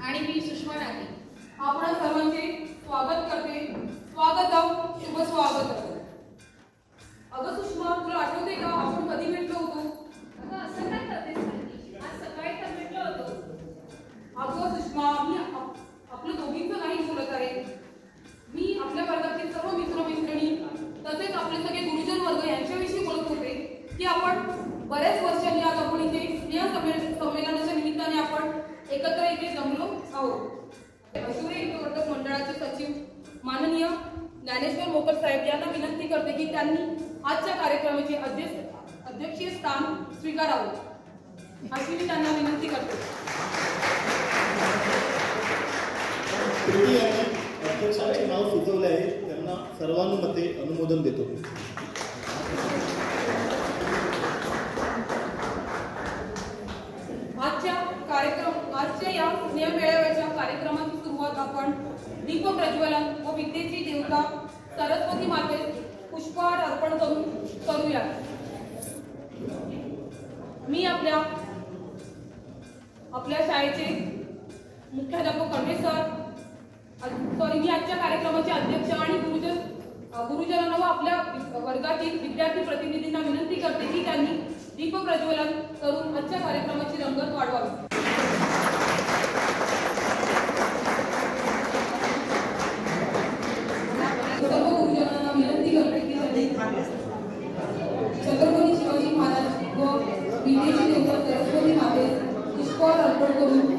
आणि मी सुषमा राठी आपण सर्वांचे स्वागत करते. स्वागतम, शुभ स्वागत. अगं सुषमा, तुला आठवते का आपण कधी भेटलो होतो? अगं असं काय करतेस सांगते, आज सकाळी तर भेटलो होतो. अगं सुषमा, मी आपलं दोघींचं नाही बोलत आहे. मी आपल्या वर्गातील सर्व मित्रमैत्रिणी तसेच आपले सगळे गुरुजन वर्ग यांच्याविषयी बोलत होते की आपण बऱ्याच वर्षांनी आज आपण इथे संमेलनाच्या निमित्ताने आपण एकत्र इथे जमलो आहोत. अशुरे हितवर्धक मंडळाचे सचिव माननीय ज्ञानेश्वर मोकर साहेब यांना विनंती करते की त्यांनी आजच्या कार्यक्रमाचे अध्यक्षीय स्थान स्वीकारावे अशी मी त्यांना विनंती करते. अध्यक्षांचे नाव सुचवले आहे, त्यांना सर्वानुमते अनुमोदन देतो. आजच्या या स्नेहमेळाव्याच्या कार्यक्रमाची सुरुवात आपण दीप प्रज्वलन व विद्येची देवता सरस्वती मातेस पुष्पहार अर्पण करूया. मी आपल्या शाळेचे मुख्याध्यापक कर्वे सर मी आजच्या कार्यक्रमाचे अध्यक्ष आणि गुरुजनांना व आपल्या वर्गातील विद्यार्थी प्रतिनिधींना विनंती करते की त्यांनी दीप प्रज्वलन करून आजच्या कार्यक्रमाची रंगत वाढवावी. सर्व गुरुजनांना विनंती करते की त्यांनी छत्रपती शिवाजी महाराज व विद्येची देवता सरस्वती माते पुष्पहार अर्पण करून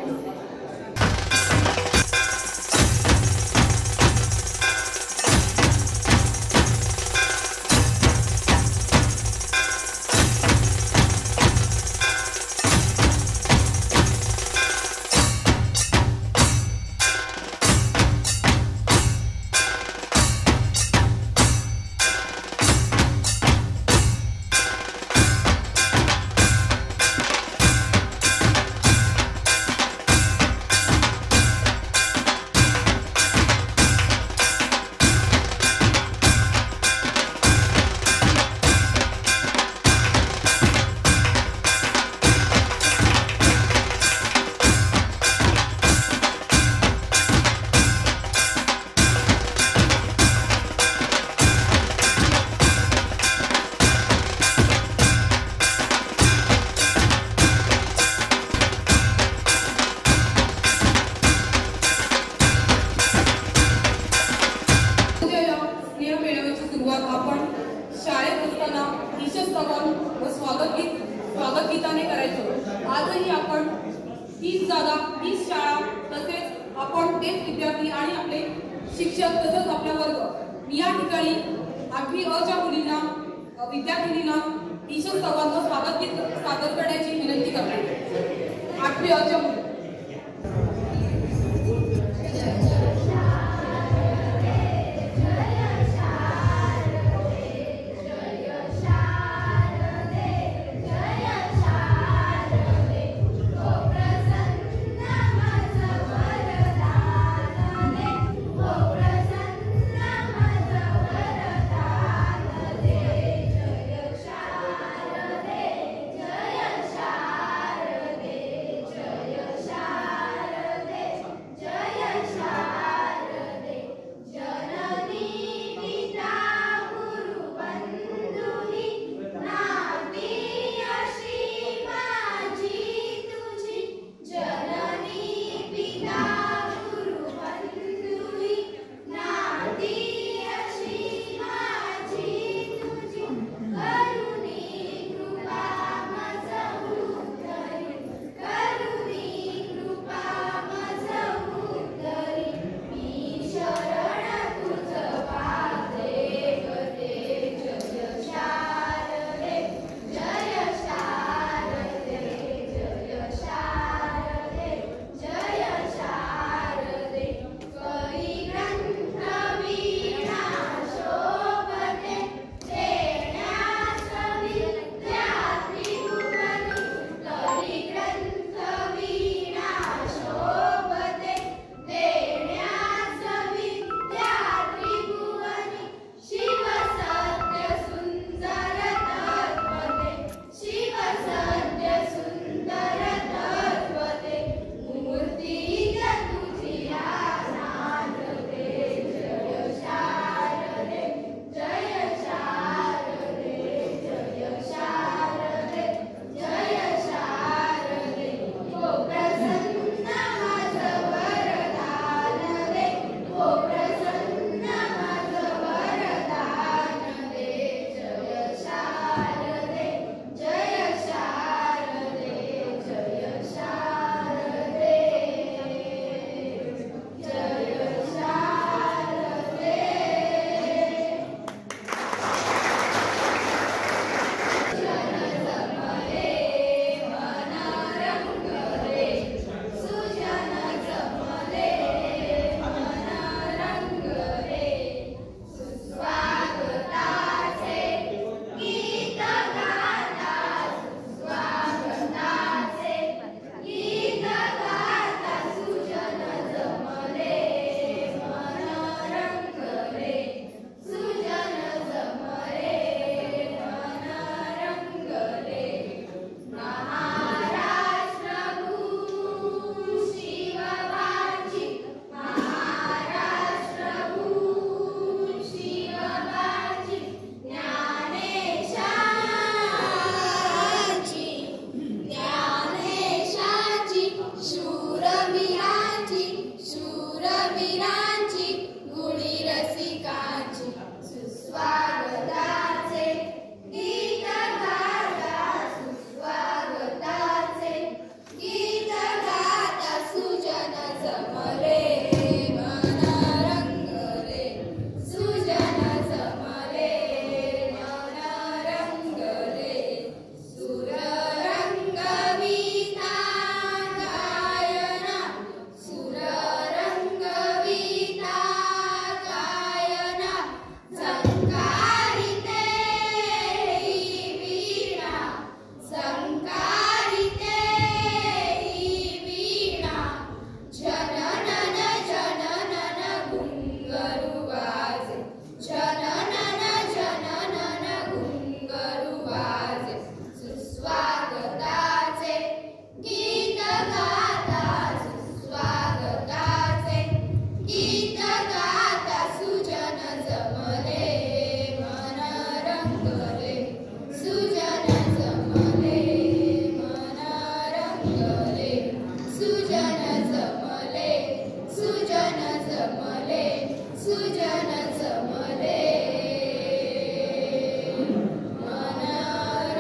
स्वागत गीताने करायचो. आजही आपण 30 जागा 30 शाळा तसेच आपण तेच विद्यार्थी आणि आपले शिक्षक तसंच आपला वर्ग या ठिकाणी 8वी अ च्या मुलींना विद्यार्थिनींना ईशस संवाद स्वागत गीत सादर करण्याची विनंती करते. 8वी अ च्या मुली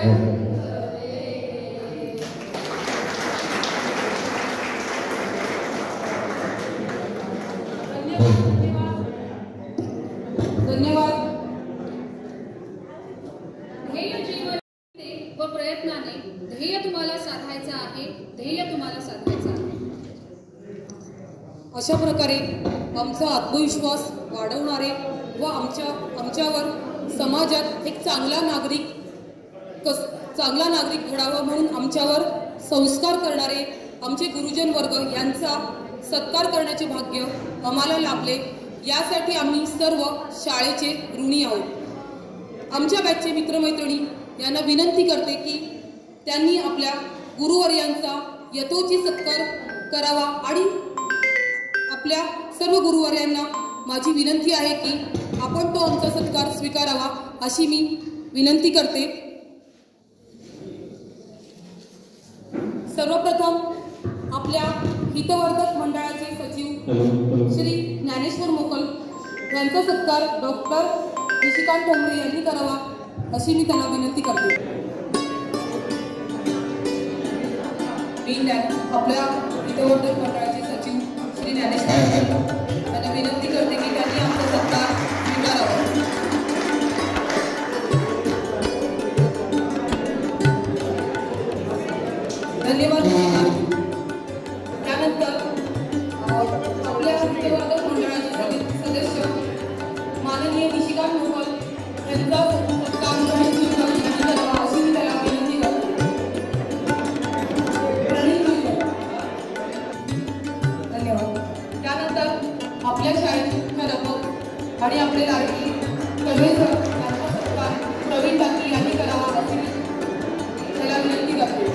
धन्यवाद. ध्येय जीवन व प्रयत्नाने ध्येय तुम्हाला साधायचं आहे, ध्येय तुम्हाला साधायचं आहे. अशा प्रकारे आमचा आत्मविश्वास वाढवणारे व आमच्यावर समाजात एक चांगला नागरिक घडावा म्हणून आमच्यावर संस्कार करणारे आमचे गुरुजन वर्ग यांचा सत्कार करण्याचे भाग्य आम्हाला लाभले. यासाठी आम्ही सर्व शाळेचे ऋणी आहोत. आमच्या बॅचचे मित्रमैत्रिणी यांना विनंती करते की त्यांनी आपल्या गुरुवर्यांचा यथोचित सत्कार करावा आणि आपल्या सर्व गुरुवर्यांना माझी विनंती आहे की आपण तो आमचा सत्कार स्वीकारावा अशी मी विनंती करते. सर्वप्रथम आपल्या हितवर्धक मंडळाचे सचिव श्री ज्ञानेश्वर मोकल यांचा सत्कार डॉक्टर निशिकांत ठोंबरे यांनी करावा अशी मी त्यांना विनंती करते. आपल्या हितवर्धक मंडळाचे सचिव श्री ज्ञानेश्वर मोकल यांना विनंती करते की त्यांनी आमचा सत्कार स्वीकारावा. धन्यवाद. त्यानंतर आपल्या हितवर्धक मंडळाचे सदस्य माननीय निशिकांत मोकल यांचा सत्कार करावा अशी मी त्याला विनंती करते. धन्यवाद. त्यानंतर आपल्या शाळेचे मुख्याध्यापक आणि आपले लाडकी कन्व्हेन्सर यांचा सत्कार प्रवीण टाकी यांनी करावा अशी मी त्याला विनंती करते.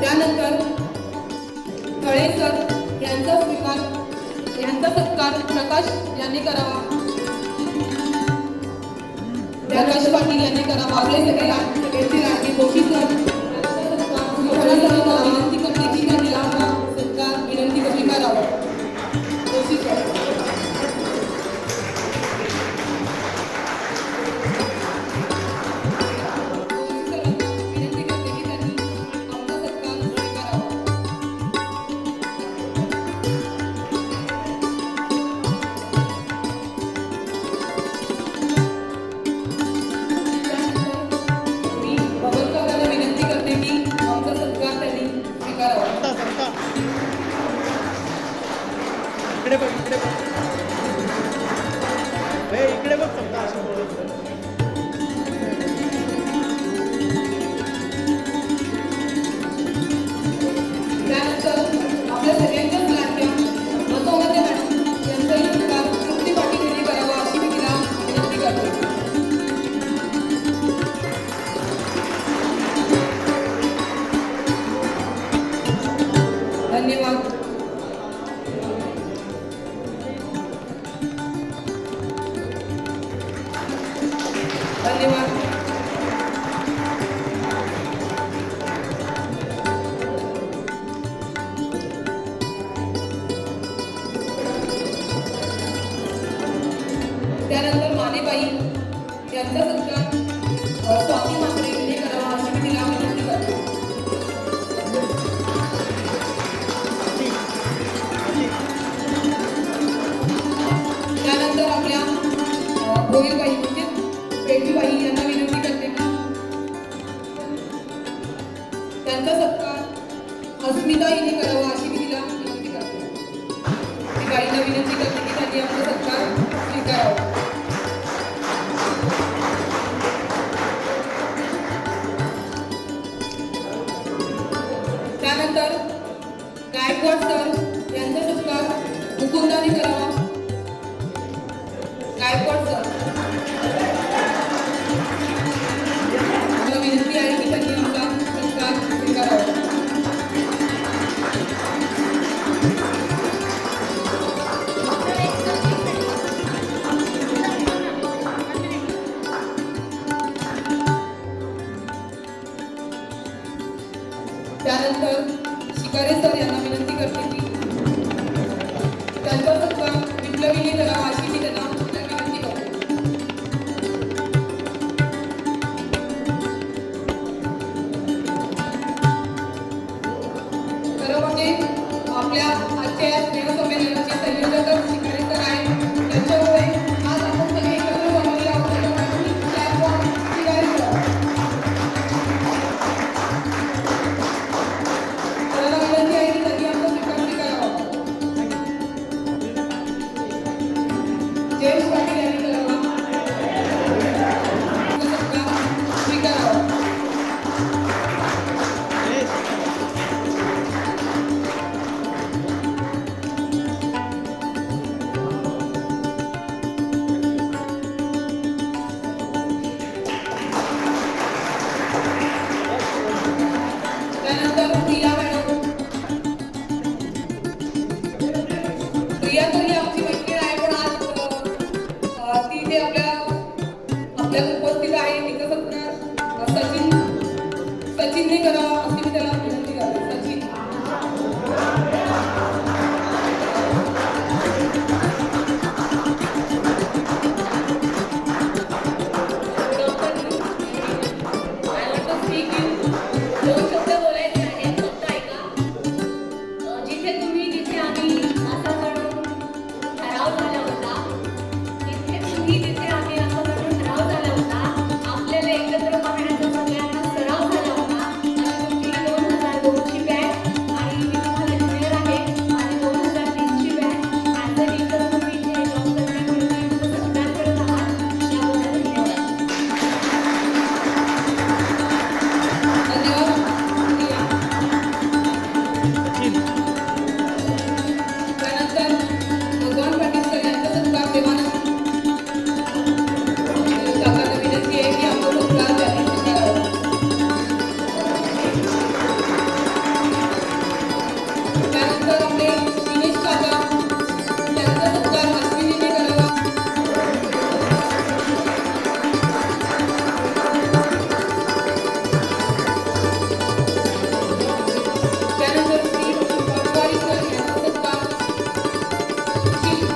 त्यानंतर तळे सर यांचा सत्कार प्रकाश यांनी करावा. प्रकाश पाटील यांनी करावा. आपले सगळ्यांचे लाडके जोशी सर विनंती करते की त्यांनी आपला सत्कार विनंती स्वीकारावा. जोशी सर इकडे बघ समजा असं बोलत. त्यानंतर आपल्या सगळ्यांच्याच लाडक्या बसवते मॅडम यांचाही सत्कार तृप्ती पाटील यांनी करावा अशी मी तिला विनंती करते. धन्यवाद. धन्यवाद. त्यानंतर मानेबाई यांचा सत्कार स्वाती म्हात्रे यांनी करावा अशी मी तिला विनंती करते. त्यानंतर आपल्या भोईरबाई म्हणजे पेटीबाई यांना विनंती करते की त्यांचा सत्कार अस्मिता हिने करावा अशी मी तिला विनंती करते. ती बाईंना विनंती करते की त्यांनी आपला सत्कार स्वीकारावा. त्यानंतर गायकवाड सर यांचा सत्कार मुकुंदाने करावा. गायकवाड सर मला विनंती आहे की त्यांनी आमचा सत्कार स्वीकारावा. त्यानंतर शिकारे सर यांना विनंती करते की त्यांचा सत्कार विप्लवीने करावा अशी मी त्यांना विनंती करते. खरं म्हणजे आपल्या आजच्या या स्नेहसंमेलनाचे संयोजक शिकारे सर आहेत. त्यांच्यामुळे आज आपण सगळे एकत्र जमलेले आहोत. शिकारे सर मला विनंती आहे की त्यांनी आमचा सत्कार स्वीकारावा. जयेश पाटील यांनी करावा सत्कार स्वीकारावा. त्यानंतर प्रिया तरी आमची मैत्रीण आहे, पण आज ती इथे आपल्यात उपस्थित आहे. तिचा सत्कार सचिनने करावा अशी मी त्याला विनंती करते. सचिन दोन शब्द बोलायचे आहेत, फक्त ऐका. जिथे आम्ही असं म्हणून ठराव झाला होता, जिथे आम्ही असं म्हणून ठराव झाला होता, आपल्याला एकत्र पाहण्याचा सगळ्यांना सराव झाला होता. तुमची 2002 ची बॅच आणि मी तुम्हाला ज्युनियर आहे आणि 2003 ची बॅच ॲज अ टीचर तुम्ही इथे जॉब करण्यामुळे सत्कार करत आहात. त्याबद्दल धन्यवाद. त्यानंतर भगवान पाटील सर यांचा सत्कार देवानंद काकांना विनंती आहे की आमचा सत्कार त्यांनी स्वीकारावा. त्यानंतर आपले दिनेश काका त्यांचा सत्कार अश्विनीने करावा. त्यानंतर श्री पटवारी सर यांचा सत्कार सुशील.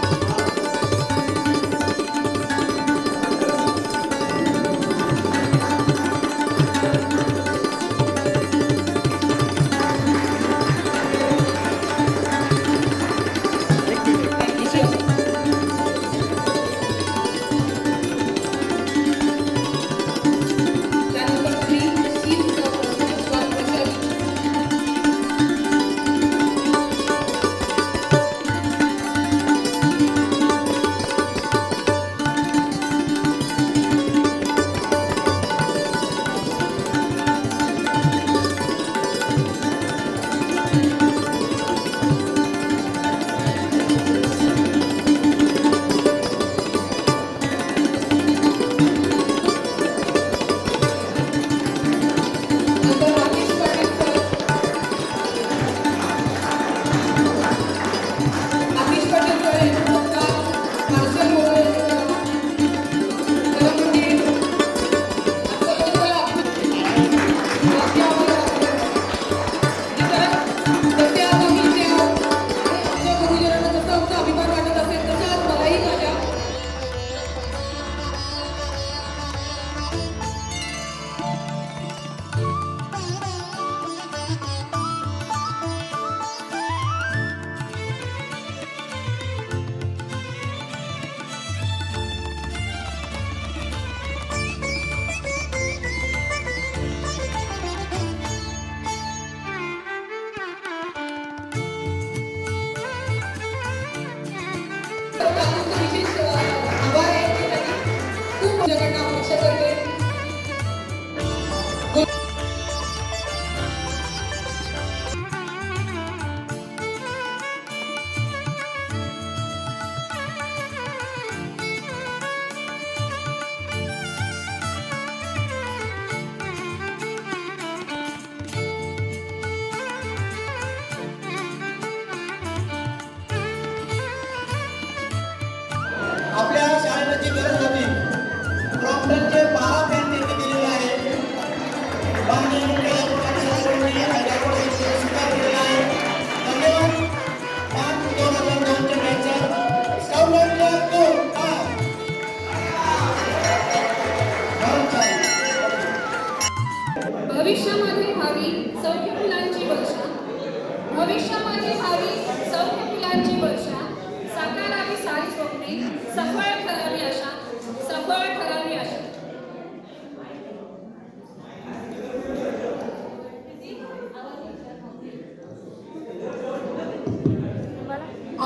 त्यानंतर श्री शील प्रसाद. नंतर राकेश पाटील सर. राकेश पाटील सर यांचा सत्कार मार्शल मोरे यांनी करावा. खरं म्हणजे आजचं कसं वाक्य आम्हाला जसे आज आम्ही इथे आहोत आणि आमच्या गुरुजनांना जसं आमचा अभिमान वाटत असेल तसं आज मलाही माझ्या विशेष आभार आहे की त्यांनी खूप जगांना अपेक्षा करते. आपल्या शाळेला जी गरज होती प्रॉम्प्टरचे 12 पॅन त्यांनी दिलेले आहे. भविष्यामध्ये व्हावी सौख्य फुलांची वर्षा, भविष्यामध्ये व्हावी सौख्य फुलांची वर्षा, साकारावी सारी स्वप्ने, सफळ ठरावी आशा, सफळ ठरावी आशा.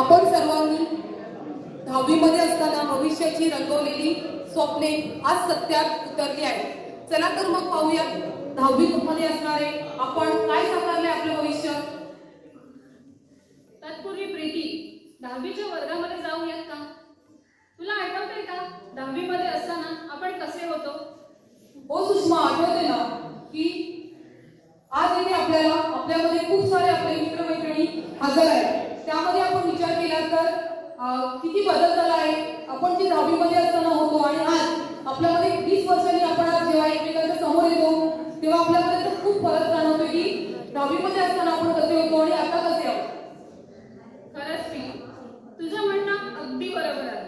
आपण सर्वांनी 10वीमध्ये असताना भविष्याची रंगवलेली स्वप्ने आज सत्यात उतरली आहेत. चला तर मग पाहूया 10वीमध्ये असणारे आपण काय साकारले आपलं भविष्य. तत्पूर्वी प्रीती 10वीच्या वर्गामध्ये जाऊयात का? तुला आठवतंय का 10वीमध्ये असताना आपण कसे होतो? हो सुषमा, आठवते ना की आज इथे आपल्यामध्ये खूप सारे आपले मित्रमैत्रिणी हजर आहेत. त्यामध्ये आपण विचार केला तर किती बदल झाला आहे. आपण जे 10वीमध्ये असताना होतो आणि आज आपल्यामध्ये 20 वर्षांनी आपण आज जेव्हा एकमेकांच्या समोर येतो तेव्हा आपल्यामध्ये खूप फरक जाणवतो की 10वीमध्ये असताना आपण कसे होतो आणि आता कसे आहोत. खरंच मी तुझं म्हणणं अगदी बरोबर आहे.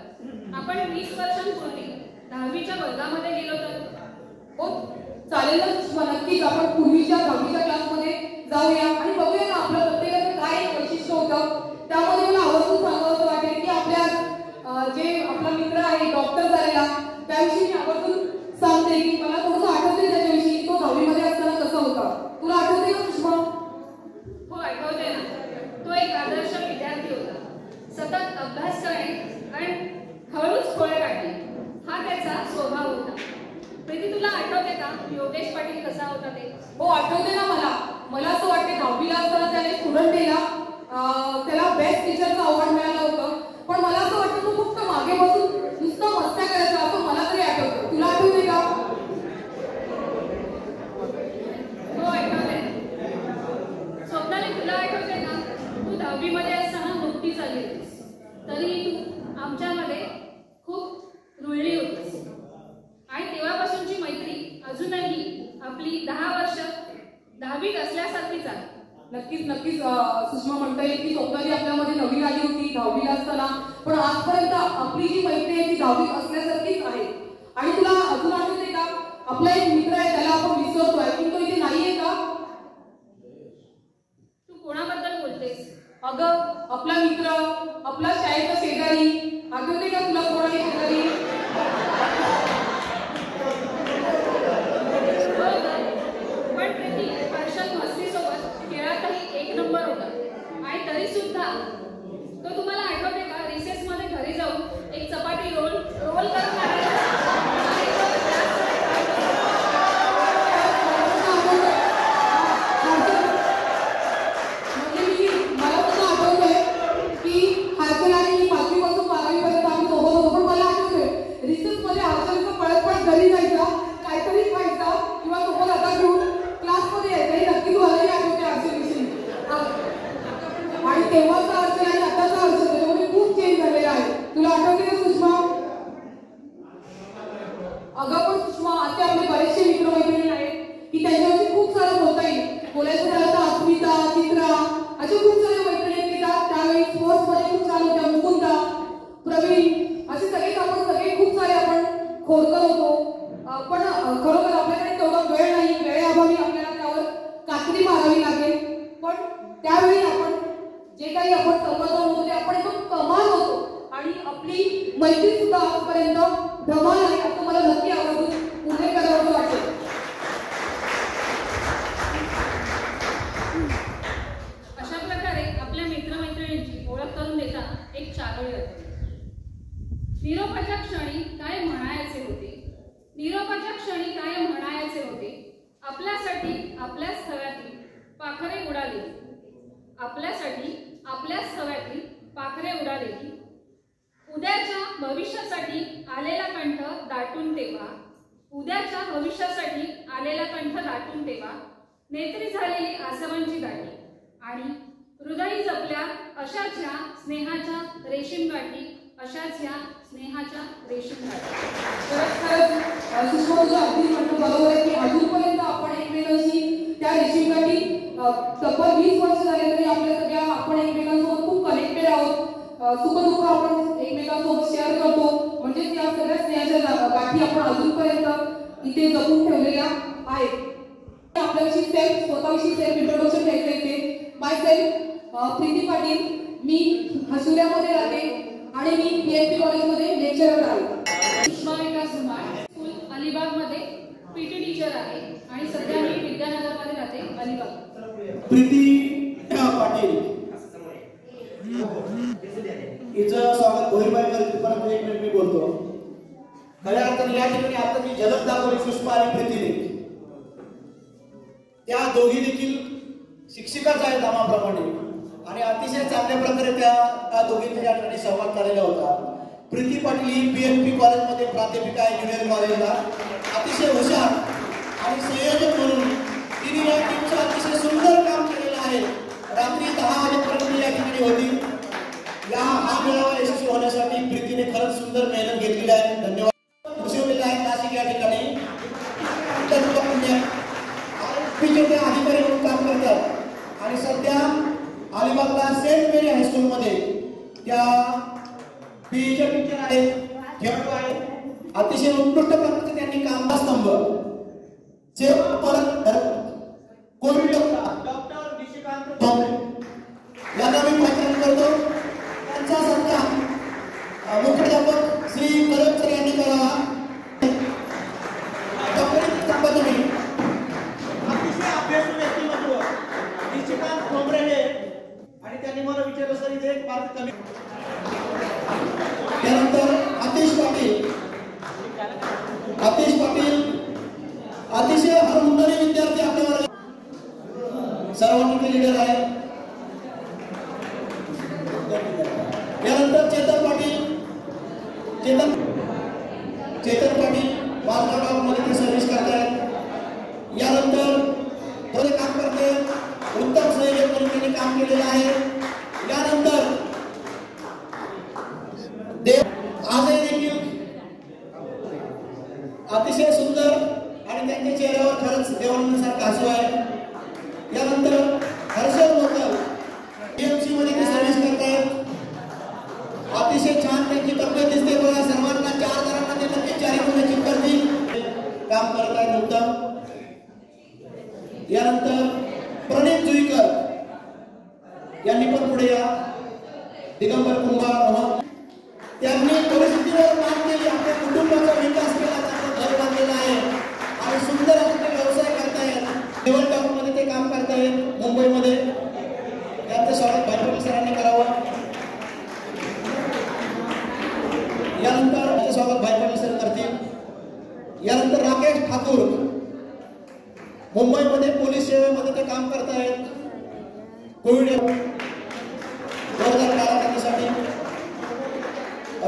आपण 20 वर्षांपूर्वी 10वीच्या वर्गामध्ये गेलो तर हो चालेल ना सुषमा, नक्कीच आपण पूर्वीच्या 10वीच्या क्लासमध्ये जाऊया आणि बघूया ना आपलं प्रत्येकाचं काय वैशिष्ट्य होतं. त्यामध्ये मला आवर्जून सांगावं वाटेल की आपल्या जे आपला मित्र आहे डॉक्टर झालेला त्याविषयी मी आवर्जून सांगते की मला थोडंसं आठवते त्याच्याविषयी. तो 10वीमध्ये असताना कसा होता तुला आठवते का सुषमा? हो आठवते ना. तो एक आदर्श विद्यार्थी होता. सतत अभ्यास करणे आणि हळूच खोळे काढणे हा त्याचा स्वभाव होता. प्रीती तुला आठवते का योगेश पाटील कसा होता ते? हो आठवते ना. मला असं वाटते 10वीला असताना त्याने स्टुडंट डेला त्याला बेस्ट टीचरचं अवॉर्ड मिळालं होतं. पण मला असं वाटतं तो फक्त मागे बसून नुसतं मस्त्या करायचा असं मला तरी आठवतं. तुला आठवते का? हो आठवते. स्वप्नाली तुला आठवते का तू 10वीमध्ये असताना नुकतीच आली होतीस तरी तू आमच्यामध्ये खूप रुळली होतीस आणि तेव्हापासूनची मैत्री अजूनही आपली 10 वर्ष 10वीत असल्यासारखीच आहे. नक्कीच सुषमा म्हणता येईल की स्वप्नाली आपल्यामध्ये नवीन आली होती 10वीला असताना, पण आजपर्यंत आपली जी मैत्री आहे ती 10वीत असल्यासारखीच आहे. आणि तुला अजून आठवते का आपला एक मित्र आहे त्याला आपण विसरतोय की तो इथे नाहीये का? तू कोणाबद्दल बोलतेस? अगं आपला मित्र, आपला शाळेचा शेजारी, आठवते का तुला कोण आहे शेजारी? पण प्रीती हर्षद मस्तीसोबत खेळातही एक नंबर होता आणि तरी सुद्धा तो तुम्हाला आठवते का रिसेसमध्ये घरी जाऊन एक चपाती रोल करून मला सुद्धा आठवतंय की हर्षल आणि मी 5वी पासून 12वी पर्यंत आम्ही सोबत होतो. पण मला आठवतंय रिसेसमध्ये हर्षलचं पळत घरी जायचा, काहीतरी खायचा किंवा सोबत हातात घेऊन क्लासमध्ये यायचा. ही नक्कीच मलाही आठवते हर्षलविषयी. आणि तेव्हाचा हर्षल आणि आताचा हर्षल त्याच्यामध्ये खूप चेंज झालेला आहे. तुला आठवते का सुषमा? अगं पण सुषमा असे आपले बरेचसे मित्रमैत्रिणी आहेत की त्यांच्याविषयी खूप सारं बोलता येईल. बोलायचं झालं तर अस्मिता, चित्रा असे खूप सारे मैत्रिणी येतात. त्यावेळी स्पोर्ट्समध्ये खूप छान होत्या. मुकुंदा, प्रवीण असे सगळे खूप सारे आपण खोडकर होतो. पण खरोखर आपल्याकडे तेवढा वेळ नाही. वेळेअभावी आपल्याला त्यावर कात्री मारावी लागेल. पण त्यावेळी आपण जे काही आपण संबंध होतो ते आपण एकदम कमाल होतो आणि आपली मैत्री सुद्धा आजपर्यंत धमाल आहे असं मला नक्की आवर्जून उल्लेख करावं वाटेल. अशा प्रकारे आपल्या मित्रमैत्रिणींची ओळख करून देता एक चारोळी होते. निरोपाच्या क्षणी काय म्हणायचे होते, निरोपाच्या क्षणी काय म्हणायचे होते, आपल्यासाठी आपल्याच थव्यातील पाखरे उडाली, आपल्यासाठी आपल्याच थव्यातील पाखरे उडाली, उद्याच्या भविष्यासाठी आलेला कंठ दाटून तेव्हा, उद्याच्या भविष्यासाठी आलेला कंठ दाटून तेव्हा, नेत्री झालेली आसवांची दाटी आणि हृदयी जपल्या अशाच ह्या स्नेहाच्या रेशीम गाठी, अशाच ह्या स्नेहाच्या रेशीम गाठी. खरंच सुषमा तुझं अगदी म्हणणं बरोबर आहे की अजूनपर्यंत आपण एकमेकांशी त्या रेशीम गाठी तब्बल 20 वर्ष झाले तरी आपल्या सगळ्या आपण एकमेकांसोबत खूप कनेक्टेड आहोत. सुखदुःख आपण एकमेकांसोबत शेअर करतो. म्हणजेच या सगळ्या स्नेहाच्या गाठी आपण अजूनपर्यंत इथे जपून ठेवलेल्या आहेत. आपल्याविषयी स्वतःविषयी सेल्फ इंट्रोडक्शन द्यायचं इथे. माय सेल्फ प्रीती पाटील. मी हसुऱ्यामध्ये राहते आणि मी PNP कॉलेजमध्ये लेक्चरर आहे. सुषमा विकास धुमाळ, स्कूल अलिबागमध्ये PT टीचर आहे आणि सध्या मी विद्यानगरमध्ये राहते अलिबाग. प्रीती पाटील हिचं स्वागत भोईरबाई करते, परंतु एक मिनिट मी बोलतो. खऱ्या अर्थाने या ठिकाणी आता जी झलक दाखवली सुषमा आणि प्रीतीने, त्या दोघी देखील शिक्षिकाच आहेत नामाप्रमाणे आणि अतिशय चांगल्या प्रकारे त्या दोघींच्या या ठिकाणी संवाद झालेला होता. प्रीती पाटील ही PNP कॉलेजमध्ये प्राध्यापिका आहे, ज्युनियर कॉलेजला. अतिशय हुशार आणि संयोजक म्हणून तिने या टीमचं अतिशय सुंदर काम केलेलं आहे. रात्री 10 वाजेपर्यंत या ठिकाणी होती. हा मेळावा यशस्वी होण्यासाठी प्रीतीने खरंच सुंदर मेहनत घेतलेली आहे. धन्यवाद. घोषवलेला आहे नाशिक या ठिकाणी ते अधिकारी म्हणून काम करतात आणि सध्या अलिबागला सेंट मेरी हायस्कूलमध्ये त्या PEच्या टीचर आहेत, खेळाडू आहेत. अतिशय उत्कृष्ट प्रकारचे त्यांनी कामस्तंभ सेवा परत कोविड डॉक्टर निशिकांत ठोंबरे यांना मी पाचारण करतो. त्यांचा सत्कार मुख्याध्यापक श्री करमसर यांनी करावा. तुम्ही अतिशय अभ्यासू व्यक्तिमत्व निशिकांत ठोंबरे हे, आणि त्यांनी मला विचारलं सर इथे एक मार्क कमी. त्यानंतर आतिश पाटील अतिशय हरहुन्नरी विद्यार्थी आपल्या वर्गात सर्वांचे लीडर आहे. यानंतर चेतन पाटील मालगाव मध्ये ते सर्व्हिस करतात. यानंतर थोडे काम करते, उत्तम संयोजक म्हणून त्यांनी काम केलेलं आहे. यानंतर देव आजही देखील अतिशय सुंदर आणि त्यांच्या चेहऱ्यावर खरंच देवानंदासारखं हसू आहे. यानंतर हर्षद लोकल PMC मध्ये ते सर्व्हिस करतात. अतिशय छान त्यांची तब्येत दिसते बघा. सर्वांना 4 जणांना ते नक्की 4 गुणाची करतील काम करत आहेत उत्तम. यानंतर प्रणित जुईकर यांनी पण पुढे या. दिगंबर कुंभार त्यांनी परिस्थितीवर काम केली, आपल्या कुटुंबाचा विकास केला, त्यांचं घर बांधलेलं आहे आणि सुंदर असे व्यवसाय करतायत. निवडणुकीमध्ये ते काम करतायत मुंबईमध्ये. त्यांचं स्वागत भाई सरांनी करावं. यानंतर स्वागत भाई सर करतील. यानंतर राकेश ठाकूर मुंबईमध्ये पोलीस सेवेमध्ये ते काम करतायत. कोविड काळासाठी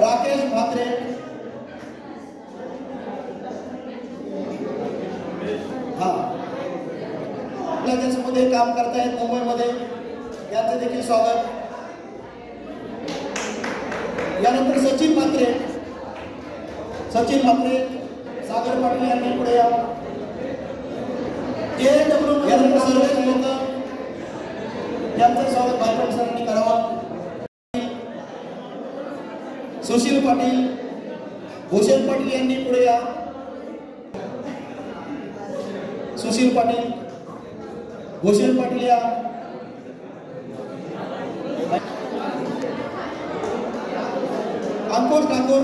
राकेश म्हात्रे मध्ये काम करतायत मुंबईमध्ये. यांचं देखील स्वागत. यानंतर सचिन म्हात्रे सागर पाटील यांनी पुढे या. यानंतर सर्व लोक यांचं स्वागत भाई सरांनी करावं. सुशील पाटील, भूषण पाटील यांनी पुढे या. सुशील पाटील, भूषण पाटील या. अंकुश ठाकूर,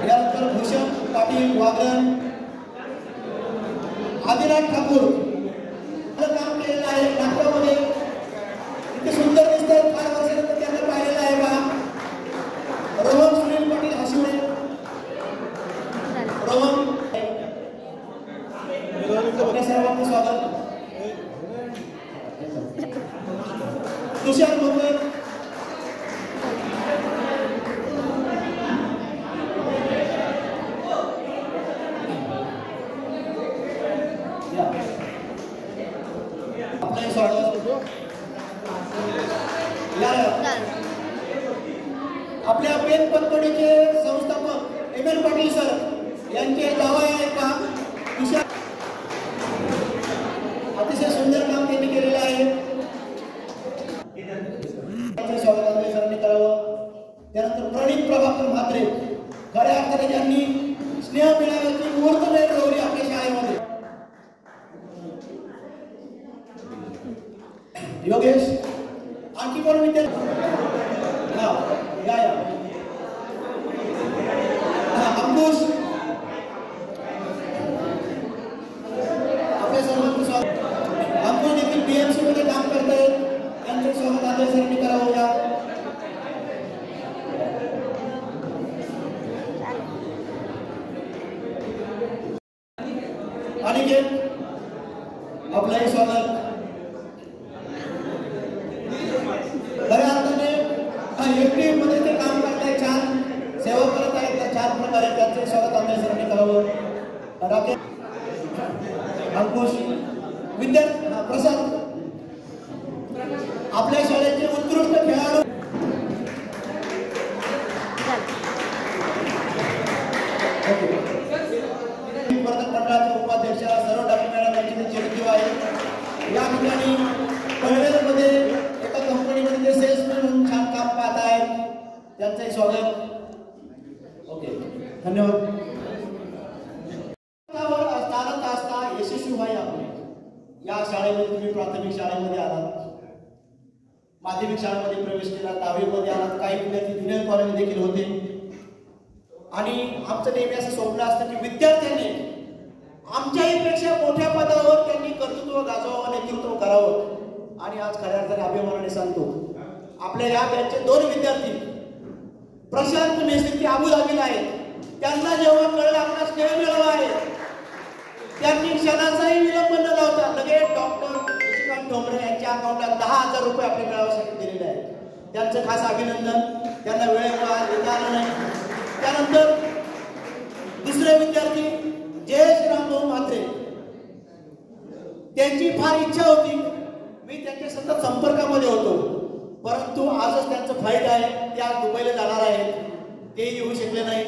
यानंतर भूषण पाटील वागण, आदिनाथ ठाकूर काम केलेलं आहे नाटकामध्ये. इतके सुंदर दिसतात, फार वर्षानंतर त्यांना पाहिलेलं आहे बा. रोहन सुनील पाटील हसुळे, रोहन सर्वांचं स्वागत. तुषार भोकर, आपलं स्वागत. आपल्या पेन पतोडीचे संस्थापक MN पाटील सर यांचे जावई आहेत का तुषार. अतिशय सुंदर काम त्यांनी केलेलं आहे. स्वागत सरांनी करावं. त्यानंतर प्रणित प्रभाकर म्हात्रे खऱ्या विद्यार्थ्यांनी स्नेह मेळाव्याची मुहूर्तमेढ ठेवली आपल्या शाळेमध्ये. योगेश आणखी कोण विद्यार्थी? या अंकुश आपल्या सर्वांचं स्वागत. अंकुश देखील बीएमसी मध्ये काम करतायत, त्यांचं स्वागत आदरांनी करावं. या अनिकेत आपलंही स्वागत. खऱ्या अर्थाने एकटी मध्ये ते काम करताय, छान सेवा करत आहेत, त्या छान प्रकारे त्यांचे स्वागत आदरांनी करावं. राकेश, अंकुश, विद्यार्थी प्रसाद आपल्या शाळेचे उत्कृष्ट खेळाडू. मंडळाचे उपाध्यक्ष सर्व डॉक्टर मॅडम यांची चिरंजीव आहे. या ठिकाणी पनवेलमध्ये एका कंपनीमध्ये ते सेल्समॅन म्हणून छान काम पाहत आहेत, त्यांचंही स्वागत. ओके, धन्यवाद. चालत असता यशस्वी व्हाय आपण. या शाळेमध्ये तुम्ही प्राथमिक शाळेमध्ये आलात, माध्यमिक शाळेमध्ये प्रवेश केला, 10वी मध्ये आलात, काही विद्यार्थी ज्युनियर कॉलेज देखील होते. आणि आमचं नेहमी असं स्वप्न असतं की विद्यार्थ्यांनी आमच्याहीपेक्षा मोठ्या पदावर त्यांनी कर्तृत्व गाजवावं, नेतृत्व करावं. आणि आज खऱ्या अर्थाने अभिमानाने सांगतो, आपल्या या बॅचचे 2 विद्यार्थी प्रशांत मेस्त्री ते अबुधाबीला आहेत. त्यांना जेव्हा कळलं आपला स्नेह मिळाला आहे, त्यांनी क्षणाचाही विलंब न लावता लगेच डॉक्टर निशिकांत ठोंबरे यांच्या अकाउंटला 10,000 रुपये आपल्या मिळाव्यासाठी दिलेले आहेत. त्यांचं खास अभिनंदन. त्यांना वेळेवर आज देता आलं नाही. त्यानंतर दुसरे विद्यार्थी जयेश रामभाऊ म्हात्रे, त्यांची फार इच्छा होती, मी त्यांच्या सतत संपर्कामध्ये होतो, परंतु आजच त्यांचं फ्लाईट आहे, ते आज दुबईला जाणार आहेत, तेही येऊ शकले नाही.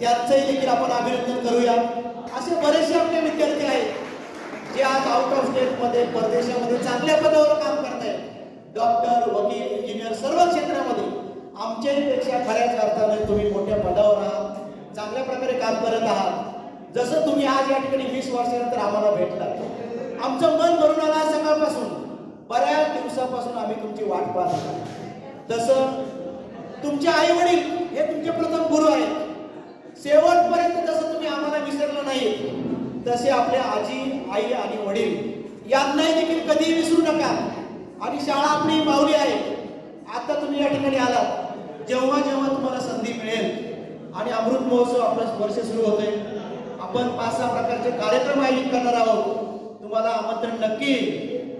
त्यांचंही देखील आपण अभिनंदन करूया. असे बरेचसे आपले विद्यार्थी आहेत जे आज आउट ऑफ स्टेट मध्ये, परदेशामध्ये चांगल्या पदावर काम करत आहेत. डॉक्टर, वकील, इंजिनियर सर्व क्षेत्रामध्ये आमच्यापेक्षा खऱ्याच अर्थाने तुम्ही मोठ्या पदावर आहात, चांगल्या प्रकारे काम करत आहात. जसं तुम्ही आज या ठिकाणी 20 वर्षानंतर आम्हाला भेटला, आमचं मन भरून आलं. सकाळपासून बऱ्याच दिवसापासून आम्ही तुमची वाट पाहत आहोत. तसं तुमचे आई वडील हे तुमचे प्रथम गुरु आहेत. शेवटपर्यंत जसं तुम्ही आम्हाला विसरलं नाही, तसे आपल्या आजी, आई आणि वडील यांनाही देखील कधीही विसरू नका. आणि शाळा आपली माऊली आहे. आता तुम्ही या ठिकाणी आलात, जेव्हा जेव्हा तुम्हाला संधी मिळेल आणि अमृत महोत्सव आपलं वर्ष सुरू होते, आपण 5-6 प्रकारचे कार्यक्रम आयोजित करणार आहोत. तुम्हाला आमंत्रण नक्की,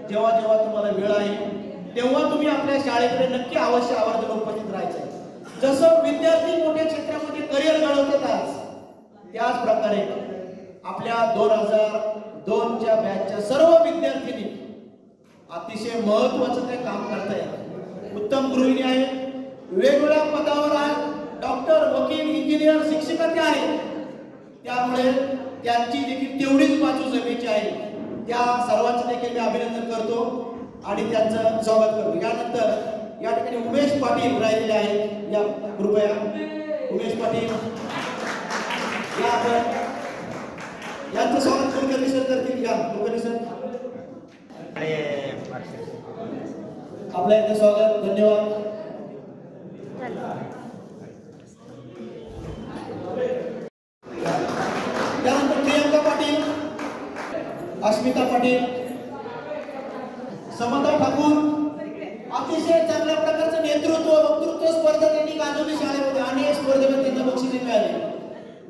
जेव्हा जेव्हा तुम्हाला वेळ आहे तेव्हा तुम्ही आपल्या शाळेकडे नक्की अवश्य आवर्जून उपस्थित राहायचं. जसं विद्यार्थी मोठ्या क्षेत्रामध्ये करिअर घडवतात आज, त्याच प्रकारे आपल्या 2002च्या बॅचच्या सर्व विद्यार्थ्यांनी अतिशय महत्वाचं ते काम करतायत. उत्तम गृहिणी आहेत, वेगवेगळ्या पदावर आहेत, डॉक्टर, वकील, इंजिनियर, शिक्षक ते आहेत. त्यामुळे त्यांची देखील तेवढीच बाजू जमेची आहे. त्या सर्वांचं देखील मी अभिनंदन करतो आणि त्यांचं स्वागत करतो. यानंतर या ठिकाणी उमेश पाटील राहिलेले आहेत. या कृपया उमेश पाटील या आपण यांचं स्वागत कुलकर्णी सर करतील. या कुलकर्णी सर आपल्या इथे स्वागत. धन्यवाद. त्यानंतर प्रियंका पाटील, अस्मिता पाटील, समता ठाकूर, अतिशय चांगल्या प्रकारचं नेतृत्व, वक्तृत्व स्पर्धा त्यांनी गाजवली शाळेमध्ये. अनेक स्पर्धेमध्ये त्यांना बक्षिसे मिळाली.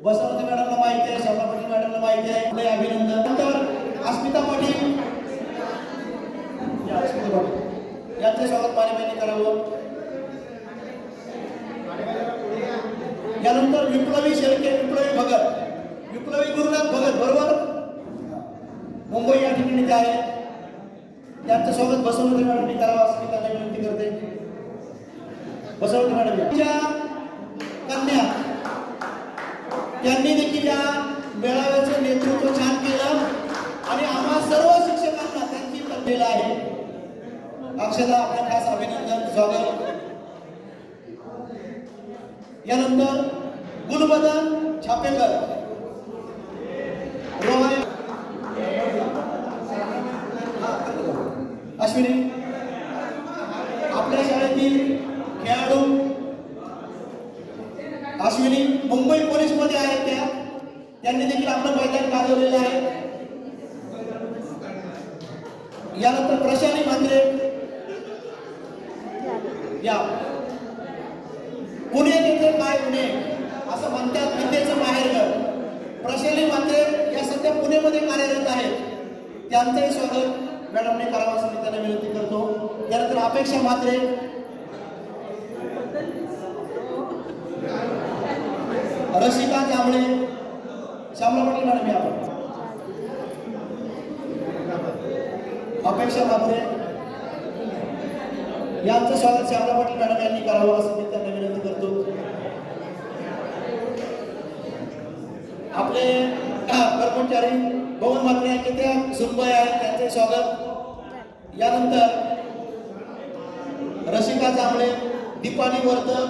बसवंत मॅडमला माहिती आहे, शोभा पाटील मॅडमला माहिती आहे. आपले अभिनंदन. नंतर अस्मिता पाटील यांचे स्वागत पारिवारिक करावं. यानंतर विप्लवी शेळके, विप्लवी भगत, विप्लवी गुरुनाथ भगत बरोबर मुंबई या ठिकाणी ते आहेत. त्यांचं स्वागत बसवंत मॅडमनी करावं असं मी त्यांना विनंती करते. बसवंत मॅडम कन्या, त्यांनी देखील या मेळाव्याचं नेतृत्व छान केलं आणि आम्हा सर्व शिक्षकांना त्यांची कल्पना आहे. अक्षदा आपलं खास अभिनंदन, स्वागत. यानंतर गुणबदन छापेकर, रोहन अश्विनी, आपल्या शाळेतील खेळाडू अश्विनी मुंबई पोलीस मध्ये आहेत, त्यांनी देखील आपलं मैदान गाजवलेलं आहे. यानंतर प्रशाली म्हात्रे, या पुणे येथे काय पुणे असं म्हणतात, विद्येचं माहेरघर. प्रशाली म्हात्रे या सध्या पुणेमध्ये कार्यरत आहेत, त्यांचंही स्वागत मॅडमने करावं असं मी त्यांना विनंती करतो. त्यानंतर अपेक्षा म्हात्रे, रसिका जांभळे, श्यामला पाटील मॅडम या. अपेक्षा म्हात्रे यांचं स्वागत श्यामला पाटील मॅडम यांनी करावं असं मी त्यांना विनंती करतो. आपले कर्मचारी भवन म्हात्रे यांचे त्या सुनबाई आहेत, त्यांचे स्वागत. यानंतर रसिका जांभळे, दीपाली वर्तन,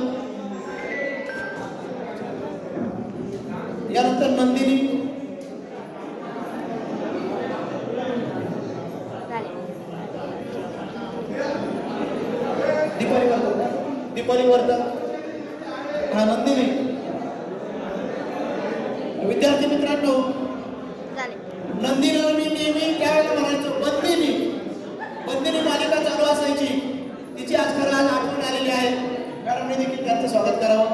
यानंतर नंदिनी, दीपाली वर्तन, हा नंदिनी. विद्यार्थी मित्रांनो, नंदिनीला मी नेहमी त्यावेळेला म्हणायचो बंदिनी. बंदिनी मालिका चालू असायची, तिची आज खरं आज आठवण आलेली आहे. मॅडमने देखील त्यांचं स्वागत करावं.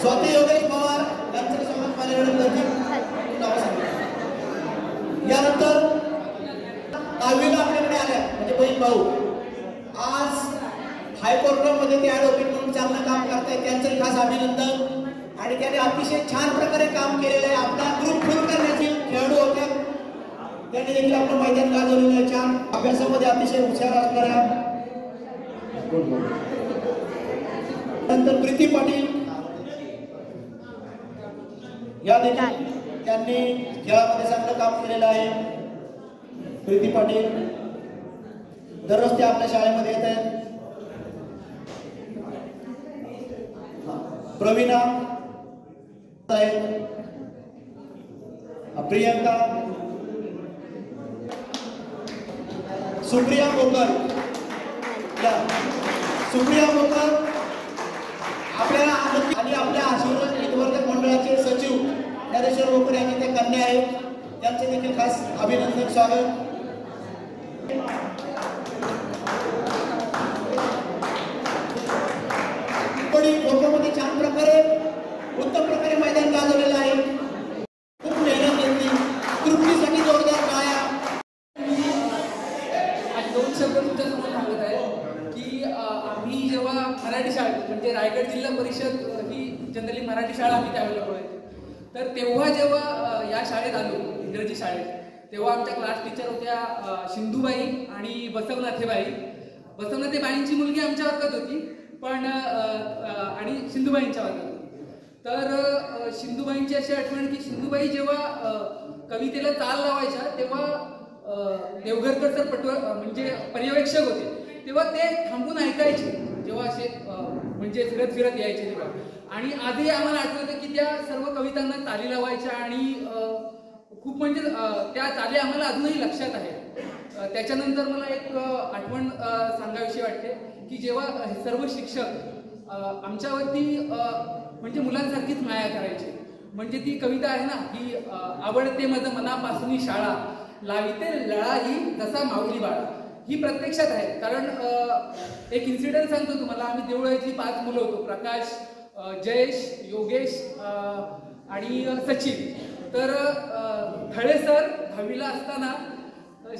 स्वाती योगेश पवार यांचं स्वागत माझ्याकडे. यानंतर 10वीला आपल्याकडे आल्या म्हणजे बहीण भाऊ, आज हायकोर्टामध्ये ते ॲडव्होकेट म्हणून चांगलं काम करतायत, त्यांचं खास अभिनंदन. आणि त्याने अतिशय छान प्रकारे काम केलेलं आहे. आपला ग्रुप फुल करण्याचे खेळाडू होत्या, त्यांनी देखील आपलं मैदान गाजवलेलं आहे. छान अभ्यासामध्ये अतिशय हुशार असणाऱ्या. नंतर प्रीती पाटील या देखील त्यांनी खेळामध्ये चांगलं काम केलेलं आहे. प्रीती पाटील दररोज ते आपल्या शाळेमध्ये येत आहेत. प्रवीणा, प्रियंका, सुप्रिया मोकर, सुप्रिया मोकर आपल्याला आणि आपल्या आशीर्वाद हितवर्धक मंडळाचे सचिव ज्ञानेश्वर मोकर यांची ते कन्या आहेत, त्यांचे देखील खास अभिनंदन स्वागत. लोकांमध्ये छान प्रकारे उत्तम प्रकारे मैदान गाजवलेलं आहे. खूप मेहनत घेतली, तृप्तीसाठी जोरदार टाळ्या. आज 2 शब्द तुमच्या समोर सांगत आहे की आम्ही जेव्हा मराठी शाळेत म्हणजे रायगड जिल्हा परिषद ही जनरली मराठी शाळा आम्ही त्यावेळेला बघायचो, तर तेव्हा जेव्हा या शाळेत आलो इंग्रजी शाळेत, तेव्हा आमच्या क्लास टीचर होत्या सिंधुबाई आणि बसवनाथेबाई. बसवनाथेबाईंची मुलगी आमच्या वर्गात होती पण आणि सिंधुबाईंच्या वर्गात होती. तर सिंधुबाईंची अशी आठवण की सिंधुबाई जेव्हा कवितेला चाल लावायच्या तेव्हा देवघरकर सर म्हणजे पर्यवेक्षक होते, तेव्हा ते थांबून ऐकायचे जेव्हा असे म्हणजे फिरत फिरत यायचे तेव्हा. आणि आधी आम्हाला आठवतं की त्या सर्व कवितांना चाली लावायच्या आणि खूप म्हणजे त्या चाली आम्हाला अजूनही लक्षात आहेत. त्याच्यानंतर मला एक आठवण सांगावीशी वाटते की जेव्हा सर्व शिक्षक आमच्यावरती म्हणजे मुलांसारखीच माया करायचे. म्हणजे ती कविता आहे ना की आवडते माझं मनापासून शाळा, लाविते लळा ही जसा माऊली बाळा, ही प्रत्यक्षात आहे. कारण एक इन्सिडेंट सांगतो तुम्हाला. आम्ही देवळाची 5 मुलं होतो, प्रकाश, जयेश, योगेश आणि सचिन. तर खळे सर 10वीला असताना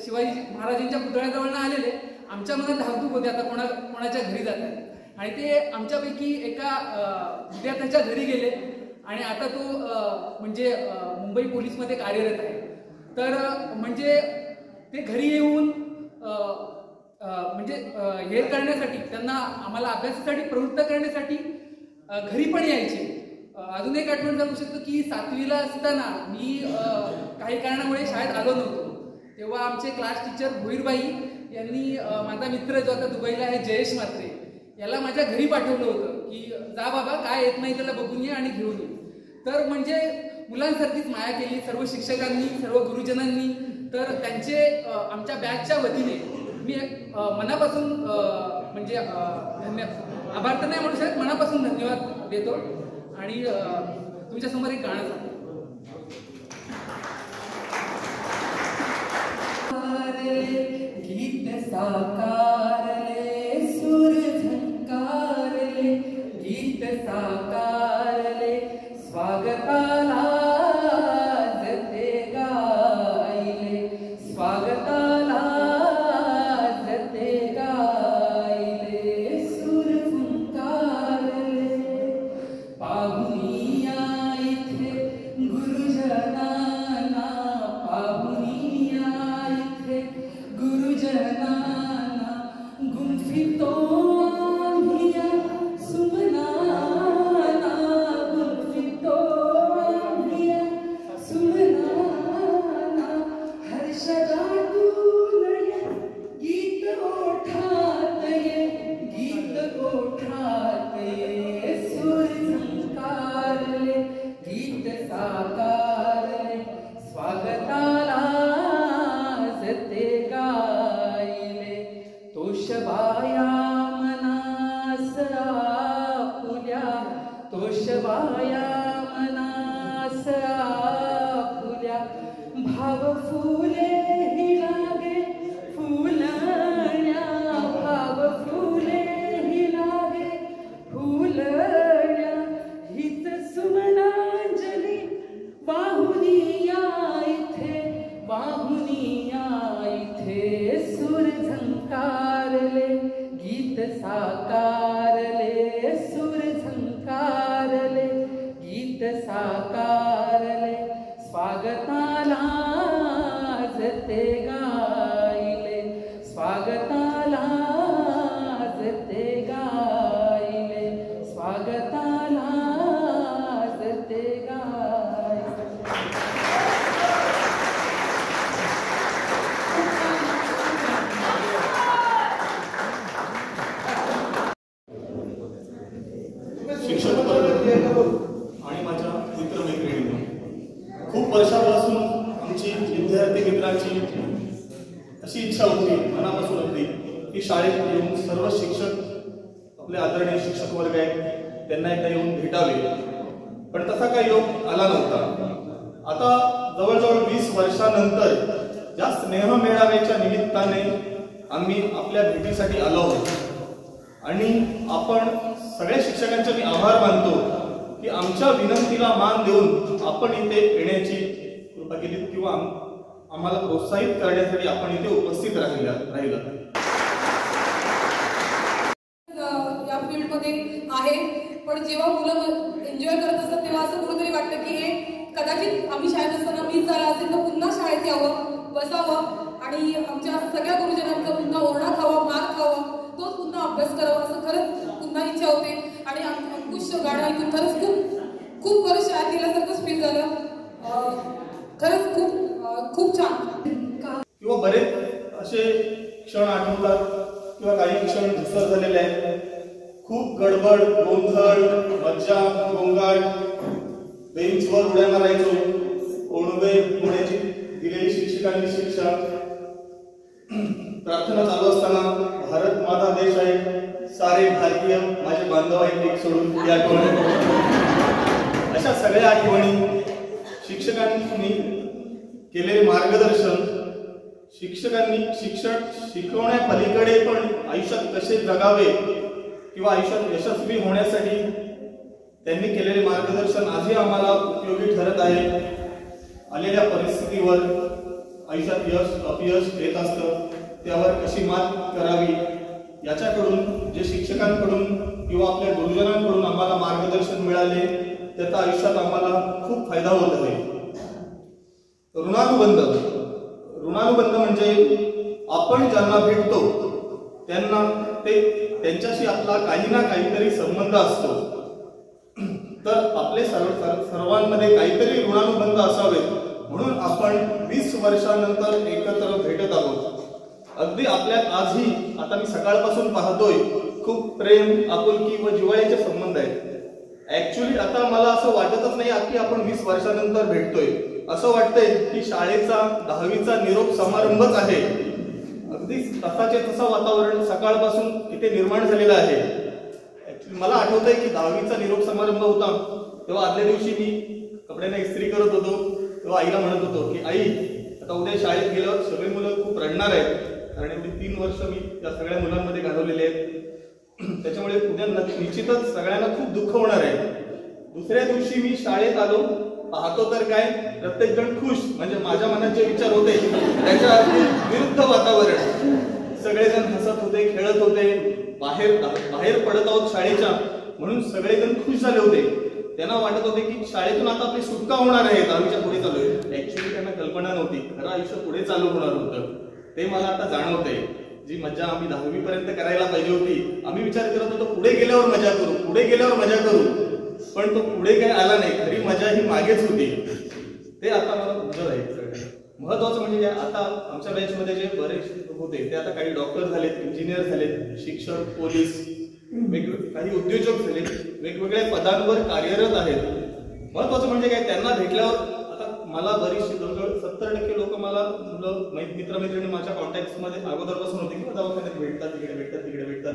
शिवाजी महाराजांच्या पुतळ्याजवळ आलेले. आमच्या मनात धाकधूक होते आता कोणाच्या घरी जातात, आणि ते आमच्यापैकी एका विद्यार्थ्याच्या घरी गेले आणि आता तो म्हणजे मुंबई पोलीसमध्ये कार्यरत आहे. तर म्हणजे ते घरी येऊन म्हणजे हे करण्यासाठी त्यांना आम्हाला अभ्यासासाठी प्रवृत्त करण्यासाठी घरी पण यायचे. अजून एक आठवण सांगू शकतो की 7वीला असताना मी काही कारणामुळे शाळेत आलो नव्हतो, तेव्हा आमचे क्लास टीचर भोईरबाई यांनी माझा मित्र जो आता दुबईला आहे जयेश म्हात्रे याला माझ्या घरी पाठवलं होतं की जा बाबा काय येत नाही त्याला बघून ये आणि घेऊन ये. तर म्हणजे मुलांसारखीच माया केली सर्व शिक्षकांनी सर्व गुरुजनांनी. तर त्यांचे आमच्या बॅचच्या वतीने मी मनापासून म्हणजे आभार तर नाही म्हणू शकत, मनापासून धन्यवाद देतो. आणि तुमच्यासमोर एक गाणं सांगतो. गीत साकारले सूर झंकारले गीत साकारले स्वागताला जते गायले स्वागताला जते गायले सूर झंकारले पाहुनिया इथे गुरुजनांना पाहुनिया इथे गुरुजनांना गुंफितो आम्हिया सुमनाना गुंफितो आम्हिया सुमनाना हर्ष गातून ये गीत ओठात ये गीत ओठात ये सूर झंकारले गीत साकारले स्वागताला जते गायले तोषबाया मनास आपुल्या तोषबाया मनास आपुल्या भाव फुले हि लागे फुलण्या भाव फुले हि लागे फुलण्या हित सुमनांजली वाहुनिया इथे सूर झंकारले गीत साकारले सूर झंकारले गीत साकारले स्वागताला जते गायले स्वागताला जते गायले स्वागताला जते गायले. शिक्षक आणि माझ्या मित्रमैत्रिणींनी खूप वर्षापासून आमची विद्यार्थी मित्रांची अशी इच्छा होती मनापासून होती की शाळेत येऊन सर्व शिक्षक आपले आदरणीय शिक्षक वर्ग आहेत त्यांना एकदा येऊन भेटावे, पण तसा काही योग आला नव्हता. आता जवळजवळ 20 वर्षानंतर या स्नेह मेळाव्याच्या निमित्ताने आम्ही आपल्या भेटीसाठी आलो आहोत आणि आपण सगळ्या शिक्षकांचे मी आभार मानतो की आमच्या विनंतीला मान देऊन आपण इथे येण्याची कृपा केली किंवा आम्हाला प्रोत्साहित करण्यासाठी आपण इथे उपस्थित राहिला. या फील्डमध्ये आहे, पण जेव्हा मुलं एन्जॉय करत असतात तेव्हा असं कुठेतरी वाटतं की हे कदाचित आम्ही शाळेत असताना मिस झाला असेल तर पुन्हा शाळेत यावं बसावं आणि आमच्या सगळ्या गुरुजनांचा पुन्हा ओरडा खावा मार खावा तोच पुन्हा अभ्यास करावा असं खरंच पुन्हा इच्छा होते. आणि अंकुश गाणं ऐकून खरंच खूप खूप वर्ष शाळेत गेल्यासारखंच फील झालं. खरंच खूप खूप छान. किंवा बरेच असे क्षण आठवतात किंवा काही क्षण धुसर झालेले आहेत. खूप गडबड गोंधळ मज्जा गोंगाट बेंचवर उड्या मारायचो, ओणवे होण्याची दिलेली शिक्षकांनी शिक्षा, प्रार्थना चालू असताना भारत माझा देश आहे सारे भारतीय माझे बांधव आहेत एक सोडून या आठवणी, अशा सगळ्या आठवणी, शिक्षकांनी केलेले मार्गदर्शन, शिक्षकांनी शिकवण्यापलीकडे पण आयुष्यात कसे जगावे किंवा आयुष्यात यशस्वी होण्यासाठी त्यांनी केलेले मार्गदर्शन आजही आम्हाला उपयोगी ठरत आहे. आलेल्या परिस्थितीवर आयुष्यात यश अपयश येत असतं त्यावर कशी मात करावी याच्याकडून जे शिक्षकांकडून किंवा आपल्या गुरुजनांकडून आम्हाला मार्गदर्शन मिळाले त्याचा आयुष्यात आम्हाला खूप फायदा होत आहे. ऋणानुबंध म्हणजे आपण ज्यांना भेटतो त्यांना त्यांच्याशी आपला काही ना काहीतरी संबंध असतो. तर आपले सर्वांमध्ये काहीतरी ऋणानुबंध असावे म्हणून आपण 20 वर्षानंतर एकत्र भेटत आहोत. अगदी आपल्यात आजही आता मी सकाळपासून पाहतोय खूप प्रेम, आपुलकी व जिव्हाळ्याचे संबंध आहेत. ऍक्च्युली आता मला असं वाटतच नाही की आपण 20 वर्षानंतर भेटतोय. असं वाटतंय की शाळेचा 10वीचा निरोप समारंभच आहे. अगदी तसाचे तसा वातावरण सकाळपासून इथे निर्माण झालेलं आहे. ऍक्च्युली मला आठवतंय की 10वीचा निरोप समारंभ होता तेव्हा आदल्या दिवशी मी कपड्यांना इस्त्री करत होतो. तेव्हा आईला म्हणत होतो की आई, आता उद्या शाळेत गेल्यावर सगळी मुलं खूप रडणार आहेत, कारण एवढी 3 वर्ष मी त्या सगळ्या मुलांमध्ये घालवलेले आहेत. त्याच्यामुळे उद्या निश्चितच सगळ्यांना खूप दुःख होणार आहे. दुसऱ्या दिवशी मी शाळेत आलो, पाहतो तर काय, प्रत्येक जण खुश, म्हणजे माझ्या मनात जे विचार होते त्याच्या विरुद्ध वातावरण. सगळेजण हसत होते, खेळत होते, बाहेर पडत आहोत शाळेच्या म्हणून सगळेजण खुश झाले होते. त्यांना वाटत होते की शाळेतून आता आपली सुटका होणार आहे, 10वीच्या पुढे चालू आहे. ऍक्च्युली त्यांना कल्पना नव्हती खरं आयुष्य पुढे चालू होणार होतं. ते मला आता जाणवतंय. जी मजा आम्ही 10वी पर्यंत करायला पाहिजे होती, आम्ही विचार करत होतो पुढे गेल्यावर मजा करू, पुढे गेल्यावर मजा करू, पण तो पुढे काही आला नाही. खरी मजा ही मागेच होती. ते आता मला उजळ आहे. महत्वाचं म्हणजे आता आमच्या बॅचमध्ये जे बरेच होते ते आता काही डॉक्टर झालेत, इंजिनियर झालेत, शिक्षक, पोलीस, काही उद्योजक झाले, वेगवेगळ्या पदांवर कार्यरत आहेत. महत्वाचं म्हणजे काय, त्यांना भेटल्यावर मला बरीचशी जवळजवळ 70% लोक मला मित्रमैत्रिणी माझ्या कॉन्टॅक्टमध्ये अगोदरपासून होते की दवाखान्यात भेटतात, तिकडे भेटतात.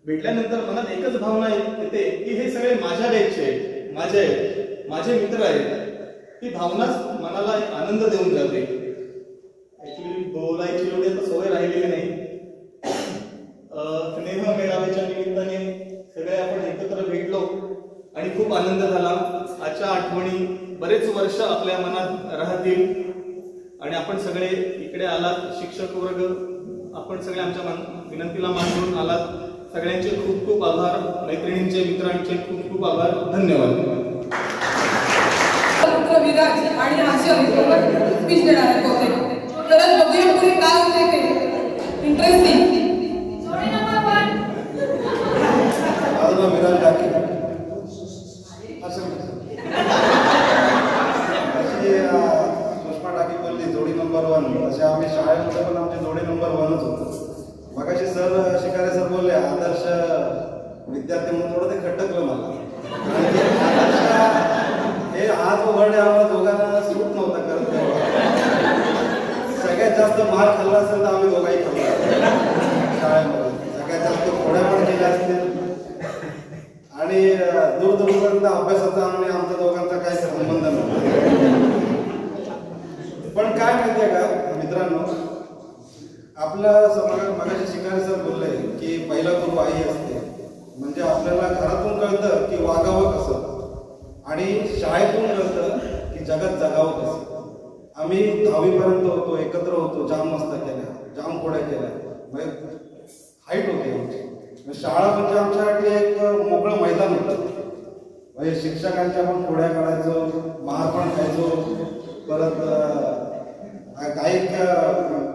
भेटल्यानंतर मनात एकच भावना येते की हे सगळे माझ्या बॅचचे आहेत, माझे मित्र आहेत. ही भावनाच मनाला एक आनंद देऊन जाते. ऍक्च्युली बोलायची एवढी आता सवय राहिलेली नाही. स्नेह मेळाव्याच्या निमित्ताने सगळे आपण एकत्र भेटलो आणि खूप आनंद झाला. आजच्या आठवणी बरेच वर्ष आपल्या मनात राहतील. आणि आपण सगळे इकडे आलात, शिक्षक वर्ग, आपण सगळे आमच्या विनंतीला मान देऊन आलात. सगळ्यांचे खूप खूप आभार. मैत्रिणींचे, मित्रांचे खूप खूप आभार. धन्यवाद. विराज आणि आशय स्पीच देणार होते. तर बघूया पुढे काय होते ते इंटरेस्टिंग. विराज डाके सुषमा टाकी बोलली जोडी नंबर 1, तसे आम्ही शाळेमध्ये पण आमची जोडी नंबर 1च होतो. मगाशी सर शिकारे सर बोलले आदर्श विद्यार्थी म्हणून थोडं ते खटकलं मला. हे आज वर्ड आम्हाला दोघांना सूट नव्हता करत. सगळ्यात जास्त मार खाल्ला असेल तर आम्ही दोघाही खाल्ला शाळेमध्ये. सगळ्यात जास्त खोड्या पण केल्या असतील आणि दूरपर्यंत अभ्यासाचा आणि आमच्या दोघांचा काही संबंध नव्हता. पण काय माहितीये का मित्रांनो, आपलं मगाशी शिकारे सर बोलले की पहिला गुरु आई असते. म्हणजे आपल्याला घरातून कळतं की वागावं कसं आणि शाळेतून कळतं की जगात जगावं कसं. आम्ही 10वी पर्यंत होतो, एकत्र होतो, जाम मस्ता केल्या, जाम खोड्या केल्या, म्हणजे हाईट होती आमची. शाळा म्हणजे आमच्यासाठी एक मोकळं मैदान होतं. म्हणजे शिक्षकांच्या पण खोड्या काढायचो, मार पण खायचो. परत काही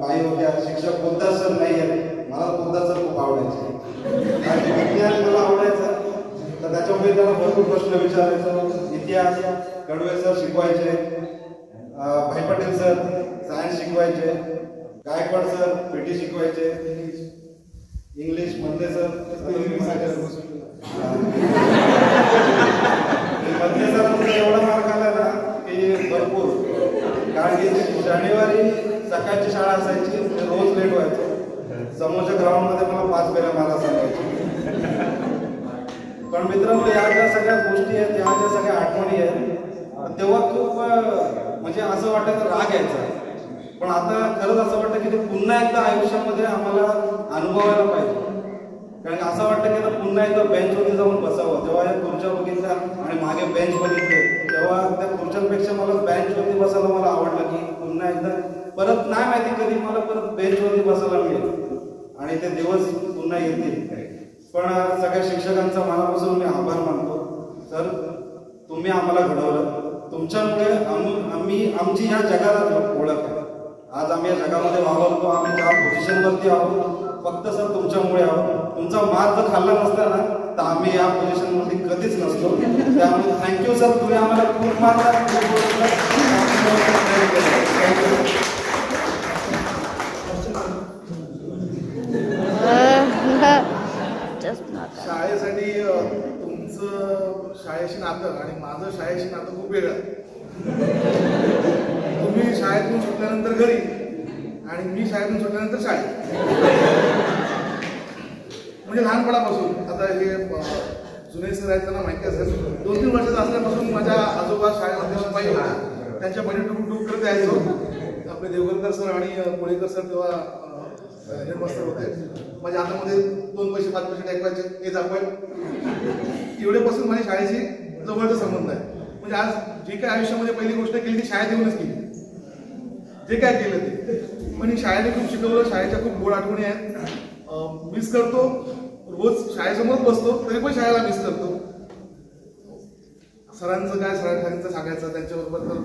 बाई होत्या, शिक्षक पोद्दार सर नाही आहेत, मला पोद्दार सर खूप आवडायचे. आणि विज्ञान मला आवडायचं तर त्याच्यामुळे त्याला भरपूर प्रश्न विचारायचो. इतिहास कडवे सर शिकवायचे, भाई पटेल सर सायन्स शिकवायचे, गायकवाड सर पीटी शिकवायचे, इंग्लिश मधले सर मधले सर एवढा मार्क आला ना की भरपूर. कारण की शनिवारी सकाळची शाळा असायची, रोज लेट व्हायचं. समोरच्या ग्राउंड मध्ये मला 5 फेऱ्या मारा सांगायचे. पण मित्रांनो, या ज्या सगळ्या गोष्टी आहेत, या ज्या सगळ्या आठवणी आहेत, तेव्हा खूप म्हणजे असं वाटायचं राग यायचा. पण आता खरंच असं वाटतं की ते पुन्हा एकदा आयुष्यामध्ये आम्हाला अनुभवायला पाहिजे. कारण असं वाटतं की आता पुन्हा एकदा बेंचवरती जाऊन बसावं. जेव्हा या खुर्च्या बघितल्या आणि मागे बेंच बघितले तेव्हा त्या खुर्च्यांपेक्षा मला बेंचवरती बसायला मला आवडलं की पुन्हा एकदा परत नाही माहिती कधी मला परत बेंचवरती बसायला मिळेल आणि ते दिवस पुन्हा येतील. पण सगळ्या शिक्षकांचा मनापासून मी आभार मानतो. सर, तुम्ही आम्हाला घडवलं. तुमच्यामुळे आमची ह्या जगाला ओळख आहे. आज आम्ही या जगामध्ये वावरतो, आम्ही ज्या पोझिशनवरती आहोत फक्त सर तुमच्यामुळे आहोत. तुमचा मार जर खाल्ला नसता ना तर आम्ही या पोझिशनवरती कधीच नसतो. त्यामुळे थँक्यू सर, तुम्ही आम्हाला खूप मारला. थँक्यू. शाळेसाठी तुमचं शाळेशी नातं आणि माझं शाळेशी नातं खूप वेगळं. तुम्ही शाळेतून सुटल्यानंतर घरी आणि मी शाळेतून सुटल्यानंतर शाळेत. म्हणजे लहानपणापासून. आता हे जुने सर आहेत त्यांना माहिती असेल, 2-3 वर्षाचा असल्यापासून माझ्या आजोबा शाळेमध्ये शिपाई होते. त्यांच्या मध्ये टुक करत यायचो. आपले देवगणकर सर आणि कोळीकर सर तेव्हा हेडमास्टर होते. माझ्या हातामध्ये 2 पैसे 5 पैसे टाकवायचे, हे दाखवायचे. एवढ्यापासून माझ्या शाळेशी जवळचा संबंध आहे. म्हणजे आज जे काय आयुष्यामध्ये पहिली गोष्ट केली ती शाळेत येऊनच केली, जे काय केलं ते. पण शाळेने खूप शिकवलं. शाळेच्या खूप गोड आठवणी आहेत. मिस करतो. रोज शाळेसमोर बसतो तरी पण शाळेला मिस करतो. सरांचं काय, सरांचं सांगायचं, त्यांच्याबरोबर तर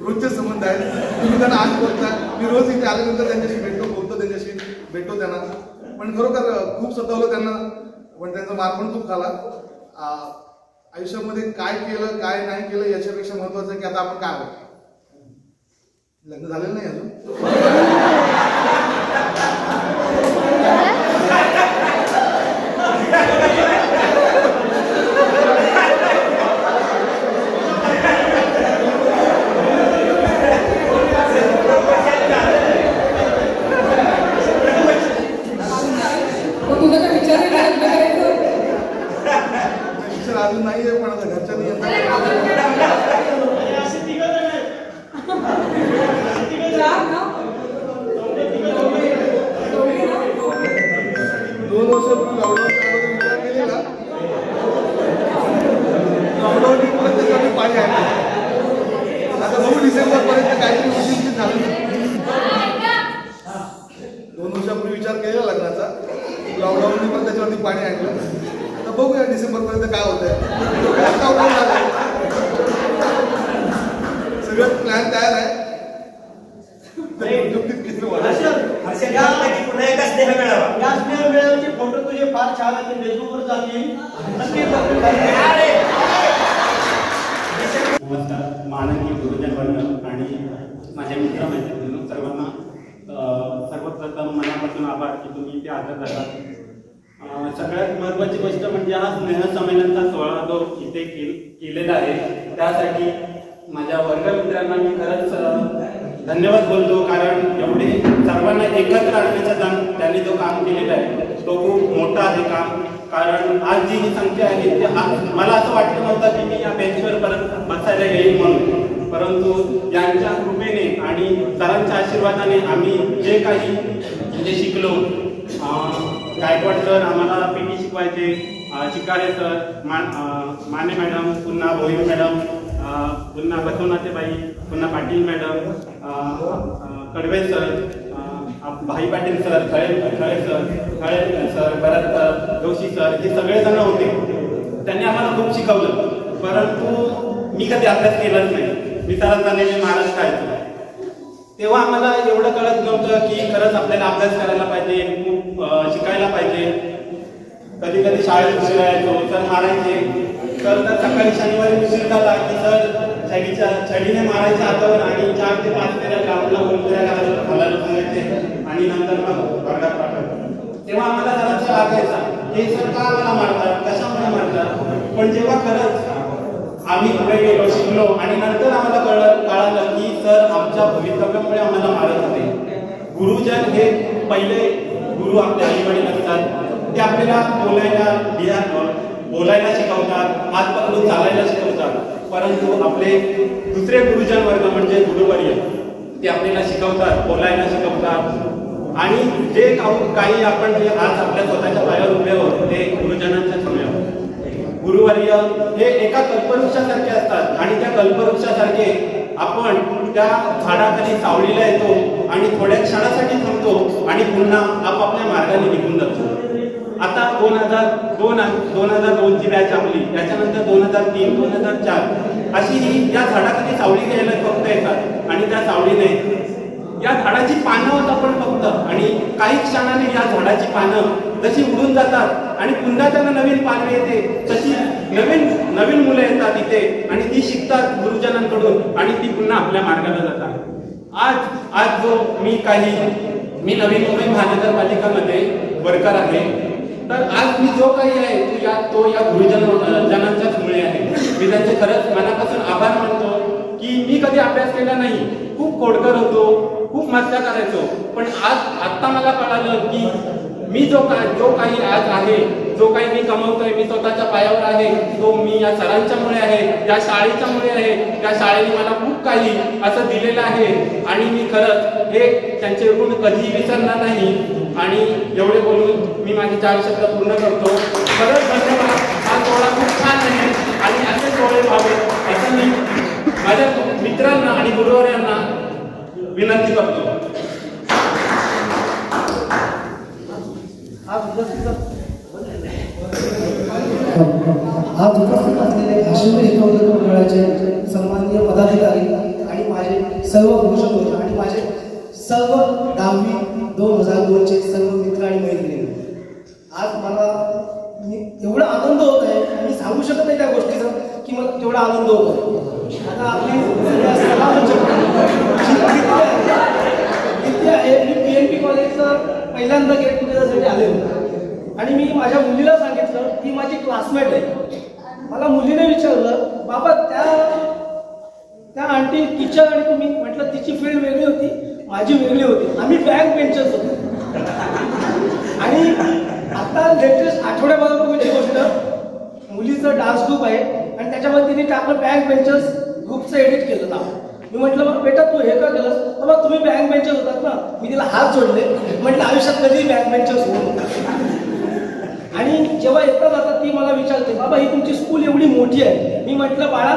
रोजचे संबंध आहेत. तुम्ही त्यांना आज बोलता, मी रोज इथे आल्यानंतर त्यांच्याशी भेटतो, बोलतो, त्यांच्याशी भेटतो त्यांना. पण खरोखर खूप सतावलं त्यांना, पण त्यांचा मार पण खूप खाला. आयुष्यामध्ये काय केलं काय नाही केलं याच्यापेक्षा महत्वाचं आहे की आता आपण काय आहोत. लग्न झालेलं नाही अजून. अजून नाहीये पण आता घरच्यांनी दोन वर्षापूर्वी लॉकडाऊनच्या अगोदर विचार केलेला. लॉकडाऊन त्याच्यामध्ये पाणी आहे. आता बघू डिसेंबर पर्यंत काहीतरी उशीर झालं. 2 वर्षापूर्वी विचार केलेला लग्नाचा. लॉकडाऊनने पण त्याच्यावरती पाणी आणलं. आता बघूया डिसेंबर पर्यंत काय होतंय. सगळं प्लॅन तयार आहे. फोटो तुझे फार छान आहेत. फेसबुकवर जातील. नमस्कार. माननीय गुरुजन वर्ग आणि माझ्या मित्रमैत्रिणींनो सर्वांना सर्वप्रथम मनापासून आभार की तुम्ही इथे हजर झालात. सगळ्यात महत्त्वाची गोष्ट म्हणजे हा स्नेहसंमेलनचा सोहळा जो इथे केलेला आहे त्यासाठी माझ्या वर्गमित्रांना मी खरंच धन्यवाद बोलतो. कारण एवढे सर्वांना एकत्र आणण्याचा त्यांनी जो काम केलेला आहे तो खूप मोठा आहे काम. कारण आज जी ही संख्या आहे ते मला असं वाटलं नव्हतं की मी या बेंचवर परत बसायला येईल म्हणून, परंतु यांच्या कृपेने आणि सरांच्या आशीर्वादाने आम्ही जे काही म्हणजे शिकलो. गायकवाड सर आम्हाला पीटी शिकवायचे, चिकारे सर, माने मॅडम, पुन्हा भोईर मॅडम, पुन्हा बसवनाथे बाई, पुन्हा पाटील मॅडम, कडवे सर, भाई पाटील सर, खळे सर, भरत जोशी सर, हे सगळेजण होते. त्यांनी आम्हाला खूप शिकवलं. परंतु मी कधी अभ्यास केलाच नाही. मी सरांचा नेहमी महाराज खायचो. तेव्हा आम्हाला एवढं कळत नव्हतं की खरंच आपल्याला अभ्यास करायला पाहिजे, खूप शिकायला पाहिजे. कधी कधी शाळेत उशीर यायचो, सर मारायचे. तर सकाळी शनिवारी उशीर झाला की सर छडीने मारायच्या हातावर आणि 4 ते 5 फेऱ्या ग्राउंडला गोलफेऱ्या घालायला सांगायचे आणि नंतर मग वर्गात पाठवायचे. तेव्हा आम्हाला जरासा लागायचा हे सर का आम्हाला मारतात, कशामुळे मारतात. पण जेव्हा खरंच आम्ही पुढे गेलो, शिकलो आणि नंतर आम्हाला कळालं की सर आमच्या भवितव्यामुळे आम्हाला मारत होते. गुरुजन हे पहिले गुरु आपल्या आईवडील असतात. ते आपल्याला बोलायला शिकवतात, हात पकडून चालायला शिकवतात. परंतु आपले दुसरे गुरुजन वर्ग म्हणजे गुरुवर्य ते आपल्याला शिकवतात, बोलायला शिकवतात. आणि जे काही आपण आज आपल्या स्वतःच्या पायावर उभे आहोत ते गुरुजनांच्या समोर. गुरुवर्य हे एका कल्पवृक्षासारखे असतात आणि त्या कल्पवृक्षासारखे आपण त्या झाडाखाली सावलीला येतो आणि थोड्या क्षणासाठी थांबतो आणि पुन्हा आपापल्या मार्गाने निघून जातो. आता 2002 ची बॅच आपली, त्याच्यानंतर 2003, 2004 अशी ही या झाडाखाली सावली घ्यायला फक्त येतात आणि त्या सावलीने या झाडाची पानं होत आपण फक्त आणि काही क्षणाने या झाडाची पानं जशी उडून जातात आणि पुन्हा त्यांना नवीन पाने येते, तशी नवीन मुलं येतात इथे आणि ती शिकतात गुरुजनांकडून आणि ती पुन्हा आपल्या मार्गाला जातात. आज जो मी नवी मुंबई महानगरपालिकामध्ये वर्कर आहे. तर आज मी जो काही आहे तो या गुरुजनांच्याच मुळे आहे. मी त्यांचे खरंच मनापासून आभार मानतो की मी कधी अभ्यास केला नाही, खूप खोडकर होतो, खूप मस्त्या करायचो, पण आत्ता मला कळालं की मी जो काही आज आहे, जो काही मी कमवतोय, मी स्वतःच्या पायावर आहे, तो मी या सरांच्यामुळे आहे, या शाळेच्यामुळे आहे. या शाळेने मला खूप काही असं दिलेलं आहे आणि मी खरंच हे त्यांचे गुण कधीही विसरणार नाही. आणि एवढे बोलून मी माझे 4 शब्द पूर्ण करतो. खरंच धन्यवाद. हा सोहळा खूप छान आहे आणि असे सोहळे व्हावे असं मी माझ्या मित्रांना आणि गुरुवर्यांना विनंती करतो. आज उपस्थित असलेले काश्मीर हितोत्तर मंडळाचे सन्माननीय पदाधिकारी आणि माझे सर्व गुरुजन आणि माझे सर्व 10वी 2002 चे सर्व मित्र आणि मैत्रिणी, आज मला एवढा आनंद होत आहे, मी सांगू शकत नाही त्या गोष्टीचा की मला तेवढा आनंद होत आहे. आता आपली किती आहे, मी PNP कॉलेजचं पहिल्यांदा गेट टुगेदरसाठी आले होते आणि मी माझ्या मुलीला सांगितलं ती माझी क्लासमेट आहे. मला मुलीने विचारलं, बाबा त्या आंटी टीचर आणि तुम्ही, म्हटलं तिची फील्ड वेगळी होती, माझी वेगळी होती, आम्ही बँक बेंचर्स होतो. आणि आता लेटेस्ट आठवड्याभरापूर्वीची गोष्ट, मुलीचं डान्स ग्रुप आहे आणि त्याच्यामध्ये तिने टाकलं बँक बेंचर्स ग्रुपचं एडिट केलं नाव. मी म्हटलं मग बेटा तू हे का केलंस? बाबा तुम्ही बँक बेंचर्स होतात ना. मी तिला हात जोडले, म्हटलं आयुष्यात कधी बँक बेंचर्स होऊ नका. आणि जेव्हा येता जाता ती मला विचारते, बाबा ही तुमची स्कूल एवढी मोठी आहे. मी म्हटलं बाळा,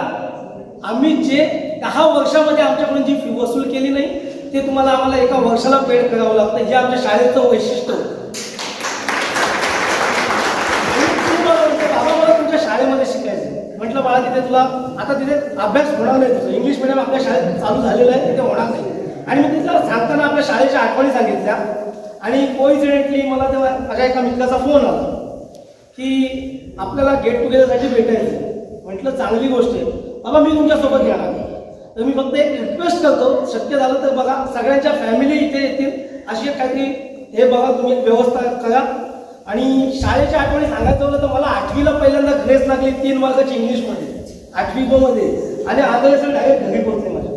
आम्ही जे 10 वर्षामध्ये आमच्याकडून जी फी वसूल केली नाही ते तुम्हाला आम्हाला एका वर्षाला पेड करावं लागतं. हे आमच्या शाळेचं वैशिष्ट्य होतं. बाबा मला तुमच्या शाळेमध्ये शिकायचं. म्हटलं बाळा तिथे तुला आता तिथे अभ्यास होणार नाही, तुझं इंग्लिश मिडियम आपल्या शाळेत चालू झालेलं आहे, तिथे होणार नाही. आणि मी तिला सांगताना आपल्या शाळेच्या आठवणी सांगितल्या आणि कोइन्सिडेंटली मला तेव्हा माझ्या एका मित्राचा फोन आला की आपल्याला गेट टुगेदरसाठी भेटायचं. म्हटलं चांगली गोष्ट आहे बाबा, मी तुमच्यासोबत येणार. तर मी फक्त एक रिक्वेस्ट करतो, शक्य झालं तर बघा सगळ्यांच्या फॅमिली इथे येतील अशी एक काहीतरी हे बघा तुम्ही व्यवस्था करा. आणि शाळेच्या आठवणी सांगायचं होतं तर मला 8वीला पहिल्यांदा ग्रेस लागली 3 मार्काची इंग्लिशमध्ये, 8वी ब मध्ये, आणि आदर्श डायरेक्ट घरी पोहोचले माझ्या.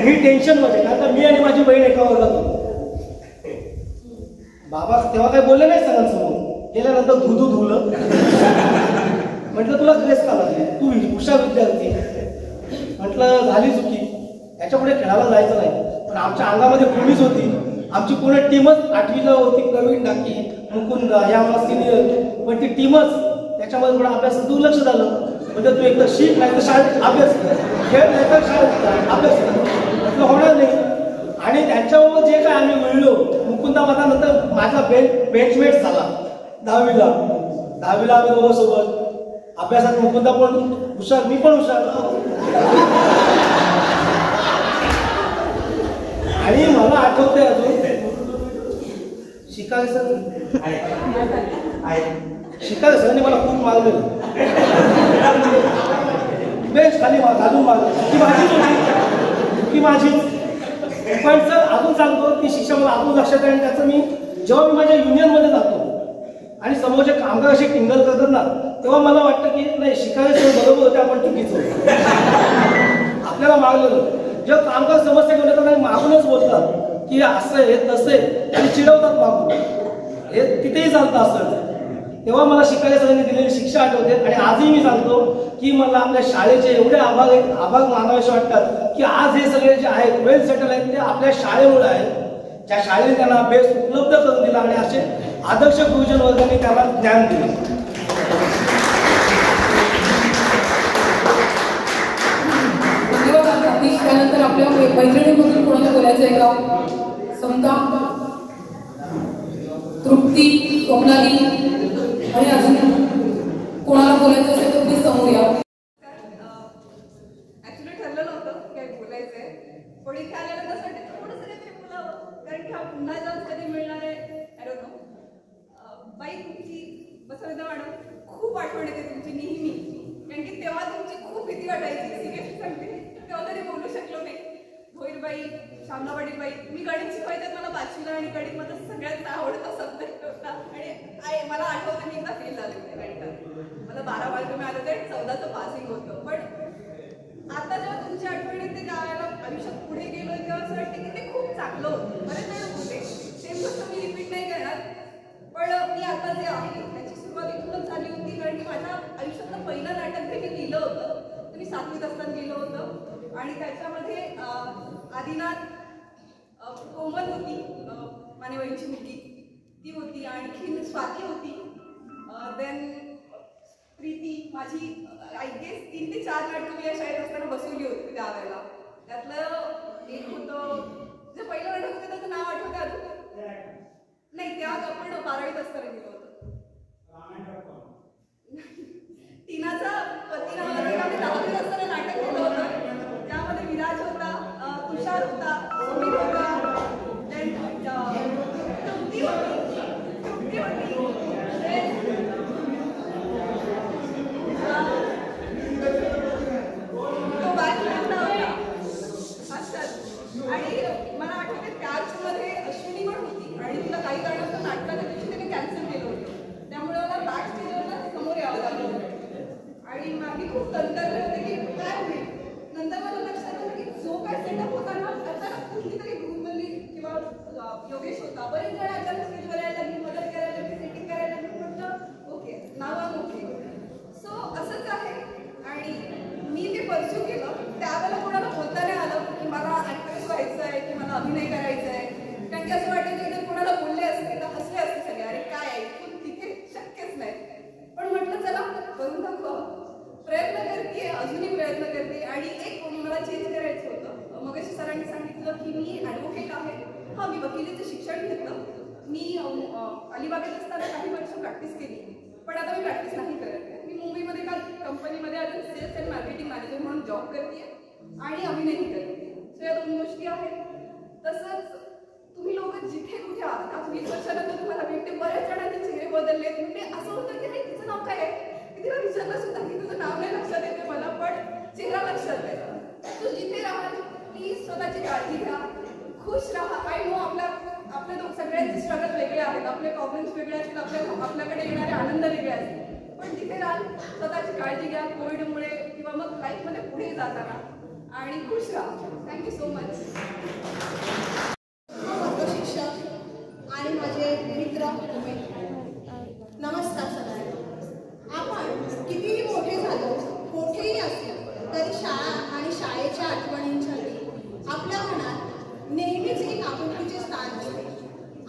मी टेन्शनमध्ये, कारण का मी आणि माझी बहीण एका वर्गात होतो. बाबा तेव्हा काही बोलले नाही सगळ्यांसमोर, गेल्यानंतर धुधू धुवलं. म्हटलं तुला ग्रेस का लागली, तू हुशार विद्यार्थी. म्हटलं झाली चुकी, याच्यापुढे खेळायला जायचं नाही. पण आमच्या अंगामध्ये पोलीस होती, आमची पूर्ण टीमच 8वीला होती. प्रवीण डाकी, मुकुंद या आम्हाला सिनियर, पण ती टीमच त्याच्यामध्ये थोडा अभ्यास दुर्लक्ष झालं. म्हणजे तू एकदा शिक नाही तर शाळेत अभ्यास कर, खेळ नाही तर शाळेत अभ्यास कर, म्हटलं होणार नाही. आणि त्यांच्यावर जे काय आम्ही मिळलो, मुकुंदा माझा नंतर माझा बेंचमेट झाला 10वीला. 10वीला आम्ही दोघं सोबत अभ्यासात, मुकुंदा पण हुशार, मी पण हुशार. आणि मला आठवतंय अजून शिकारे सरांनी मला खूप मारलेलं, बेंच खाली घालून मारलं. ती माझीच होती, ती माझीच. पण सर अजून सांगतो की शिक्षण मला अजून लक्षात आहे. आणि त्याचं मी जेव्हा मी माझ्या युनियनमध्ये जातो आणि समोरचे कामगार असे टिंगल करतात ना, तेव्हा मला वाटतं की नाही शिकायला सर बरोबर होते, आपण चुकीचं होतो, आपल्याला मागलेलं. जेव्हा कामगार समस्या घेऊन येतात आणि मागूनच बोलतात की असं आहे तसं आहे आणि चिडवतात मागून, हे तिथेही चालतं असं, तेव्हा मला शिकायला सरांनी दिलेली शिक्षा आठवते. आणि आजही मी सांगतो की मला आपल्या शाळेचे एवढे आभार मानावेसे वाटतात की आज हे सगळे जे आहेत वेल सेटल आहेत ते आपल्या शाळेमुळे आहेत, ज्या शाळेने त्यांना बेस उपलब्ध करून दिला आणि असे आदर्श गुरुजन वर्गाने त्यांना ज्ञान दिलं. त्यानंतर आपल्या मैत्रिणीमधून कोणाला बोलायचं आहे का? समता, तृप्ती, स्वप्नाली आणि अजून कोणाला बोलायचं असेल तर प्लीज समोर या. ऍक्च्युली ठरलं नव्हतं काय बोलायचंय, पण इथे आल्यानंतर थोडंसं काहीतरी बोलावं, कारण की हा पुन्हा जाऊन कधी मिळणार आहे आय डोंट नो. बाई तुमची बसविता मॅडम खूप आठवण येते तुमची नेहमी, कारण की तेव्हा तुमची खूप भीती वाटायची. सिरियसली सांगते, तेव्हा कधी बोलू शकलो नाही. भोईरबाई, शामनावाडीबाई, मी गणित शिकवायच्यात मला 5वीला आणि गणित माझा सगळ्यात आवडता सब्जेक्ट होता आणि माझं ते 14चं पासिंग होतं. पण आता जेव्हा तुमची आठवण येते त्यावेळेला आयुष्यात पुढे गेलो तेव्हा असं वाटतं की ते खूप चांगलं होतं. बरेच जण होते सेम गोष्ट मी रिपीट नाही करणार. पण मी आता जे आहे त्याची सुरुवात इथूनच झाली होती, कारण की माझ्या आयुष्यातलं पहिलं नाटक जे मी लिहिलं होतं ते मी 7वीत असताना लिहिलं होतं. आणि त्याच्यामध्ये आदिनाथ, कोमल होती मानेवळीची मुलगी, ती होती. आणखी स्वाती होती. देन प्रीती माझी आय गेस 3 ते 4 नाटकं मी या शाळेत असताना बसवली होती त्यावेळेला. त्यातलं एक होतं जे पहिलं नाटक होतं त्याचं नाव आठवतं अजून नाही, त्यात आपण 12वीत असताना गेलो होतो. टीनाचा पती नावाचं आम्ही 10वीत असताना नाटक केलं होतं. त्यामध्ये विराज होता, तुषार होता, सुमित होता, तृप्ती होती. आणि मला आठवते त्याचमध्ये अश्विनी पण होती आणि तिला काही कारणास्तव नाटकाच्या दिवशी त्याने कॅन्सल केलं होतं. त्यामुळे मला बॅक स्टेजवर समोर यावं लागलं होतं आणि मी खूप तंत्रले होते की काय होईल. नंतर मला लक्षात आलं की जो काय सेटअप होता ना त्याचा कुठलीतरी ग्रुपमधली किंवा योगेश होता, बरेच जण अचानक स्टेजवर यायला लागली, मदत करायला लागली, सेटिंग करायला लागली. म्हटलं ओके, नाव आम ओके. सो असंच आहे. आणि मी ते परस्यू केलं. त्यावेळेला कोणाला बोलता नाही आलं की मला ऍक्ट्रेस व्हायचं आहे की मला अभिनय करायचा आहे, कारण की असं वाटायचं जर कोणाला बोलले असते तर हसले असते सगळे, अरे काय आहे तिथे शक्यच नाही. पण म्हटलं चला करून दाखव, प्रयत्न करते, अजूनही प्रयत्न करते. आणि एक मला चेंज करायचं होतं. मगाशी सरांनी सांगितलं की मी ॲडव्होकेट आहे. हां, मी वकिलीचं शिक्षण घेतलं. मी अलिबागेत असताना काही वर्ष प्रॅक्टिस केली, पण आता मी प्रॅक्टिस नाही करत आहे. मी मुंबईमध्ये काल कंपनीमध्ये अजून सेल्स अँड मार्केटिंग मॅनेजर म्हणून जॉब करते आणि अभिनयही करते. सो या 2 गोष्टी आहेत. तसंच तुम्ही लोक जिथे कुठे आहात, आज 20 वर्षानंतर तुम्हाला भेटते, बऱ्याच जणांचे चेहरे बदलले. म्हणजे असं होतं की नाही तिचं नाव काय आहे, मी तिला विचारलं सुद्धा की तुझं नाव नाही लक्षात येते मला, पण चेहरा लक्षात आहे. तू जिथे राहाल प्लीज स्वतःची काळजी घ्या, खुश राहा. आय नो आपल्या सगळ्यांचे स्ट्रगल वेगळे आहेत, आपले प्रॉब्लेम्स वेगळे असतील, आपल्याकडे येणारे आनंद वेगळे असतील. पण जिथे राहाल स्वतःची काळजी घ्या कोविडमुळे किंवा मग लाईफमध्ये पुढे जाताना, आणि खुश राहा. Thank you so much. शिक्षक आणि माझे मित्र, नमस्कार सगळ्यांना. आपण कितीही मोठे झालो, मोठेही असलो तरी शाळा आणि शाळेच्या आठवणींसाठी आपल्या मनात नेहमीच एक आपुलकीचे स्थान असते.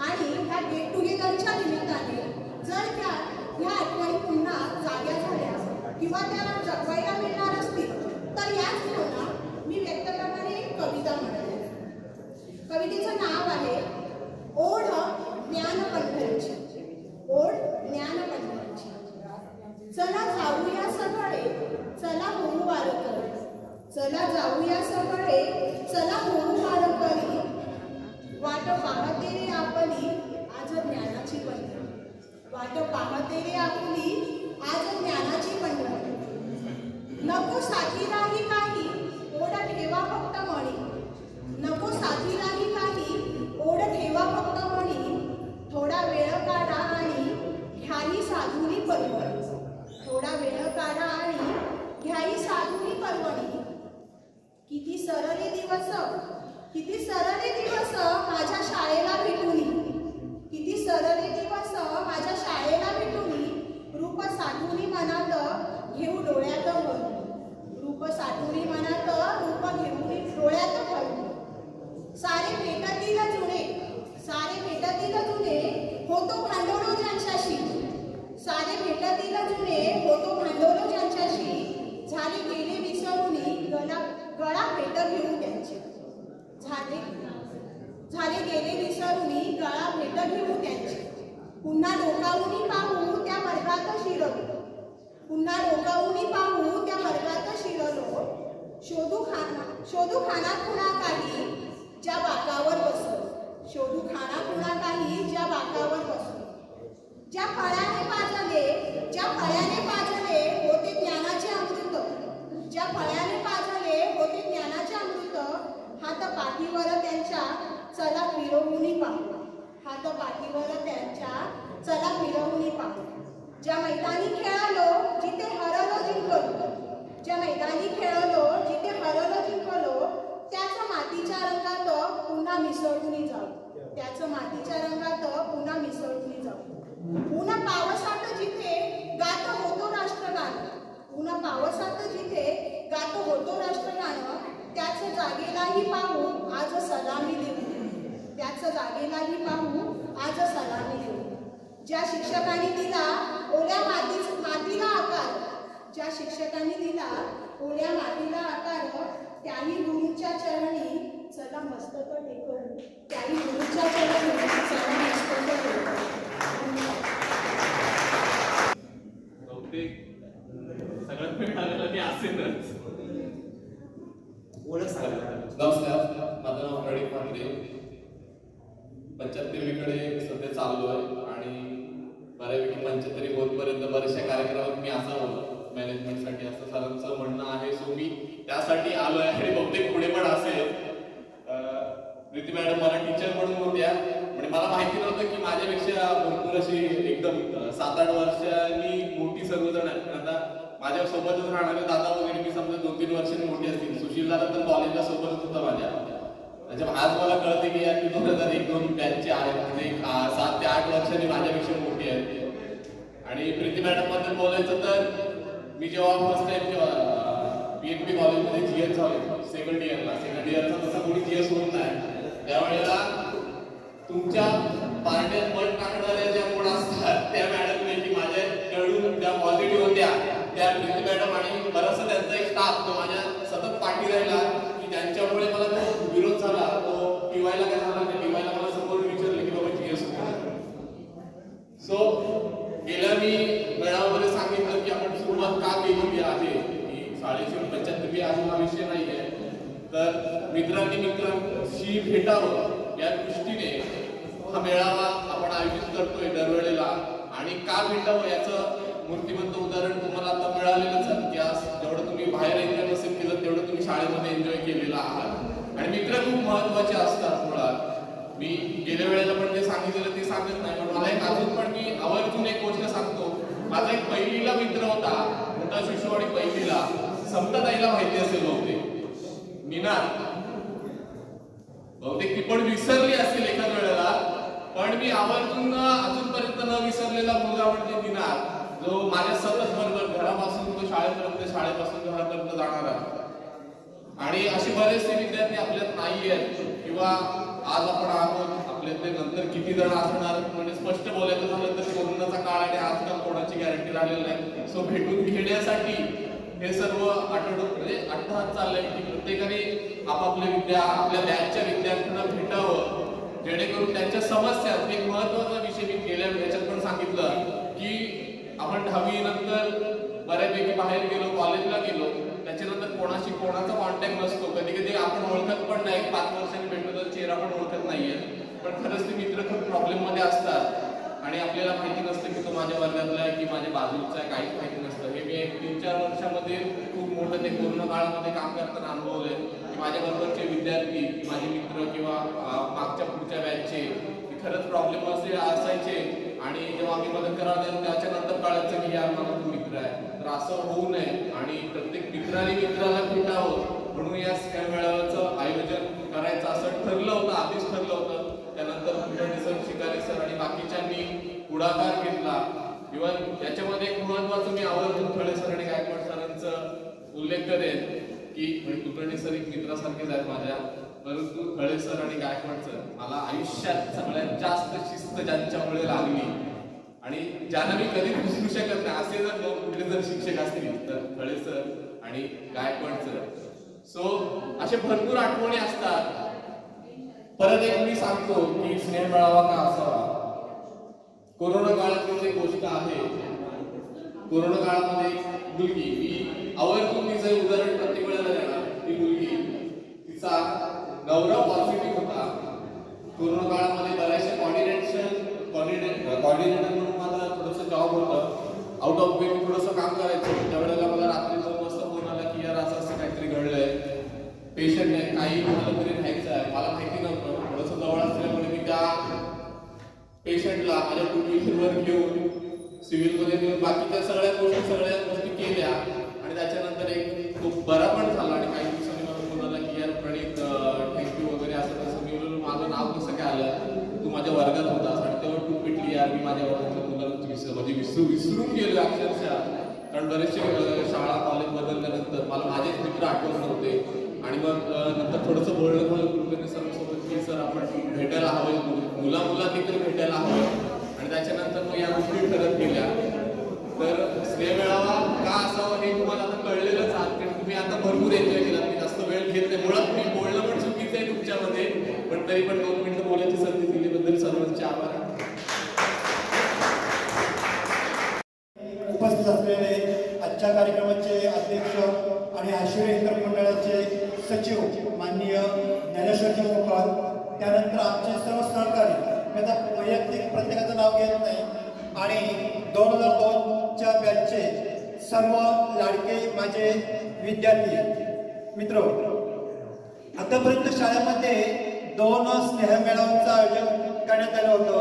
आणि ह्या गेट टुगेदरच्या निमित्ताने जर ह्या आठवणी पुन्हा जाग्या झाल्या किंवा त्या जगवायला मिळणार असतील तर याच भावना मी व्यक्त करणारी एक कविता म्हणते. कवितेचं नाव आहे ओढ ज्ञानपंढरीची. ओढ ज्ञानपंढरीची. चला जाऊया सगळे, चला होऊ वारकरी. चला जाऊया सगळे, चला होऊ वारकरी. वाट पाहते रे आपली आज ज्ञानाची पंढरी. वाट पाहते रे आपली आज ज्ञानाची पंढरी. नको साथीलाही काही, ओढ ठेवा फक्त मणी. नको साथीलाही काही, ओढ ठेवा फक्त मणी. थोडा वेळ काढा आणि घ्याही साधुनी परवणी. थोडा वेळ काढा आणि घ्याही साधुनी परवणी. किती सरळे दिवस, किती सरळे दिवस माझ्या शाळेला भेटूनी. किती सरळे दिवस माझ्या शाळेला भेटूनी. रूप साठवणी मनात घेऊ डोळ्यात भरून. रूप साठवणी मनात रूप घेऊन डोळ्यात भरून. सारे भेटतील जुने, सारे भेटतील जुने, होतो भांडवलो ज्यांच्याशी. सारे भेटतील जुने, होतो भांडवलो ज्यांच्याशी. झाले गेले विसरूनी गळा भेट घेऊन त्यांची. झाले गेले विसरूनी गळा भेट घेऊन त्यांची. पुन्हा डोकावूनी पाहू त्या वर्गात शिरलो. पुन्हा डोकावूनी पाहू त्या वर्गात शिरलो. शोधू खाना खुणा काही ज्या बाकावर बसलो. शोधू खाना खुणा काही ज्या बाकावर बसलो. ज्या फळ्याने पाजले, ज्या फळ्याने पाजले होते ज्ञानाचे अमृत. ज्या फळ्याने पाजले होते ज्ञानाचे अमृत. हात पाठीवर त्यांच्या चला फिरवूनी पाहू. हात पाठीवर त्यांच्या चला फिरवूनी पाहू. ज्या मैदानी खेळालो, जिथे हरलो विसरून जाऊ, त्याचं मातीच्या रंगात पुन्हा मिसळून जाऊ. पुन्हा पावसात जिथे गात होतो राष्ट्रगान, पुन्हा पावसात जिथे गात होतो राष्ट्रगान, त्याच जागेलाही पाहू आज सलामी देऊ, त्याच जागेलाही पाहू आज सलामी देऊ. ज्या शिक्षकांनी दिला ओल्या मातीला आकार, ज्या शिक्षकांनी दिला ओल्या मातीला आकार, त्याही गुरूंच्या चरणी चला मस्तक टेकवू, त्याही गुरूंच्या चरणी चला मस्तक टेकवू. बहुतेक सगळ्यात मिळालेलं मी असेलच. ओळख सांगा. नमस्कार, माझं नाव प्रणित म्हात्रे. 75वीकडे सध्या चाललो आहे आणि बऱ्यापैकी 75 होतपर्यंत बऱ्याचशा कार्यक्रमात मी असावं मॅनेजमेंटसाठी असं सरांचं म्हणणं आहे. सो मी त्यासाठी आलो आहे आणि बहुतेक पुढे पण असेल. प्रीती मॅडम मला टीचर म्हणून होत्या, म्हणजे मला माहिती नव्हतं की माझ्यापेक्षा भरपूर अशी एकदम 7-8 वर्षांनी मोठी सर्वजण आहेत. आता माझ्या सोबतच राहणारे दादा वगैरे मी समजा 2-3 वर्षांनी मोठी असतील. सुशील दादा तर कॉलेजला सोबतच होता माझ्या. त्याच्यामुळे आज मला कळते की या 2001-2 बॅचचे आहेत, म्हणजे 7 ते 8 वर्षांनी माझ्यापेक्षा मोठी आहेत. आणि प्रीती मॅडम बद्दल बोलायचं तर मी जेव्हा फर्स्ट टाइम जेव्हा PNP कॉलेजमध्ये GS झालो सेकंड इयरचा तसा कोणी GS होत नाही, त्यावेळेला तुमच्या पार्ट्यात मत टाकणाऱ्या ज्या कोण असतात त्या मॅडमपैकी माझ्याकडून त्या पॉझिटिव्ह होत्या त्या प्रीती मॅडम आणि बराचसा त्यांचा एक स्टाफ तो माझ्या सतत पाठी राहिला की त्यांच्यामुळे मला तो विरोध झाला. तो टीवायला काय झाला नाही, टीवायला मला समोर विचारलं की बाबा GS होतं. सो गेल्या मी मेळाव्यामध्ये सांगितलं की आपण सुरुवात का केली आहे, की शाळेची 75वी आहे हा विषय नाही आहे, तर मित्रांशी भेटावं या दृष्टीने हा मेळावा आपण आयोजित करतोय दरवेळेला. आणि का भेटावं याचं मूर्तिमंत उदाहरण तुम्हाला आता मिळालेलंच आहे की आज जेवढं तुम्ही बाहेर एन्जॉय नसेल केलं तेवढं तुम्ही शाळेमध्ये एन्जॉय केलेलं आहात. आणि मित्र खूप महत्वाचे असतात मुळात. मी गेल्या वेळेला पण जे सांगितलेलं ते सांगत नाही, पण मला एक अजून पण मी आवर्जून एक गोष्ट सांगतो. माझा एक पहिलीला मित्र होता, मोठा शिशुवाडी पहिलीला, समताताईला माहिती असेल बहुतेक, निनाद. बहुतेक ती पण विसरली असेल एखाद वेळेला, पण मी आवर्जून अजूनपर्यंत न विसरलेला मुलगा म्हणजे निनाद, जो माझ्या सतत बरोबर घरापासून तो शाळेपर्यंत, शाळेपासून घरापर्यंत जाणारा. आणि असे बरेचसे विद्यार्थी आपल्यात नाही आहेत किंवा आज आपण आहोत, आपल्यातले नंतर किती जण असणार. म्हणजे स्पष्ट बोलायचं झालं तर कोरोनाचा काळ आणि आजकाल कोणाची गॅरंटी राहिलेली नाही. सो भेटून घेण्यासाठी हे सर्व म्हणजे अट्टहास चाललंय की प्रत्येकाने आपापल्या आपल्या बॅचच्या विद्यार्थ्यांना भेटावं, जेणेकरून त्यांच्या समस्या. एक महत्वाचा विषय मी गेल्या याच्यात पण सांगितलं की आपण 10वी नंतर बऱ्यापैकी बाहेर गेलो, कॉलेजला गेलो, त्याच्यानंतर कोणाशी कोणाचा कॉन्टॅक्ट नसतो. कधी कधी आपण ओळखत पण नाही, 5 वर्षांनी भेटलो तर चेहरा पण ओळखत नाहीये. पण खरंच ते मित्र खूप प्रॉब्लेम मध्ये असतात आणि आपल्याला माहिती नसतं की तो माझ्या वर्गातला आहे की माझ्या बाजूचा आहे, काहीच माहिती नसतं. हे मी 3-4 वर्षामध्ये खूप मोठं ते कोरोना काळामध्ये काम करताना अनुभवलंय की माझ्या बरोबरचे विद्यार्थी, माझे मित्र किंवा मागच्या पुढच्या बॅचचे खरंच प्रॉब्लेम असायचे. आणि जेव्हा आम्ही मदत करायला त्याच्यानंतर कळायचं की यार मला तो मित्र आहे. तर असं होऊ नये आणि प्रत्येक मित्राने मित्राला भेटावं म्हणून या मेळाव्याचं आयोजन करायचं असं ठरलं होतं, आधीच ठरलं होतं. त्यानंतर कुलकर्णी सर, शिकारे सर आणि बाकीच्यांनी पुढाकार घेतला. इव्हन याच्यामध्ये एक महत्वाचं मी आवर्जून खळे सर आणि गायकवाड सरांचा उल्लेख करेन की कुलकर्णी सर एक मित्रासारखेच आहेत माझ्या, परंतु खळे सर आणि गायकवाड सर मला आयुष्यात सगळ्यात जास्त शिस्त ज्यांच्यामुळे लागली आणि ज्यांना मी कधी विसरू शकत नाही असे जर 2 कुठले जर शिक्षक असतील तर खळे सर आणि गायकवाड सर. सो असे भरपूर आठवणी असतात. परत एक मी सांगतो की स्नेह मेळावा का असावा. कोरोना काळातली एक गोष्ट आहे. कोरोना काळामध्ये मुलगी, मी आवर्जून तिचं उदाहरण प्रत्येक वेळेला देणार. ती मुलगी, तिचा नवरा पॉझिटिव्ह होता. कोरोना काळामध्ये बऱ्याचशा कॉर्डिनेटर म्हणून माझा थोडंसं जॉब होतं. आउट ऑफ वे मी थोडंसं काम करायचं. त्यावेळेला मला रात्री 2 वाजता फोन आला की यार असं असं काहीतरी घडलंय, पेशंट आहे, काही कुणाला तरी न्यायचं आहे. मला माहिती नव्हतं, थोडंसं जवळ असल्यामुळे मी त्या पेशंटला माझ्या 2 व्हीलरवर घेऊन सिव्हिलमध्ये नेऊन बाकीच्या सगळ्या गोष्टी केल्या. आणि त्याच्यानंतर एक खूप बरा पण झाला. आणि काही दिवसांनी मला फोन आला की यार प्रणित थँक्यू वगैरे असं तसं. मी माझं नाव कसं काय आलं, तू माझ्या वर्गात होतास आणि तेव्हा तू पिटली यार, मी माझ्या वर्गातल्या मुलांना म्हणजे विसरून गेलो अक्षरशः. कारण बरेचसे शाळा कॉलेज बदलल्यानंतर मला माझेच मित्र आठवत नव्हते. आणि मग नंतर थोडंसं बोलणं झालं कुलकर्णी सरांसोबत की सर आपण भेटायला हवं, मुलांनी तर भेटायला हवं. आणि त्याच्यानंतर मग या गोष्टी ठरत गेल्या. तर स्नेह मेळावा का असावं हे तुम्हाला आता कळलेलंच आहात, कारण तुम्ही आता भरपूर एन्जॉय केला. मी जास्त वेळ घेत नाही, मुळात मी बोलणं पण चुकीचं आहे तुमच्यामध्ये, पण तरी पण 2 मिनिटं बोलायची संधी दिल्याबद्दल सर्वांचे आभार. उपस्थित असलेले आजच्या कार्यक्रमाचे अध्यक्ष आणि आशिर्वाद हिंदू मंडळाचे सचिव माननीय ज्ञानेश्वरजी मोकाल, त्यानंतर आमचे सर्व सहकारी, मी आता वैयक्तिक प्रत्येकाचं नाव घेत नाही, आणि 2002च्या बॅचचे सर्व लाडके माझे विद्यार्थी मित्र. आतापर्यंत शाळेमध्ये 2 स्नेहमेळाव्यांचं आयोजन करण्यात आलं होतं.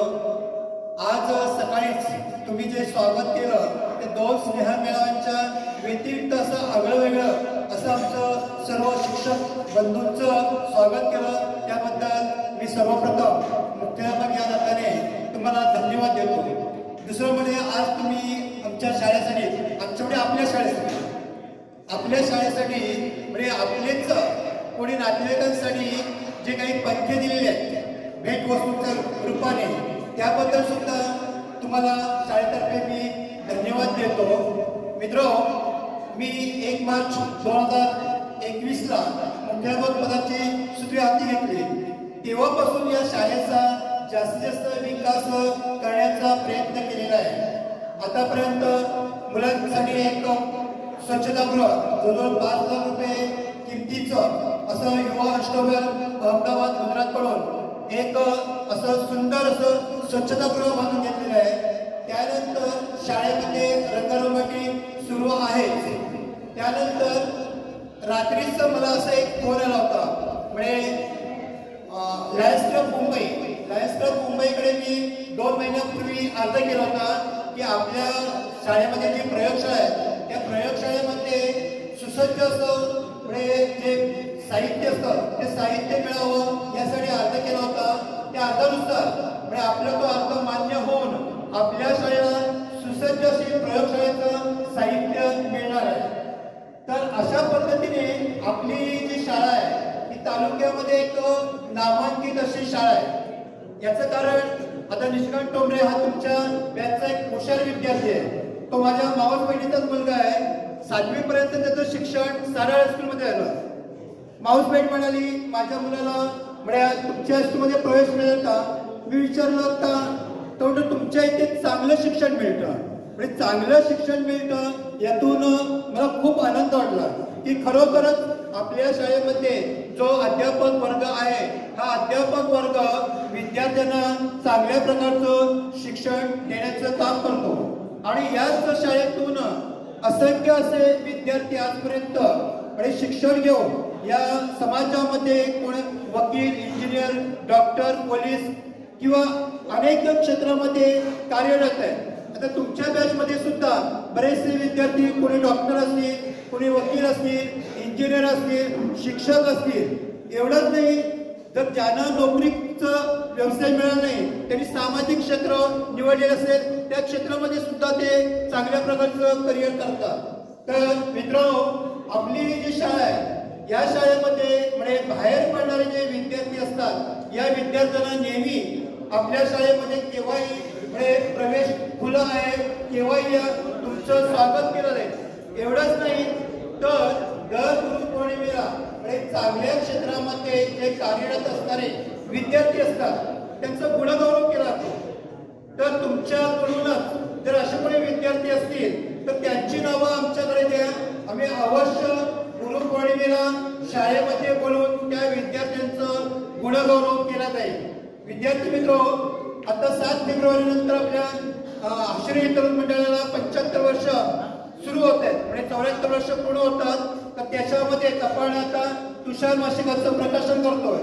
आज सकाळीच तुम्ही जे स्वागत केलं ते 2 स्नेहमेळाव्यांच्या व्यतिरिक्त असं आगळं वेगळं असं आमचं सर्व शिक्षक बंधूंचं स्वागत केलं. त्याबद्दल मी सर्वप्रथम मुख्याध्यापक या नात्याने तुम्हाला धन्यवाद देतो. दुसरं म्हणजे आज तुम्ही आमच्या शाळेसाठी, आमच्या म्हणजे आपल्या शाळेसाठी म्हणजे आपलेच कोणी नातेवाईकांसाठी जे काही पंखे दिलेले आहेत भेटवस्तूंच्या रूपाने, त्याबद्दल सुद्धा तुम्हाला शाळेतर्फे मी धन्यवाद देतो. मित्र, मी 1 मार्च 2021ला मुख्याध्यापक पदाची सूत्रे हाती घेतली. तेव्हापासून या शाळेचा जास्तीत जास्त विकास करण्याचा प्रयत्न केलेला आहे. आतापर्यंत मुलांसाठी एक स्वच्छतागृह जवळजवळ 5,000 रुपये किमतीचं असं युवा अष्टोबर अहमदाबाद गुजरातकडून एक असं सुंदर असं स्वच्छतागृह बांधून घेतलेलं आहे. त्यानंतर शाळेमध्ये रंगरंगोटी सुरू आहे. त्यानंतर रात्रीच मला असा एक फोन आला होता, म्हणजे लायन्स क्लब मुंबईकडे मी 2 महिन्यापूर्वी अर्ज केला होता की आपल्या शाळेमध्ये जी प्रयोगशाळा आहे त्या प्रयोगशाळेमध्ये सुसज्ज असं म्हणजे जे साहित्य असतं ते साहित्य मिळावं यासाठी अर्ज केला होता. त्या अर्जानुसार म्हणजे आपला तो अर्ज मान्य होऊन आपल्या शाळेला सुसज्ज अशी प्रयोगशाळेचं साहित्य मिळणार आहे. तर अशा पद्धतीने आपली जी शाळा आहे ही तालुक्यामध्ये एक नामांकित अशी शाळा आहे. याचं कारण आता निष्कांत टोंबरे हा तुमच्या बॅचचा एक हुशार विद्यार्थी आहे. तो माझ्या मावस बहिणीचाच मुलगा आहे. 7वी पर्यंत त्याचं शिक्षण साराळ हायस्कूलमध्ये झालं. मावस बहीण म्हणाली माझ्या मुलाला म्हणजे तुमच्या हायस्कूलमध्ये प्रवेश मिळेल का? मी विचारलं का? तो म्हणतो तुमच्या इथे चांगलं शिक्षण मिळतं. म्हणजे चांगलं शिक्षण मिळतं यातून मला खूप आनंद वाटला की खरोखरच आपल्या शाळेमध्ये जो अध्यापक वर्ग आहे हा अध्यापक वर्ग विद्यार्थ्यांना चांगल्या प्रकारचं शिक्षण देण्याचं काम करतो. आणि याच शाळेतून असंख्य असे विद्यार्थी आजपर्यंत म्हणजे शिक्षण घेऊन या समाजामध्ये कोण वकील, इंजिनियर, डॉक्टर, पोलीस किंवा अनेक क्षेत्रामध्ये कार्यरत आहे. आता तुमच्या बॅचमध्ये सुद्धा बरेचसे विद्यार्थी कोणी डॉक्टर असतील, कोणी वकील असतील, इंजिनियर असतील, शिक्षक असतील. एवढंच नाही, जर ज्यांना नोकरीचं व्यवसाय मिळाला नाही त्यांनी सामाजिक क्षेत्र निवडलेलं असेल त्या क्षेत्रामध्ये सुद्धा ते चांगल्या प्रकारचं करिअर करतात. तर मित्रांनो, आपली जी शाळा आहे या शाळेमध्ये म्हणजे बाहेर पडणारे जे विद्यार्थी असतात या विद्यार्थ्यांना नेहमी आपल्या शाळेमध्ये केव्हाही म्हणजे प्रवेश खुला आहे, केव्हाही तुमचं स्वागत केलं जाईल. एवढंच नाही तर दर गुरुपौर्णिमेला म्हणजे चांगल्या क्षेत्रामध्ये जे कार्यरत असणारे विद्यार्थी असतात त्यांचा गुणगौरव केला जातो. तर तुमच्याकडूनच जर असे कोणी विद्यार्थी असतील तर त्यांची नावं आमच्याकडे द्या. आम्ही अवश्य गुरुपौर्णिमेला शाळेमध्ये बोलवून त्या विद्यार्थ्यांचं गुणगौरव केला जाईल. विद्यार्थी मित्र, आता 7 फेब्रुवारी नंतर आपल्या आश्रय तरुण मंडळाला 75 वर्ष सुरू होत आहेत, म्हणजे 74 वर्ष पूर्ण होतात. तर त्याच्यामध्ये आपण आता तुषार मासिकाचं प्रकाशन करतोय.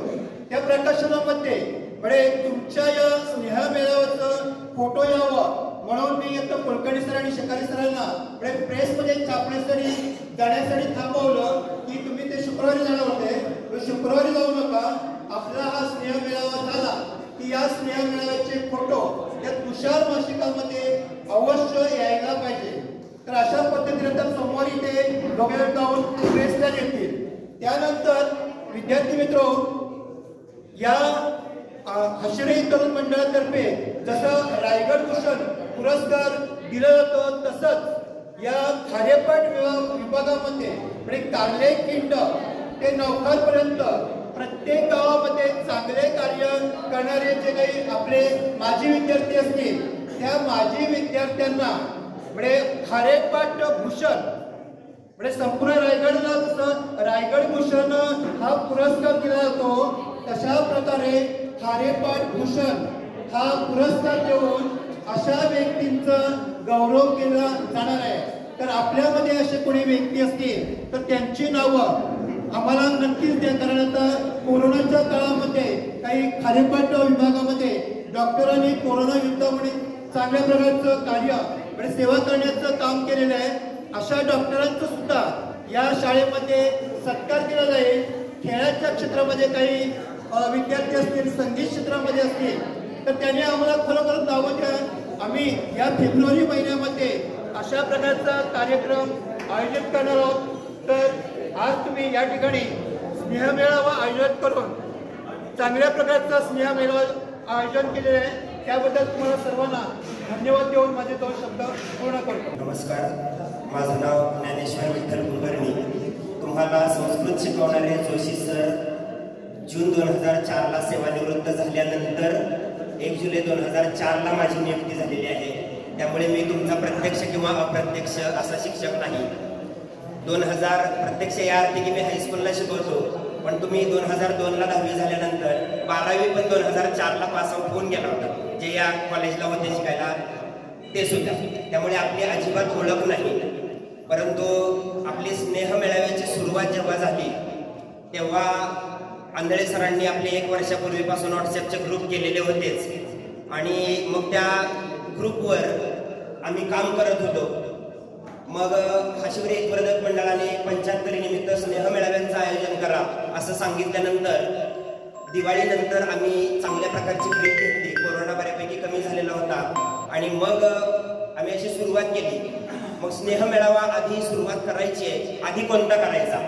त्या प्रकाशनामध्ये म्हणजे तुमच्या या स्नेह मेळाव्याचं फोटो यावं म्हणून मी आता कुलकर्णी सर आणि शिकारी सरांना म्हणजे प्रेसमध्ये छापण्यासाठी जाण्यासाठी थांबवलं की तुम्ही ते शुक्रवारी जाणार होते. शुक्रवारी जाऊ नका, आपला हा स्नेह मेळावा झाला की या स्नेह मेळाव्याचे फोटो या तुषार मासिकामध्ये अवश्य यायला पाहिजे. तर अशा पद्धतीने तर सोमवारी ते डोक्यावर जाऊन प्रेसला येतील. त्यानंतर विद्यार्थी मित्र या हशिरी तरुण मंडळातर्फे जसं रायगड भूषण पुरस्कार दिला जातो तसंच या खारेपाट विभागामध्ये म्हणजे कार्ले खिंड ते नौखारपर्यंत प्रत्येक गावामध्ये चांगले कार्य करणारे जे काही आपले माजी विद्यार्थी असतील त्या माजी विद्यार्थ्यांना म्हणजे खारेपाट भूषण म्हणजे संपूर्ण रायगडला जसं रायगड भूषण हा पुरस्कार दिला जातो तशा प्रकारे खारेपाट भूषण हा पुरस्कार देऊन अशा व्यक्तींचा गौरव केला जाणार आहे. तर आपल्यामध्ये असे कोणी व्यक्ती असतील तर त्यांची नावं आम्हाला नक्कीच द्या. कारण आता कोरोनाच्या काळामध्ये काही खारेपाट विभागामध्ये डॉक्टरांनी कोरोना युद्धामध्ये चांगल्या प्रकारचं कार्य म्हणजे सेवा करण्याचं काम केलेलं आहे. अशा डॉक्टरांचं सुद्धा या शाळेमध्ये सत्कार केला जाईल. खेळाच्या क्षेत्रामध्ये काही विद्यार्थी असतील, संगीत क्षेत्रामध्ये असतील तर त्यांनी आम्हाला खरोखर नावं द्या. आम्ही या फेब्रुवारी महिन्यामध्ये अशा प्रकारचा कार्यक्रम आयोजित करणार आहोत. तर आज तुम्ही या ठिकाणी स्नेह मेळावा आयोजित करून चांगल्या प्रकारचा स्नेह मेळावा आयोजन केलेलं आहे. त्याबद्दल तुम्हाला सर्वांना धन्यवाद देऊन माझे 2 शब्द पूर्ण करतो. नमस्कार, माझं नाव ज्ञानेश्वर विठ्ठल कुलकर्णी. तुम्हाला संस्कृत शिकवणारे जोशी सर जून 2004ला सेवानिवृत्त झाल्यानंतर 1 जुलै 2004ला माझी नियुक्ती झालेली आहे. त्यामुळे मी तुमचा प्रत्यक्ष किंवा अप्रत्यक्ष असा शिक्षक नाही. 2000 प्रत्यक्ष या अर्थी की मी हायस्कूलला शिकवतो, पण तुम्ही 2002ला 10वी झाल्यानंतर 12वी पण 2004ला पास आउट होऊन गेला होता, जे या कॉलेजला होते शिकायला ते सुद्धा. त्यामुळे आपली अजिबात ओळख नाही. परंतु आपली स्नेह मेळाव्याची सुरुवात जेव्हा झाली तेव्हा आंधळे सरांनी आपले 1 वर्षापूर्वीपासून व्हॉट्सअपचे ग्रुप केलेले होतेच आणि मग त्या ग्रुपवर आम्ही काम करत होतो. मग हशिवरी वर्धक मंडळाने 75 निमित्त स्नेह मेळाव्यांचं आयोजन करा असं सांगितल्यानंतर दिवाळीनंतर आम्ही चांगल्या प्रकारची ट्रीप घेतली. कोरोना बऱ्यापैकी कमी झालेला होता आणि मग आम्ही अशी सुरुवात केली. मग स्नेह मेळावा आधी सुरुवात करायची आहे, आधी कोणता करायचा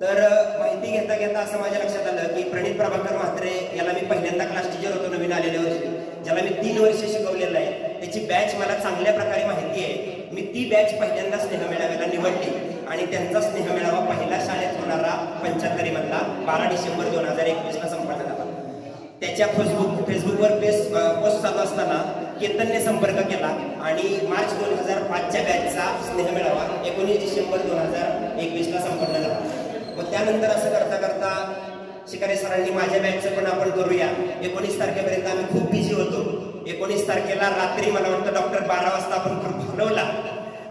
तर माहिती घेता घेता असं माझ्या लक्षात आलं की प्रणित प्रभाकर म्हात्रे याला मी पहिल्यांदा क्लास टीचर होतो नवीन आलेल्या वर्षी, ज्याला मी 3 वर्ष शिकवलेलं आहे. त्याची बॅच मला चांगल्या प्रकारे माहिती आहे. मी ती बॅच पहिल्यांदा स्नेह मेळाव्याला निवडली आणि त्यांचा स्नेह मेळावा पहिला शाळेत होणारा 75 मधला 12 डिसेंबर 2021ला संपन्न झाला. त्याच्या फेसबुकवर पोस्ट चालू असताना केतनने संपर्क केला आणि मार्च 2005च्या बॅचचा स्नेह मेळावा 19 डिसेंबर 2021ला संपन्न झाला. मग त्यानंतर असं करता करता शिकारे सरांनी माझ्या बॅचचं पण आपण करूया. 19 तारखेपर्यंत आम्ही खूप बिझी होतो. 19 तारखेला रात्री मला वाटतं डॉक्टर 12 वाजता आपण ग्रुप हलवला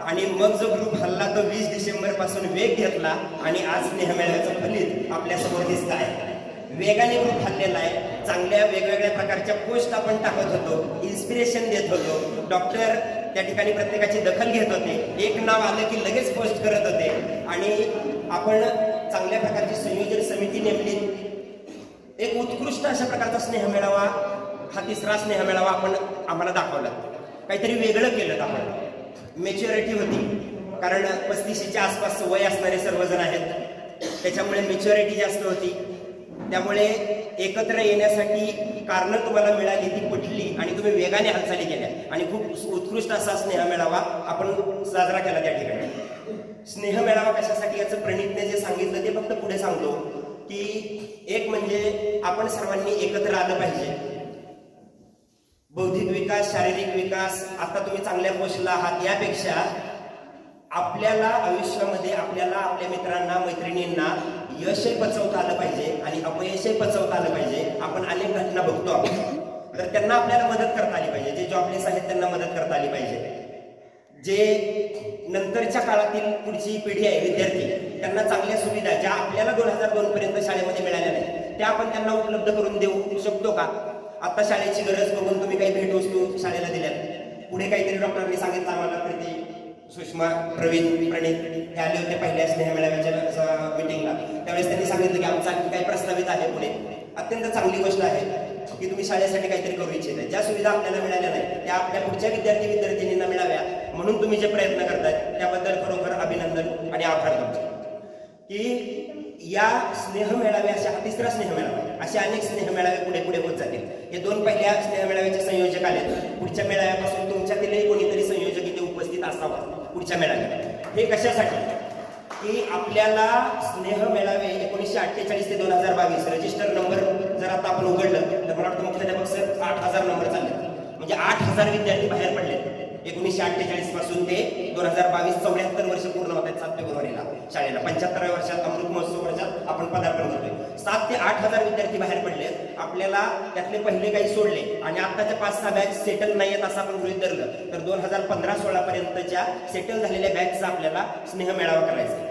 आणि मग जो ग्रुप हल्ला तो 20 डिसेंबर पासून वेग घेतला आणि आज स्नेह मेळाव्याचं फलित आपल्यासमोर दिसत आहे. वेगाने ग्रुप हल्लेला आहे. चांगल्या वेगवेगळ्या प्रकारच्या पोस्ट आपण टाकत होतो, इन्स्पिरेशन देत होतो. डॉक्टर त्या ठिकाणी प्रत्येकाची दखल घेत होते. एक नाव आलं की लगेच पोस्ट करत होते आणि आपण चांगल्या प्रकारची संयोजन समिती नेमली. एक उत्कृष्ट अशा प्रकारचा स्नेह मेळावा, हा 3रा स्नेह मेळावा आपण आम्हाला दाखवला. काहीतरी वेगळं केलं आपण. मॅच्युरिटी होती, कारण 35च्या आसपास वय असणारे सर्वजण आहेत, त्याच्यामुळे मॅच्युरिटी जास्त होती. त्यामुळे एकत्र येण्यासाठी कारणं तुम्हाला मिळाली ती पटली आणि तुम्ही वेगाने हालचाली केल्या आणि खूप उत्कृष्ट असा स्नेह मेळावा आपण साजरा केला त्या ठिकाणी. स्नेह मेळावा कशासाठी याचं प्रणितने जे सांगितलं ते फक्त पुढे सांगतो की एक म्हणजे आपण सर्वांनी एकत्र आलं पाहिजे. बौद्धिक विकास, शारीरिक विकास, आता तुम्ही चांगल्या पोस्टला आहात यापेक्षा आपल्याला आयुष्यामध्ये आपल्याला आपल्या मित्रांना मैत्रिणींना यशही पचवता आलं पाहिजे आणि अपयशही पचवता आलं पाहिजे. आपण अनेक घटना बघतो आपण, तर त्यांना आपल्याला मदत करता आली पाहिजे. जे जॉबलेस आहेत त्यांना मदत करता आली पाहिजे. जे नंतरच्या काळातील पुढची पिढी आहे विद्यार्थी, त्यांना चांगल्या सुविधा ज्या आपल्याला 2002 पर्यंत शाळेमध्ये मिळाल्या नाही त्या आपण त्यांना उपलब्ध करून देऊ शकतो का? आता शाळेची गरज बघून तुम्ही काही भेटवस्तू शाळेला दिल्यात, पुढे काहीतरी डॉक्टरांनी सांगितलं आम्हाला प्रीती सुषमा, प्रवीण, प्रणित हे आले होते पहिल्या स्नेह मेळाव्याच्या मिटिंगला. त्यावेळेस त्यांनी सांगितलं की आमचा आणखी काही प्रस्तावित आहे पुढे. अत्यंत चांगली गोष्ट आहे की तुम्ही शाळेसाठी काहीतरी करू इच्छित. ज्या सुविधा आपल्याला मिळाल्या नाही त्या आपल्या पुढच्या विद्यार्थिनींना मिळाव्या म्हणून तुम्ही जे प्रयत्न करताय त्याबद्दल खरोखर अभिनंदन आणि आभार तुमचे. की या स्नेह मेळावे अशा 3रा स्नेह मेळावा असे अनेक स्नेह मेळावे पुढे पुढे होत जातील. हे 2 पहिल्या स्नेह मेळाव्याचे संयोजक आले. पुढच्या मेळाव्यापासून तुमच्यातीलही कोणीतरी संयोजक इथे उपस्थित असावा पुढच्या मेळाव्यात. हे कशासाठी की आपल्याला स्नेह मेळावे 1948 ते 2022 रजिस्टर नंबर जर आता आपण उघडलं तर मला वाटतं मुख्याध्यापक सर 8000 नंबर चालले. म्हणजे 8000 विद्यार्थी बाहेर पडले 1948 पासून ते 2022. 74 वर्ष पूर्ण होत आहेत 7 फेब्रुवारीला शाळेला. 75व्या वर्षात अमृत महोत्सव वर्षात आपण पदार्पण करतोय. 7 ते 8000 विद्यार्थी बाहेर पडले. आपल्याला त्यातले पहिले काही सोडले आणि आताच्या 5-6 बॅच सेटल नाही आहेत असं आपण गृहीत धरलं तर 2015-16 पर्यंतच्या सेटल झालेल्या बॅचचा आपल्याला स्नेह मेळावा करायचा.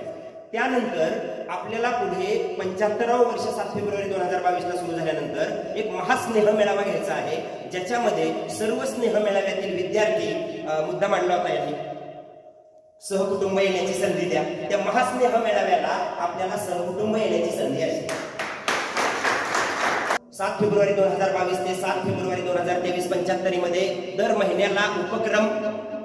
त्यानंतर आपल्याला पुढे 75वं वर्ष 7 फेब्रुवारी 2022ला सुरू झाल्यानंतर एक महास्नेह मेळावा घ्यायचा आहे ज्याच्यामध्ये सर्व स्नेह मेळाव्यातील विद्यार्थी, मुद्दा मांडला होता यांनी, सहकुटुंब येण्याची संधी द्या. त्या महास्नेह मेळाव्याला आपल्याला सहकुटुंब येण्याची संधी आहे. 7 फेब्रुवारी 2022 ते 7 फेब्रुवारी 2023 75 मध्ये दर महिन्याला उपक्रम,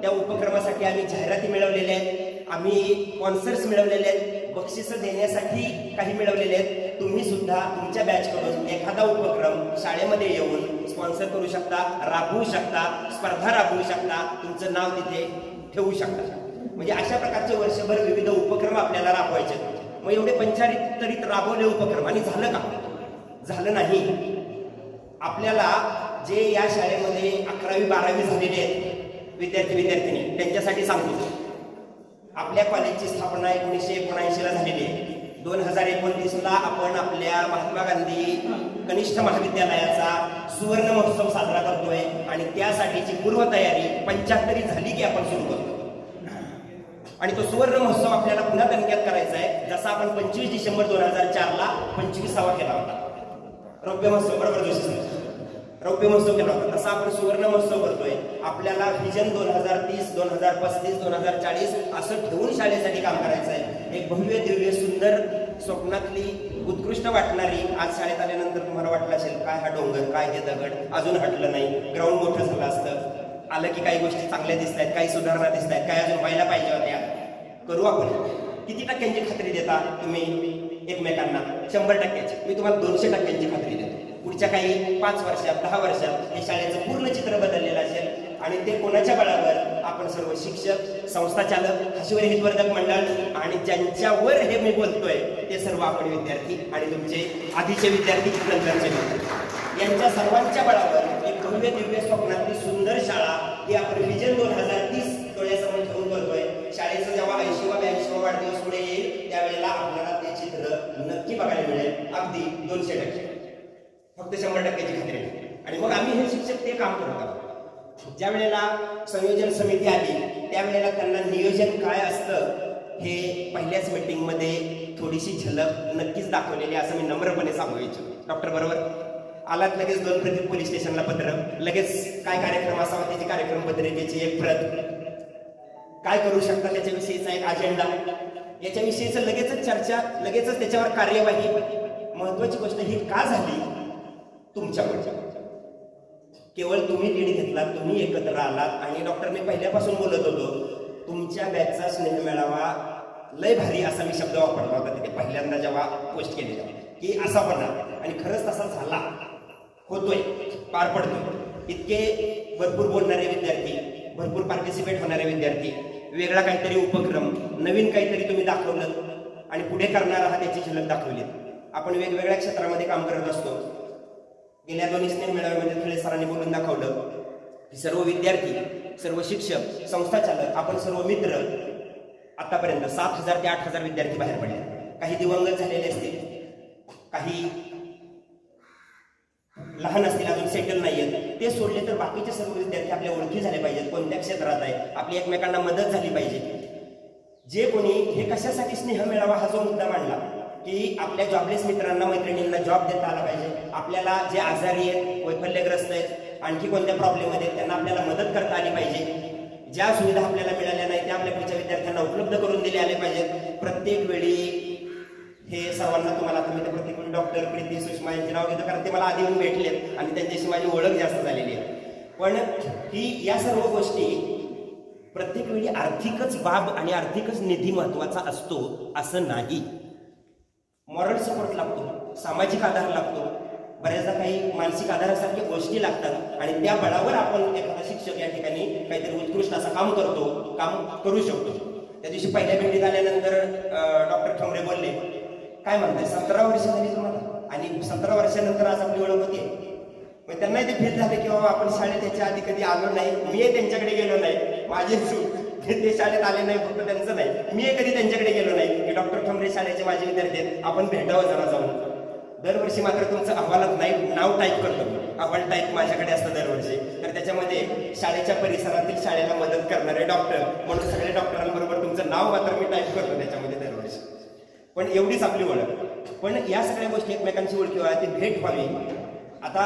त्या उपक्रमासाठी आम्ही जाहिराती मिळवलेल्या आहेत, आम्ही स्पॉन्सर्स मिळवलेले आहेत, बक्षिसं देण्यासाठी काही मिळवलेले आहेत. तुम्ही सुद्धा तुमच्या बॅचकडून एखादा उपक्रम शाळेमध्ये येऊन स्पॉन्सर करू शकता, राबवू शकता, स्पर्धा राबवू शकता, तुमचं नाव तिथे ठेवू शकता. म्हणजे अशा प्रकारचे वर्षभर विविध उपक्रम आपल्याला राबवायचे. मग एवढे 45 राबवले उपक्रम आणि झालं का? झालं नाही. आपल्याला जे या शाळेमध्ये 11वी-12वी झालेले आहेत विद्यार्थिनी त्यांच्यासाठी सांगतो. आपल्या कॉलेजची स्थापना 1979ला झालेली आहे. 2029ला आपण आपल्या महात्मा गांधी कनिष्ठ महाविद्यालयाचा सुवर्ण महोत्सव साजरा करतोय आणि त्यासाठीची पूर्वतयारी 75 झाली की आपण सुरू करतो. आणि तो सुवर्ण महोत्सव आपल्याला पुन्हा दणक्यात करायचा आहे जसा आपण 25 डिसेंबर 2004ला 25वा केला होता. रौप्य महोत्सव, बरोबर जोशी, रौप्य महोत्सव केला होता तसा आपण सुवर्ण महोत्सव करतोय. आपल्याला व्हिजन 2030, 2035, 2040 असं ठेवून शाळेसाठी काम करायचं आहे. एक भव्य दिव्य सुंदर स्वप्नातली उत्कृष्ट वाटणारी, आज शाळेत आल्यानंतर तुम्हाला वाटलं असेल काय हा डोंगर, काय हे दगड, अजून हटलं नाही, ग्राउंड मोठं झालं असतं, आलं की काही गोष्टी चांगल्या दिसत आहेत, काही सुधारणा दिसत आहेत, काय अजून व्हायला पाहिजे होत्या, करू आपण. किती टक्क्यांची खात्री देता तुम्ही एकमेकांना? 100%ची. मी तुम्हाला 200% खात्री देतो. पुढच्या काही 5 वर्षात 10 वर्षात हे शाळेचं पूर्ण चित्र बदललेलं असेल आणि ते कोणाच्या बळावर? आपण सर्व शिक्षक, संस्थाचालक, हशिवरी हितवर्धक मंडळ आणि ज्यांच्यावर हे मी बोलतोय ते सर्व आपण विद्यार्थी आणि तुमचे आधीचे विद्यार्थी, नंतरचे विद्यार्थी, यांच्या सर्वांच्या बळावर एक भव्य दिव्य स्वप्नातली सुंदर शाळा ही आपण व्हिजन 2030 डोळ्यासमोर ठेवून करतोय. शाळेचा जेव्हा 80वा 82वा वाढदिवस पुढे येईल त्यावेळेला आपल्याला ते चित्र नक्की बघायला मिळेल. अगदी 200%, फक्त 100%ची खात्री. आणि मग आम्ही हे शिक्षक ते काम करत आहोत. ज्या वेळेला संयोजन समिती आली त्यावेळेला त्यांना नियोजन काय असतं हे पहिल्याच मीटिंगमध्ये थोडीशी झलक नक्कीच दाखवलेली असं मी नम्रपणे सांगू इच्छितो. डॉक्टर बरोबर आलात, लगेच 2 प्रती पोलीस स्टेशनला पत्र, लगेच काय कार्यक्रम असावा त्याची कार्यक्रम पत्रिकेची एक प्रत, काय करू शकता त्याच्याविषयीचा एक अजेंडा, याच्याविषयीचं लगेचच चर्चा, लगेचच त्याच्यावर कार्यवाही. महत्वाची गोष्ट ही का झाली? तुमच्याकडच्या. केवळ तुम्ही लीड घेतला, तुम्ही एकत्र आलात. आणि डॉक्टरने पहिल्यापासून बोलत होतो तुमच्या बॅचचा स्नेह मेळावा लय भारी असा मी शब्द वापरला होता तिथे पहिल्यांदा जेव्हा पोस्ट केलेला की असा बनणार, आणि खरंच तसा झाला, होतोय, पार पडतोय. इतके भरपूर बोलणारे विद्यार्थी, भरपूर पार्टिसिपेट होणारे विद्यार्थी, वेगळा काहीतरी उपक्रम, नवीन काहीतरी तुम्ही दाखवलं आणि पुढे करणार आहात याची झलक दाखवली. आपण वेगवेगळ्या क्षेत्रामध्ये काम करत असतो. गेल्या 2 स्नेह मेळाव्यामध्ये थळे सरांनी बोलून दाखवलं की सर्व विद्यार्थी, सर्व शिक्षक, संस्थाचालक, आपण सर्व मित्र आतापर्यंत 7000 ते 8000 विद्यार्थी बाहेर पडले. काही दिवंगत झालेले असतील, काही लहान असतील, अजून सेटल नाही आहेत. ते सोडले तर बाकीचे सर्व विद्यार्थी आपल्या ओळखी झाले पाहिजेत, कोणत्या क्षेत्रात आहे, आपली एकमेकांना मदत झाली पाहिजे. जे कोणी हे कशासाठी स्नेह मेळावा हा जो मुद्दा मांडला की आपल्या जॉबलेस मित्रांना, मैत्रिणींना जॉब देता आला पाहिजे, आपल्याला जे आजारी आहेत, वैफल्यग्रस्त आहेत, आणखी कोणत्या प्रॉब्लेम आहेत त्यांना आपल्याला मदत करता आली पाहिजे. ज्या सुविधा आपल्याला मिळाल्या नाही त्या आपल्या पुढच्या विद्यार्थ्यांना उपलब्ध करून दिल्या आल्या पाहिजेत. प्रत्येक वेळी हे सर्वांना तुम्हाला आता मी तर प्रत्येक वेळी डॉक्टर प्रीती सुषमा यांचे नाव घेतो कारण ते मला आधी येऊन भेटलेत आणि त्यांच्याशी माझी ओळख जास्त झालेली आहे. पण ही या सर्व गोष्टी प्रत्येक वेळी आर्थिकच बाब आणि आर्थिकच निधी महत्वाचा असतो असं नाही. मॉरल सपोर्ट लागतो, सामाजिक आधार लागतो, बऱ्याचदा काही मानसिक आधारासारख्या गोष्टी लागतात आणि त्या बळावर आपण एखादा शिक्षक या ठिकाणी काहीतरी उत्कृष्ट असं काम करू शकतो. त्या दिवशी पहिल्या भेटीत आल्यानंतर डॉक्टर ठोंबरे बोलले, काय म्हणताय 17 वर्ष झाली तुम्हाला आणि 17 वर्षानंतर आज आपली ओळख होती. मग त्यांनाही ते फील झाले की बाबा आपण शाळेत त्याच्या आधी कधी आलो नाही, मी त्यांच्याकडे गेलो नाही, माझे ते शाळेत आले नाही, फक्त त्यांचं नाही, मी कधी त्यांच्याकडे गेलो नाही की डॉक्टर ठोंबरे शाळेचे माझे विद्यार्थी आहेत, आपण भेटावं जरा जाऊन. दरवर्षी मात्र तुमचं अहवालात नाही नाव टाईप करतो, अहवाल टाईप माझ्याकडे असतं दरवर्षी. तर त्याच्यामध्ये शाळेच्या परिसरातील शाळेला मदत करणारे डॉक्टर म्हणून सगळ्या डॉक्टरांबरोबर तुमचं नाव मात्र मी टाईप करतो त्याच्यामध्ये दरवर्षी. पण एवढीच आपली ओळख. पण या सगळ्या गोष्टी एकमेकांची ओळखी व्हावी, ती भेट व्हावी. आता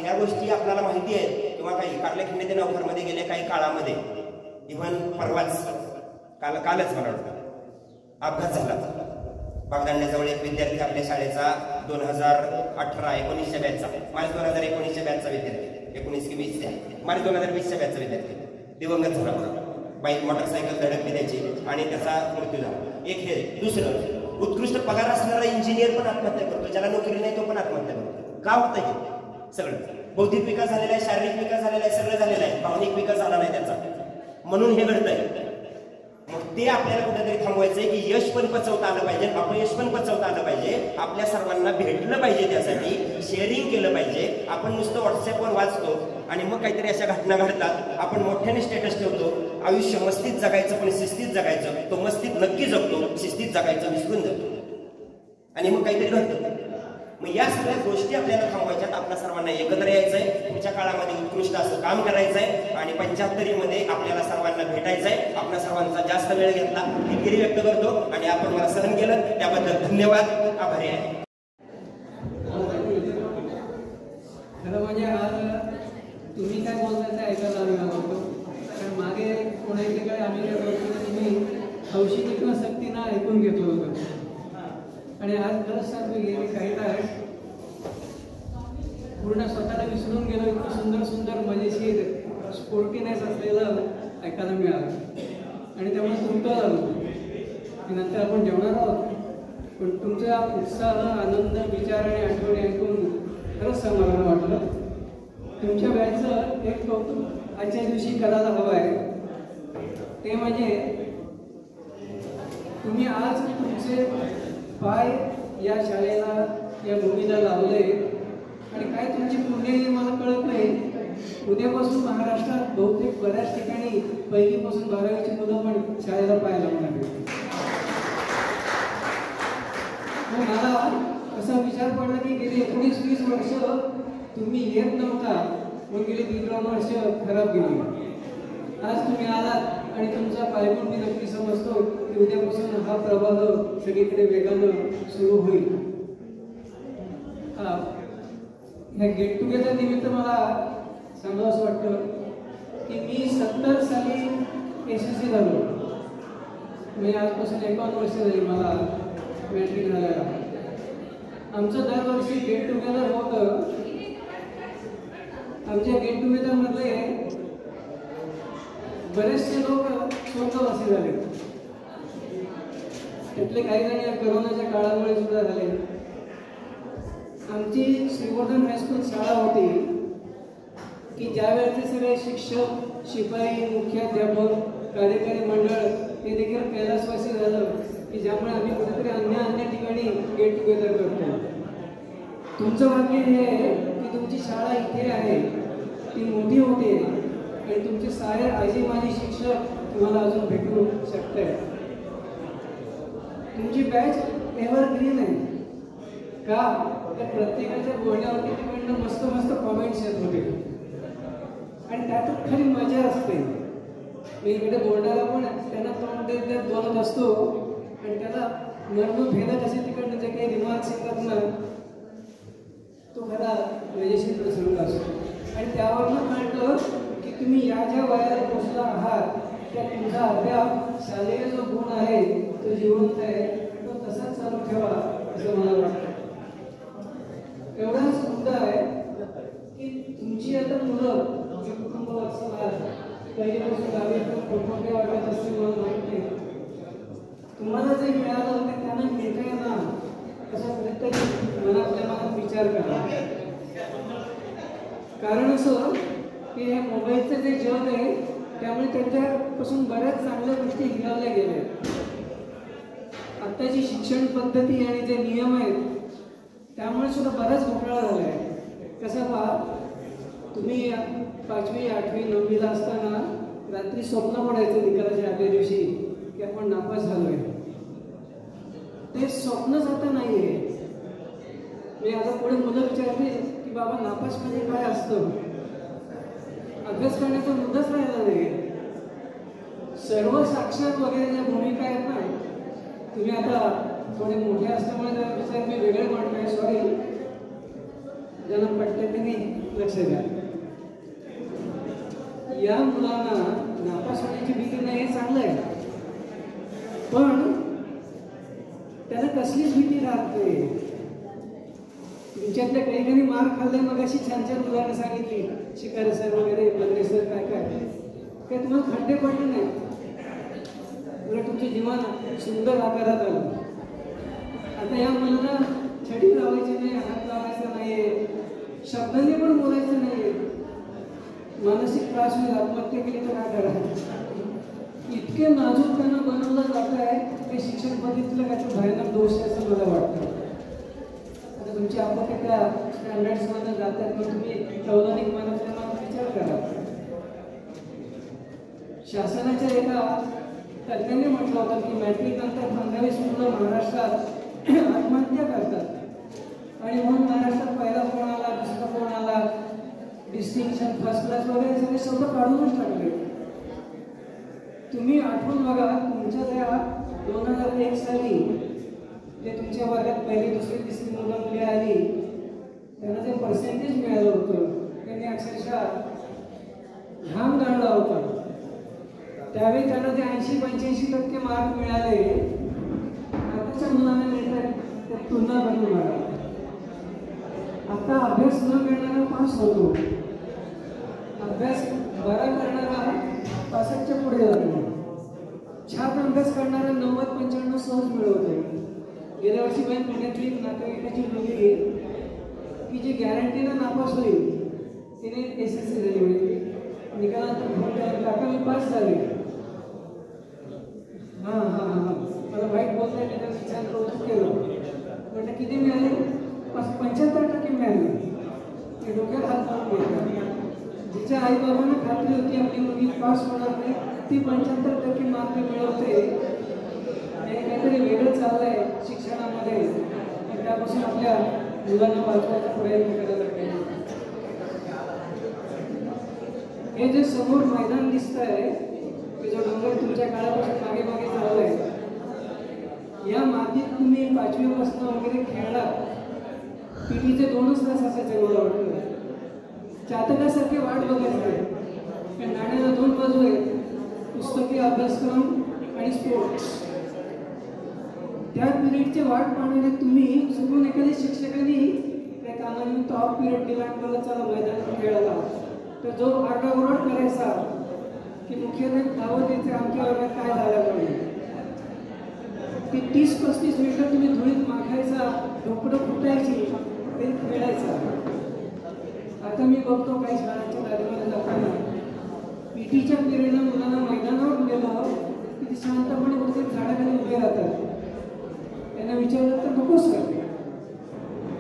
या गोष्टी आपल्याला माहिती आहेत किंवा काही कारल्या खिंडे नवघरमध्ये गेले काही काळामध्ये, इव्हन परवाच कालच मला वाटतं अपघात झाला. बागदांड्याजवळ एक विद्यार्थी आपल्या शाळेचा 2018-19च्या बॅचचा, मार्च 2019च्या बॅचचा विद्यार्थी, 19 की 20च्या मार्च 2020च्या बॅचचा विद्यार्थी दिवंगत झाला. बाईक मोटरसायकल धडकली त्याची आणि त्याचा मृत्यू झाला. एक हे. दुसरं, उत्कृष्ट पगार असणारा इंजिनियर पण आत्महत्या करतो, ज्याला नोकरी नाही तो पण आत्महत्या करतो. का होतं हे सगळं? बौद्धिक विकास झालेला आहे, शारीरिक विकास झालेला आहे, सगळं झालेलं आहे, भावनिक विकास झाला नाही त्याचा, म्हणून हे घडतंय. मग ते आपल्याला कुठेतरी थांबवायचंय की यश पण पचवता आलं पाहिजे, अपयश पण पचवता आलं पाहिजे, आपल्या सर्वांना भेटलं पाहिजे, त्यासाठी शेअरिंग केलं पाहिजे. आपण नुसतं व्हॉट्सअपवर वाचतो आणि मग काहीतरी अशा घटना घडतात, आपण मोठ्याने स्टेटस ठेवतो. आयुष्य मस्तीत जगायचं पण शिस्तीत जगायचं, तो मस्तीत नक्की जगतो, शिस्तीत जगायचं विसरून जातो आणि मग काहीतरी घडतं. मग या सगळ्या गोष्टी आपल्याला थांबवायच्यात. आपल्या सर्वांना एकत्र यायचंय, पुढच्या काळामध्ये उत्कृष्ट असं काम करायचंय आणि 75मध्ये आपल्याला सर्वांना भेटायचंय. आपल्या सर्वांचा जास्त वेळ घेतला दिलगिरी व्यक्त करतो आणि आपण मला सहन केलं त्याबद्दल धन्यवाद, आभारी आहे. खरं म्हणजे आज तुम्ही काय बोलताय ते ऐकायला आम्ही आवडतो. कारण मागे कोणा ठिकाणी आम्ही काय बोलतो तुम्ही हौशी किंवा सक्तीनं ऐकून घेतलं होतं आणि आज खरंच सांगतो गेली काही तास पूर्ण स्वतःला विसरून गेलो. इतकं सुंदर सुंदर मजेशीर स्पोर्टीनेस असलेलं ऐकायला मिळालं आणि त्यामुळे तुमचं झालो. नंतर आपण जेवणार आहोत, पण तुमचा उत्साह, आनंद, विचार आणि आठवणी ऐकून खरंच समाधान वाटलं. तुमच्या बॅचचं एक कौतुक आजच्या दिवशी करायला हवं आहे, ते म्हणजे तुम्ही आज तुमचे पाय या शाळेला, या भूमीला लावले आणि काय तुमची पुण्य मला कळत नाही. उद्यापासून महाराष्ट्रात बहुतेक बऱ्याच ठिकाणी 1ली पासून 12वीची मुलं पण शाळेला पाय लावणार आहेत. मला असा विचार पडला की गेली 19-20 वर्ष तुम्ही येत नव्हता, मग गेली 3 वर्ष खराब गेली. आज तुम्ही आलात आणि तुमचा पायगुण मी नक्की समजतो की उद्यापासून हा प्रवाह सगळीकडे वेगानं सुरू होईल. ह्या गेट टुगेदर निमित्त मला सांगावं असं वाटतं की मी 70 साली SSC झालो, म्हणजे आजपासून 51 वर्ष झाली मला मॅट्रिक झालेला. आमचं दरवर्षी गेट टुगेदर होतं. आमच्या गेट टुगेदरमधले बरेचसे लोक स्वर्गवासी झाले, त्यातले काही जण या कोरोनाच्या काळामुळे सुद्धा झाले. आमची श्रीवर्धन हायस्कूल शाळा होती की ज्यावेळेचे सगळे शिक्षक, शिपाई, मुख्याध्यापक, कार्यकारी मंडळ हे देखील कैलासवासी झालं की ज्यामुळे आम्ही कुठेतरी अन्य ठिकाणी गेट टुगेदर करतो. तुमचं भाग्य हे आहे की तुमची शाळा इथे आहे, ती मोठी होते आणि तुमचे सारे आजी माजी शिक्षक तुम्हाला अजून भेटू शकते. तुमची बॅच एव्हरग्रीन आहे का? त्या प्रत्येकाच्या बोलण्यावरती तिकडनं मस्त मस्त कॉमेंट्स येत होते आणि त्यातच खरी मजा असते. मी इकडे बोलणारा पण त्यांना तोंड देत बोलत असतो आणि त्याला मर्म भेदत असे तिकडनं जे काही रिमार्क्स येतात ना, तो खरा मजेशीर प्रसंग असतो. आणि त्यावरनं कळतं की तुम्ही या ज्या वयाला पोहोचला आहात त्या तुमचा अद्याप शालेय जो गुण आहे तो जिवंत आहे तो तसाच चालू ठेवा असं मला वाटतं. एवढाच मुद्दा आहे की तुमची आता मुलं जे कुटुंब वाचतात पहिलीपासून 10वी मोठमोठे वाटत असते मला माहिती नाही. तुम्हाला जे मिळालं ते त्यांना मिळतंय ना असा प्रत्येक मनातल्या मनात विचार करा. कारण असं की हे मोबाईलचं जे जग आहे त्यामुळे त्याच्यापासून बऱ्याच चांगल्या गोष्टी हिरावल्या गेल्या. आत्ताची शिक्षण पद्धती आणि जे नियम आहेत त्यामुळे सुद्धा बराच घोटाळा झाला आहे. कसं पहा, तुम्ही 5वी 8वी 9वीला असताना रात्री स्वप्न पडायचं निकालाच्या आदल्या दिवशी की आपण नापास झालोय. ते स्वप्नच आता नाही आहे. मी आता पुढे मुलं विचारते की बाबा नापास म्हणजे काय असतं. अभ्यास करण्याचा मुद्दाच राहिला नाही. सर्व साक्षर वगैरे ज्या भूमिका आहेत ना, तुम्ही आता थोडे मोठे असल्यामुळे जर मी वेगळे म्हणतोय, सॉरी, ज्यांना पटतं त्यांनी लक्ष द्या. या मुलांना नापास होण्याची भीती नाही हे चांगलं आहे, पण त्याला कसलीच भीती राहते. तुमच्यातल्या काही काही मार खाल्ले मग अशी छान छान उदाहरणं सांगितली, शिकारे सर वगैरे बंद्रे सर काय काय तुम्हाला खड्डे पडले नाही, उलट तुमचे जीवन सुंदर आकारात आलं. आता या मुलाला छडी लावायची नाही, हात लावायचा नाहीये, शब्दांनी पण बोलायचं नाहीये. मानसिक त्रास होईल, आत्महत्या केली तर काय करा. इतके नाजूक त्यांना बनवलं जात आहे हे शिक्षण पद्धतीतलं काहीतरी भयानक दोष आहे असं मला वाटतं. आता तुमची आपण त्या स्टँडर्ड्समध्ये जातात मग तुम्ही तौलनिक मनाचा विचार करा. शासनाच्या एका तज्ञांनी म्हटलं होतं की मॅट्रिक नंतर 15-20 मुलं महाराष्ट्रात आत्महत्या करतात आणि म्हणून महाराष्ट्रात पहिला फोन आला, दुसरा फोन आला, डिस्टिंक्शन, फर्स्ट क्लास वगैरे सगळे शब्द काढूनच टाकले. तुम्ही आठवून बघा तुमच्या त्या 2001 साली जे तुमच्या वर्गात पहिली दुसरी तिसरी मुलं मुली आली त्यांना जे पर्सेंटेज मिळालं होतं त्यांनी अक्षरशः घाम गाळला होता. त्यावेळी त्यांना जे 80-85% मार्क मिळाले. आताच्या मुलांना मिळतात त्या तुलना करून बघा. आता अभ्यास न करणारा पास होतो, अभ्यास बरा करणारा 65च्या पुढे जातो, छान अभ्यास करणारा 90-95 सहज मिळवतो. गेल्या वर्षी मी पुण्यातली एक नातेवाईकाची मुलगी की जी गॅरंटीनं नापास होईल तिने SSC दिली होती. निकालानंतर काका मी पास झाले. हां हां हां मला वाईट बोलताय मी त्यांचं छान कौतुक केलं. म्हटलं किती मिळाले? 75% मिळाले. मी डोक्यात हात मारून घेतला. जिच्या आईबाबांना खात्री होती आपली मुलगी पास होणार नाही ती 75% मार्क मिळवते. हे काहीतरी वेगळं चाललंय शिक्षणामध्ये. त्यापासून आपल्या मुलांना वाचवायचा प्रयत्न करायला पाहिजे. हे जे समोर मैदान दिसतंय की जो डोंगर तुमच्या काळापासून मागे मागे चाललाय, या मातीत तुम्ही 5वी पासून वगैरे खेळला. पीटीचे 2च तास असायचे मला वाटतं. चातकासारखे वाट बघायचे पण नाण्याला 2 बाजू आहेत, पुस्तकी अभ्यासक्रम आणि स्पोर्ट्स. त्या पिरियडची वाट पाहणारे तुम्ही चुकून एखाद्या शिक्षकांनी त्या कामाने टॉप पिरियड डिमांड करत चला मैदानात खेळायला तर जो आरडाओरड करायचा की मुख्याध्यापक धावत यायचे आमच्या वर्गात काय झालं पाहिजे. ती 30-35 मिनिटं तुम्ही धुळीत माखायचा, ढोकळं फुटायची ते खेळायचा. आता मी बघतो काही शाळांच्या दारीमध्ये जाताना पीटीच्या पिरियडला मुलांना मैदानावर गेलं की ते शांतपणे वरती झाडाखाली उभे राहतात. त्यांना विचारलं तर नको सर,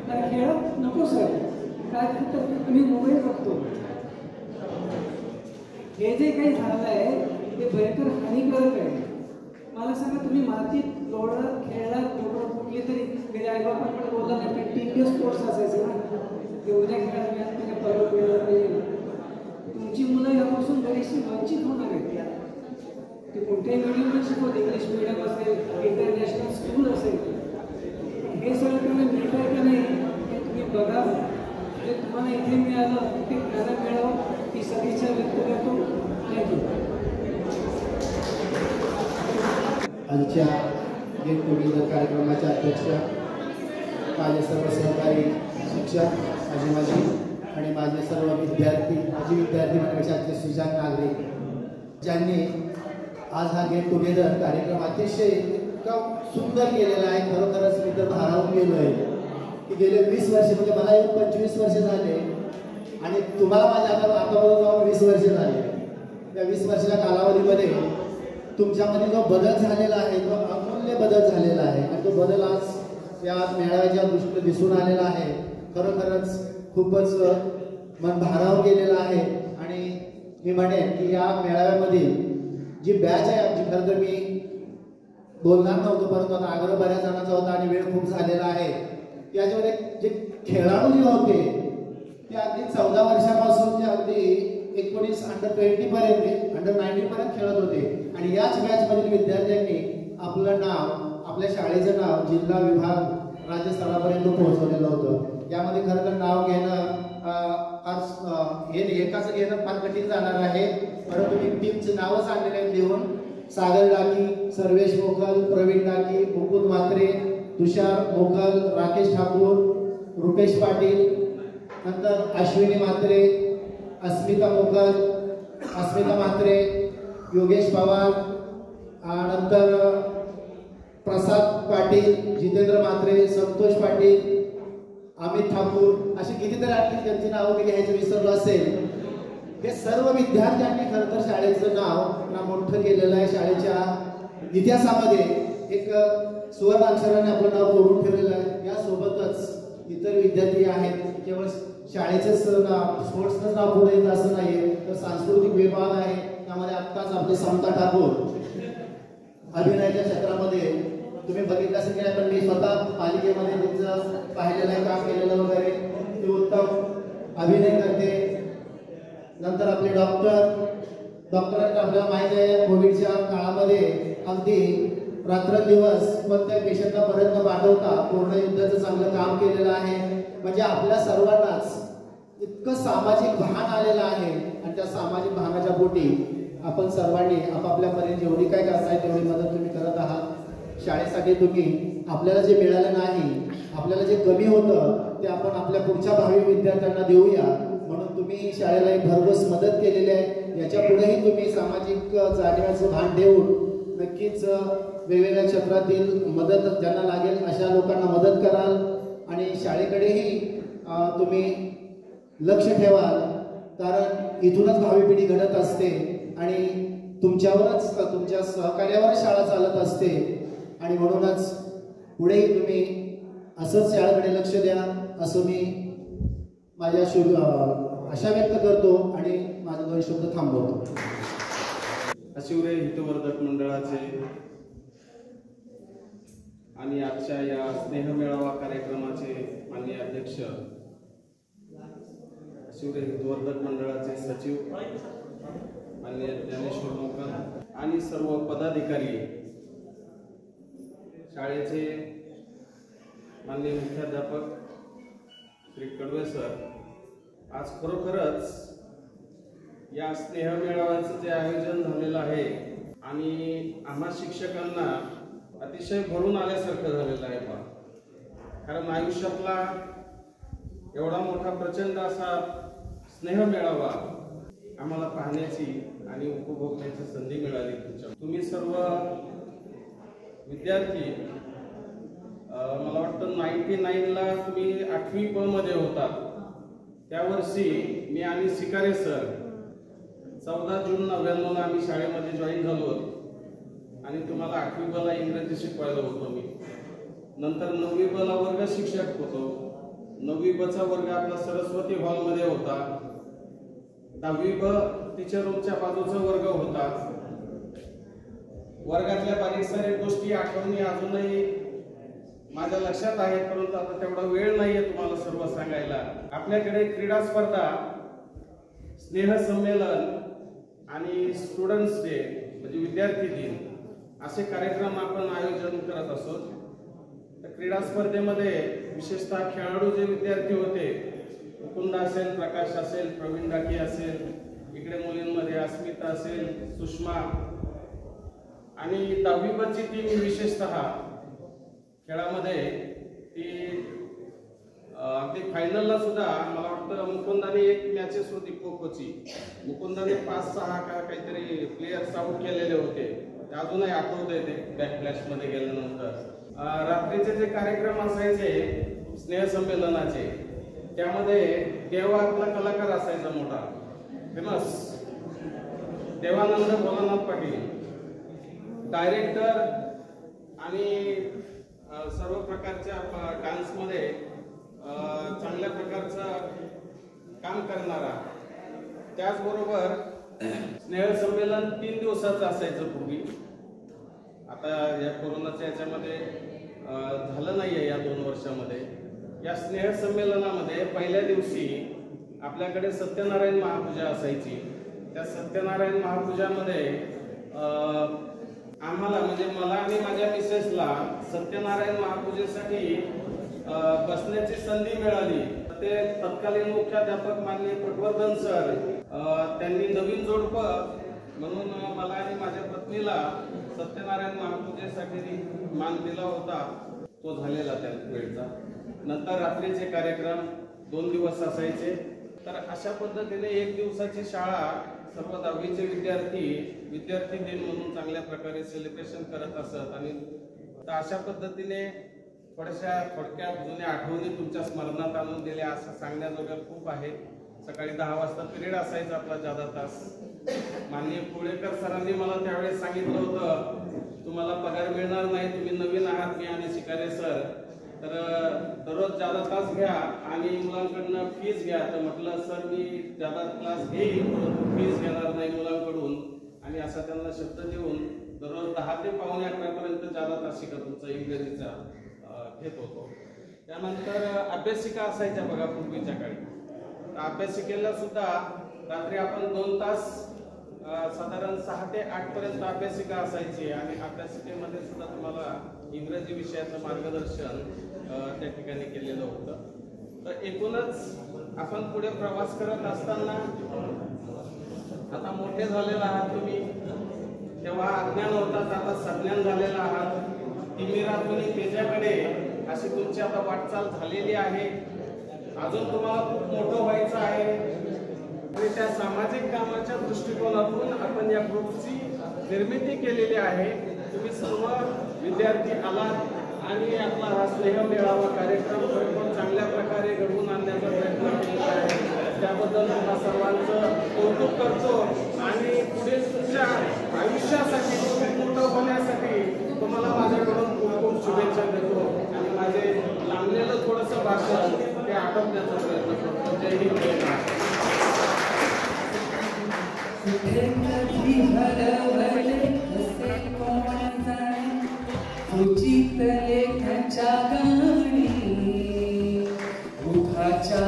काय खेळत नको सर, काय करतात तुम्ही मोबाईल बघतो. हे जे काही झालं आहे ते भयंकर हानिकारक आहे. मला सांगा तुम्ही मातीत लोळत खेळलात, ढोकळं फुटली तरी गेले आईबापांकडे बोलला नाही पण 3 दिवस स्पोर्ट्स असायचे ना, ते उद्या खेळायला मिळालं परत मिळालं पाहिजे. तुमची मुलं यापासून बरीचशी वंचित होणार आहेत. ते कोणत्याही मिडियमला शिकवत, इंग्लिश मिडियम असेल, इंटरनॅशनल स्कूल असेल, हे सगळं त्यांना मिळत आहे का नाही हे तुम्ही बघा. जे तुम्हाला इथे मिळालं ते त्याला मिळावं ही सदिच्छा व्यक्त करतो. थँक्यू. आजच्या गेट टुगेदर कार्यक्रमाच्या अध्यक्षा माझे सर्व सहकारी शिक्षक माझी आणि माझे सर्व विद्यार्थी माजी विद्यार्थी मंडळाचे सुजाण नागरिक ज्यांनी आज हा गेट टुगेदर कार्यक्रम अतिशय इतका सुंदर केलेला आहे. खरोखरच मी तर भारावून गेलो आहे की गेले 20 वर्ष म्हणजे मला 25 वर्ष झाले आणि तुम्हाला माझ्या आतापर्यंत जाऊन 20 वर्ष झाले. त्या 20 वर्षाच्या कालावधीमध्ये तुमच्यामध्ये जो बदल झालेला आहे तो अमूल्य बदल झालेला आहे आणि तो बदल आज या मेळाव्याच्या दृष्टीने दिसून आलेला आहे. खरोखरच खूपच मन भारावून गेलेला आहे आणि मी म्हणेन की या मेळाव्यामध्ये जी बॅच आहे आमची, खरं तर मी बोलणार नव्हतो परंतु आता आग्रह बऱ्याच जणांचा होता आणि वेळ खूप झालेला आहे. याच्यामध्ये जे खेळाडू जे होते ते अगदी 14 वर्षापासून ते अगदी 19 अंडर 20 पर्यंत अंडर 19 पर्यंत खेळत होते आणि याच बॅचमधील विद्यार्थ्यांनी आपलं नाव आपल्या शाळेचं नाव जिल्हा विभाग राज्य स्तरापर्यंत पोहोचवलेलं होतं. यामध्ये खरं तर नाव घेणं हे एकाच घेणं फार कठीण जाणार आहे परंतु मी टीमचे नावं सांगलेले आहेत लिहून. सागर डाकी, सर्वेश मोखल, प्रवीण डाकी, मुकुंद म्हात्रे, तुषार मोखल, राकेश ठाकूर, रुपेश पाटील, नंतर अश्विनी म्हात्रे, अस्मिता मोखल, अस्मिता म्हात्रे, योगेश पवार, नंतर प्रसाद पाटील, जितेंद्र म्हात्रे, संतोष पाटील, अमित ठाकूर, अशी कितीतरी आर्टिस्ट ज्यांची नावं मी घ्यायचं विसरलो असेल. हे सर्व विद्यार्थ्यांनी खरं तर शाळेचं नाव मोठं केलेलं आहे. शाळेच्या इतिहासामध्ये एक सुवर्ण अक्षराने आपलं नाव जोडून ठेवलेलं आहे. यासोबतच इतर विद्यार्थी आहेत केवळ शाळेचंच नाव स्पोर्ट्सचंच नाव पुढे येत असं नाही तर सांस्कृतिक विभाग आहे. त्यामध्ये आत्ताच आपले समता ठाकूर अभिनयाच्या क्षेत्रामध्ये तुम्ही बघितलं असेल की नाही पण मी स्वतः पालिकेमध्ये त्यांचं पाहिलेलं आहे काम केलेलं वगैरे ते उत्तम अभिनय करते. नंतर आपले डॉक्टरांना आपल्याला माहिती आहे कोविडच्या काळामध्ये अगदी रात्रंदिवस कोणत्या पेशंटला परत न पाठवता पूर्ण युद्धाचं चांगलं काम केलेलं आहे. म्हणजे आपल्या सर्वांनाच इतकं सामाजिक भान आलेलं आहे आणि त्या सामाजिक भानाच्या पोटी आपण सर्वांनी आपापल्यापर्यंत जेवढी काय करताय तेवढी मदत तुम्ही करत आहात. शाळेसाठी तुम्ही आपल्याला जे मिळालं नाही आपल्याला जे कमी होतं ते आपण आपल्या पुढच्या भावी विद्यार्थ्यांना देऊया म्हणून तुम्ही शाळेला एक भरघोस मदत केलेली आहे. याच्या पुढेही तुम्ही सामाजिक जाणीवाचं भान ठेवून नक्कीच वेगवेगळ्या क्षेत्रातील मदत ज्यांना लागेल अशा लोकांना मदत कराल आणि शाळेकडेही तुम्ही लक्ष ठेवाल कारण इथूनच भावी पिढी घडत असते आणि तुमच्यावरच तुमच्या सहकार्यावरच शाळा चालत असते आणि म्हणूनच पुढेही तुम्ही असंच शाळेकडे लक्ष द्या असं मी माझ्या आशा व्यक्त करतो आणि माझा 2 शब्द थांबवतो. शिवरे हितवर्धक मंडळाचे आणि आजच्या या स्नेहमेळावा कार्यक्रमाचे माननीय अध्यक्ष शिवरे हितवर्धक मंडळाचे सचिव माननीय ज्ञानेश्वर मोखल आणि सर्व पदाधिकारी शाळेचे माननीय मुख्याध्यापक श्री कडवे सर आज खरोखरच या स्नेहमेळाव्याचं जे आयोजन झालेलं आहे आणि आम्हा शिक्षकांना अतिशय भरून आल्यासारखं झालेलं आहे. कारण आयुष्यातला एवढा मोठा प्रचंड असा स्नेहमेळावा आम्हाला पाहण्याची आणि उपभोगण्याची संधी मिळाली. तुम्ही सर्व विद्यार्थी मला वाटतं 99ला तुम्ही 8वी प मध्ये होतात. त्या वर्षी मी आणि सिकारे सर 14 जून 99ला आम्ही शाळेमध्ये जॉईन झालो आणि तुम्हाला 8वी ब ला इंग्रजी शिकवायला होतो मी. नंतर 9वी ब ला वर्ग शिक्षक होतो. 9वी ब चा वर्ग आपला सरस्वती हॉलमध्ये होता. 10वी ब टीचर रूमच्या बाजूचा वर्ग होता. वर्गातल्या बारीक सारीक गोष्टी आठवणी अजूनही माझ्या लक्षात आहेत परंतु आता तेवढा वेळ नाहीये तुम्हाला सर्व सांगायला. आपल्याकडे क्रीडा स्पर्धा, स्नेह संमेलन आणि स्टुडंट्स डे म्हणजे विद्यार्थी दिन असे कार्यक्रम आपण आयोजन करत असतो. तर क्रीडा स्पर्धेमध्ये विशेषतः खेळाडू जे विद्यार्थी होते मुकुंद असेल, प्रकाश असेल, प्रवीण डाकी असेल, इकडे मुलींमध्ये अस्मिता असेल, सुषमा आणि 10वी बची टीम विशेषतः खेळामध्ये ती अगदी फायनलला सुद्धा मला वाटतं मुकुंदाने एक मॅचेस होती खो खोची, मुकुंदाने 5-6 काहीतरी प्लेयर्स आउट केलेले होते, ते अजूनही आठवतंय ते बॅक फ्लॅशमध्ये गेल्यानंतर। रात्रीचे जे कार्यक्रम असायचे स्नेहसंमेलनाचे त्यामध्ये देवातला कलाकार असायचा मोठा फेमस देवानंद भोलानाथ पाटील, डायरेक्टर आणि सर्व प्रकारच्या डान्समध्ये चांगल्या प्रकारचं काम करणारा। त्याचबरोबर स्नेहसंमेलन 3 दिवसाचं असायचं पूर्वी, आता या कोरोनाच्या याच्यामध्ये झालं नाहीये या 2 वर्षामध्ये। या स्नेहसंमेलनामध्ये पहिल्या दिवशी आपल्याकडे सत्यनारायण महापूजा असायची। त्या सत्यनारायण महापूजामध्ये आम्हाला म्हणजे मला आणि माझ्या मिसेसला सत्यनारायण महापूजेसाठी बसण्याची संधी मिळाली। ते तत्कालीन मुख्याध्यापक माननीय पटवर्धन सर त्यांनी नवीन जोडपं म्हणून मला आणि माझ्या पत्नीला सत्यनारायण महापूजेसाठी मान दिला होता, तो झालेला त्या वेळचा। नंतर रात्रीचे कार्यक्रम 2 दिवस असायचे। तर अशा पद्धतीने 1 दिवसाची शाळा सर्व 10वीचे विद्यार्थी दिन म्हणून चांगल्या प्रकारे सेलिब्रेशन करत असत। आणि अशा पद्धतीने थोडक्यात जुन्या आठवणी तुमच्या स्मरणात आणून दिल्या असं सांगण्याजोग्या खूप आहे। सकाळी 10 वाजता पिरियड असायचा आपला जादा तास। माननीय पुळेकर सरांनी मला त्यावेळेस सांगितलं होतं तुम्हाला पगार मिळणार नाही, तुम्ही नवीन आहात मी आणि शिकारे सर, तर दररोज जादा तास घ्या आणि मुलांकडनं फीस घ्या। तर म्हटलं सर मी जादा क्लास घेईन परंतु फीस घेणार नाही मुलांकडून, आणि असा त्यांना शब्द देऊन दररोज 10 ते पावणे 11 पर्यंत जादा तास शिकत तुमचा इंग्रजीचा घेत होतो। त्यानंतर अभ्यासिका असायच्या बघा पूर्वीच्या काळी, अभ्यासिकेला सुद्धा रात्री आपण 2 तास साधारण 6 ते 8 पर्यंत अभ्यासिका असायची आणि अभ्यासिकेमध्ये सुद्धा तुम्हाला इंग्रजी विषयाचं मार्गदर्शन त्या ठिकाणी केलेलं होतं। तर एकूणच आपण पुढे प्रवास करत असताना आता मोठे झालेला आहात तुम्ही, तेव्हा अज्ञान होतात आता सज्ञान झालेला आहात। तिमिरातून तेजाकडे अशी तुमची आता वाटचाल झालेली आहे। अजून तुम्हाला खूप मोठं व्हायचं आहे आणि त्या सामाजिक कामाच्या दृष्टिकोनातून आपण या ग्रुपची निर्मिती केलेली आहे। तुम्ही सर्व विद्यार्थी आलात आणि आपला हा स्नेह मेळावा कार्यक्रम खरोखर चांगल्या प्रकारे घडवून आणण्याचा प्रयत्न केला आहे, त्याबद्दल तुम्हा सर्वांचं कौतुक करतो आणि पुढे तुमच्या आयुष्यासाठी खूप मोठं होण्यासाठी तुम्हाला माझ्याकडून खूप खूप शुभेच्छा देतो आणि माझे लांबलेलं थोडंसं भाषण ते आटोपण्याचा प्रयत्न करतो। जय हिंद, जय महाराष्ट्र। लेखाच्या गाणी उठाच्या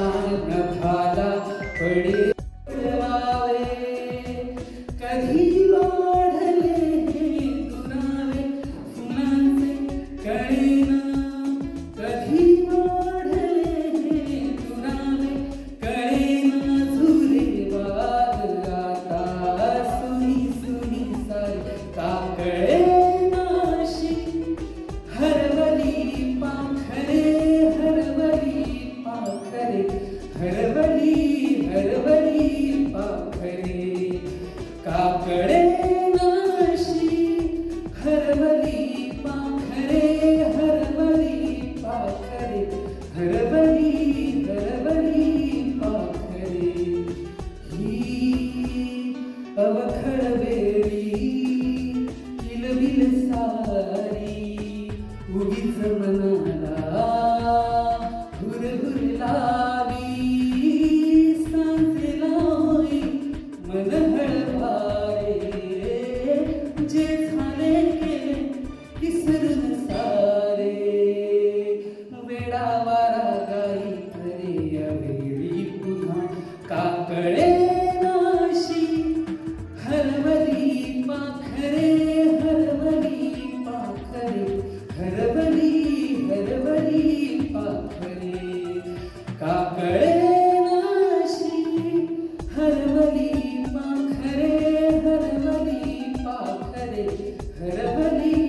नभाला पडे कधी वाढले दुरावे फुलांचे कळेना, कधी वाढले दुरावे कळेना झुरे वाद आता सुनी सुनी सारे का कळेनाशी हरवली पाखरे हरवली पाखरे हरवली हरवली पाखरे काकडे नाशी हरवली पाखरे हरवली पाखरे हरवली हरवली पाखरे ही अवखळ वेळी किलबिल सारी उगीच मनाला हुरहुर लावी सांगेला होई मन हळवारे जे झाले गेले विसरून सारे वेडा वारा गाई करे अवेळी पुन्हा काकडे नाशी हरवली पाखरे हरवली पाखरे हरवली हरवली पाखरे काकडे नाशी हरवली पाखरे हरवली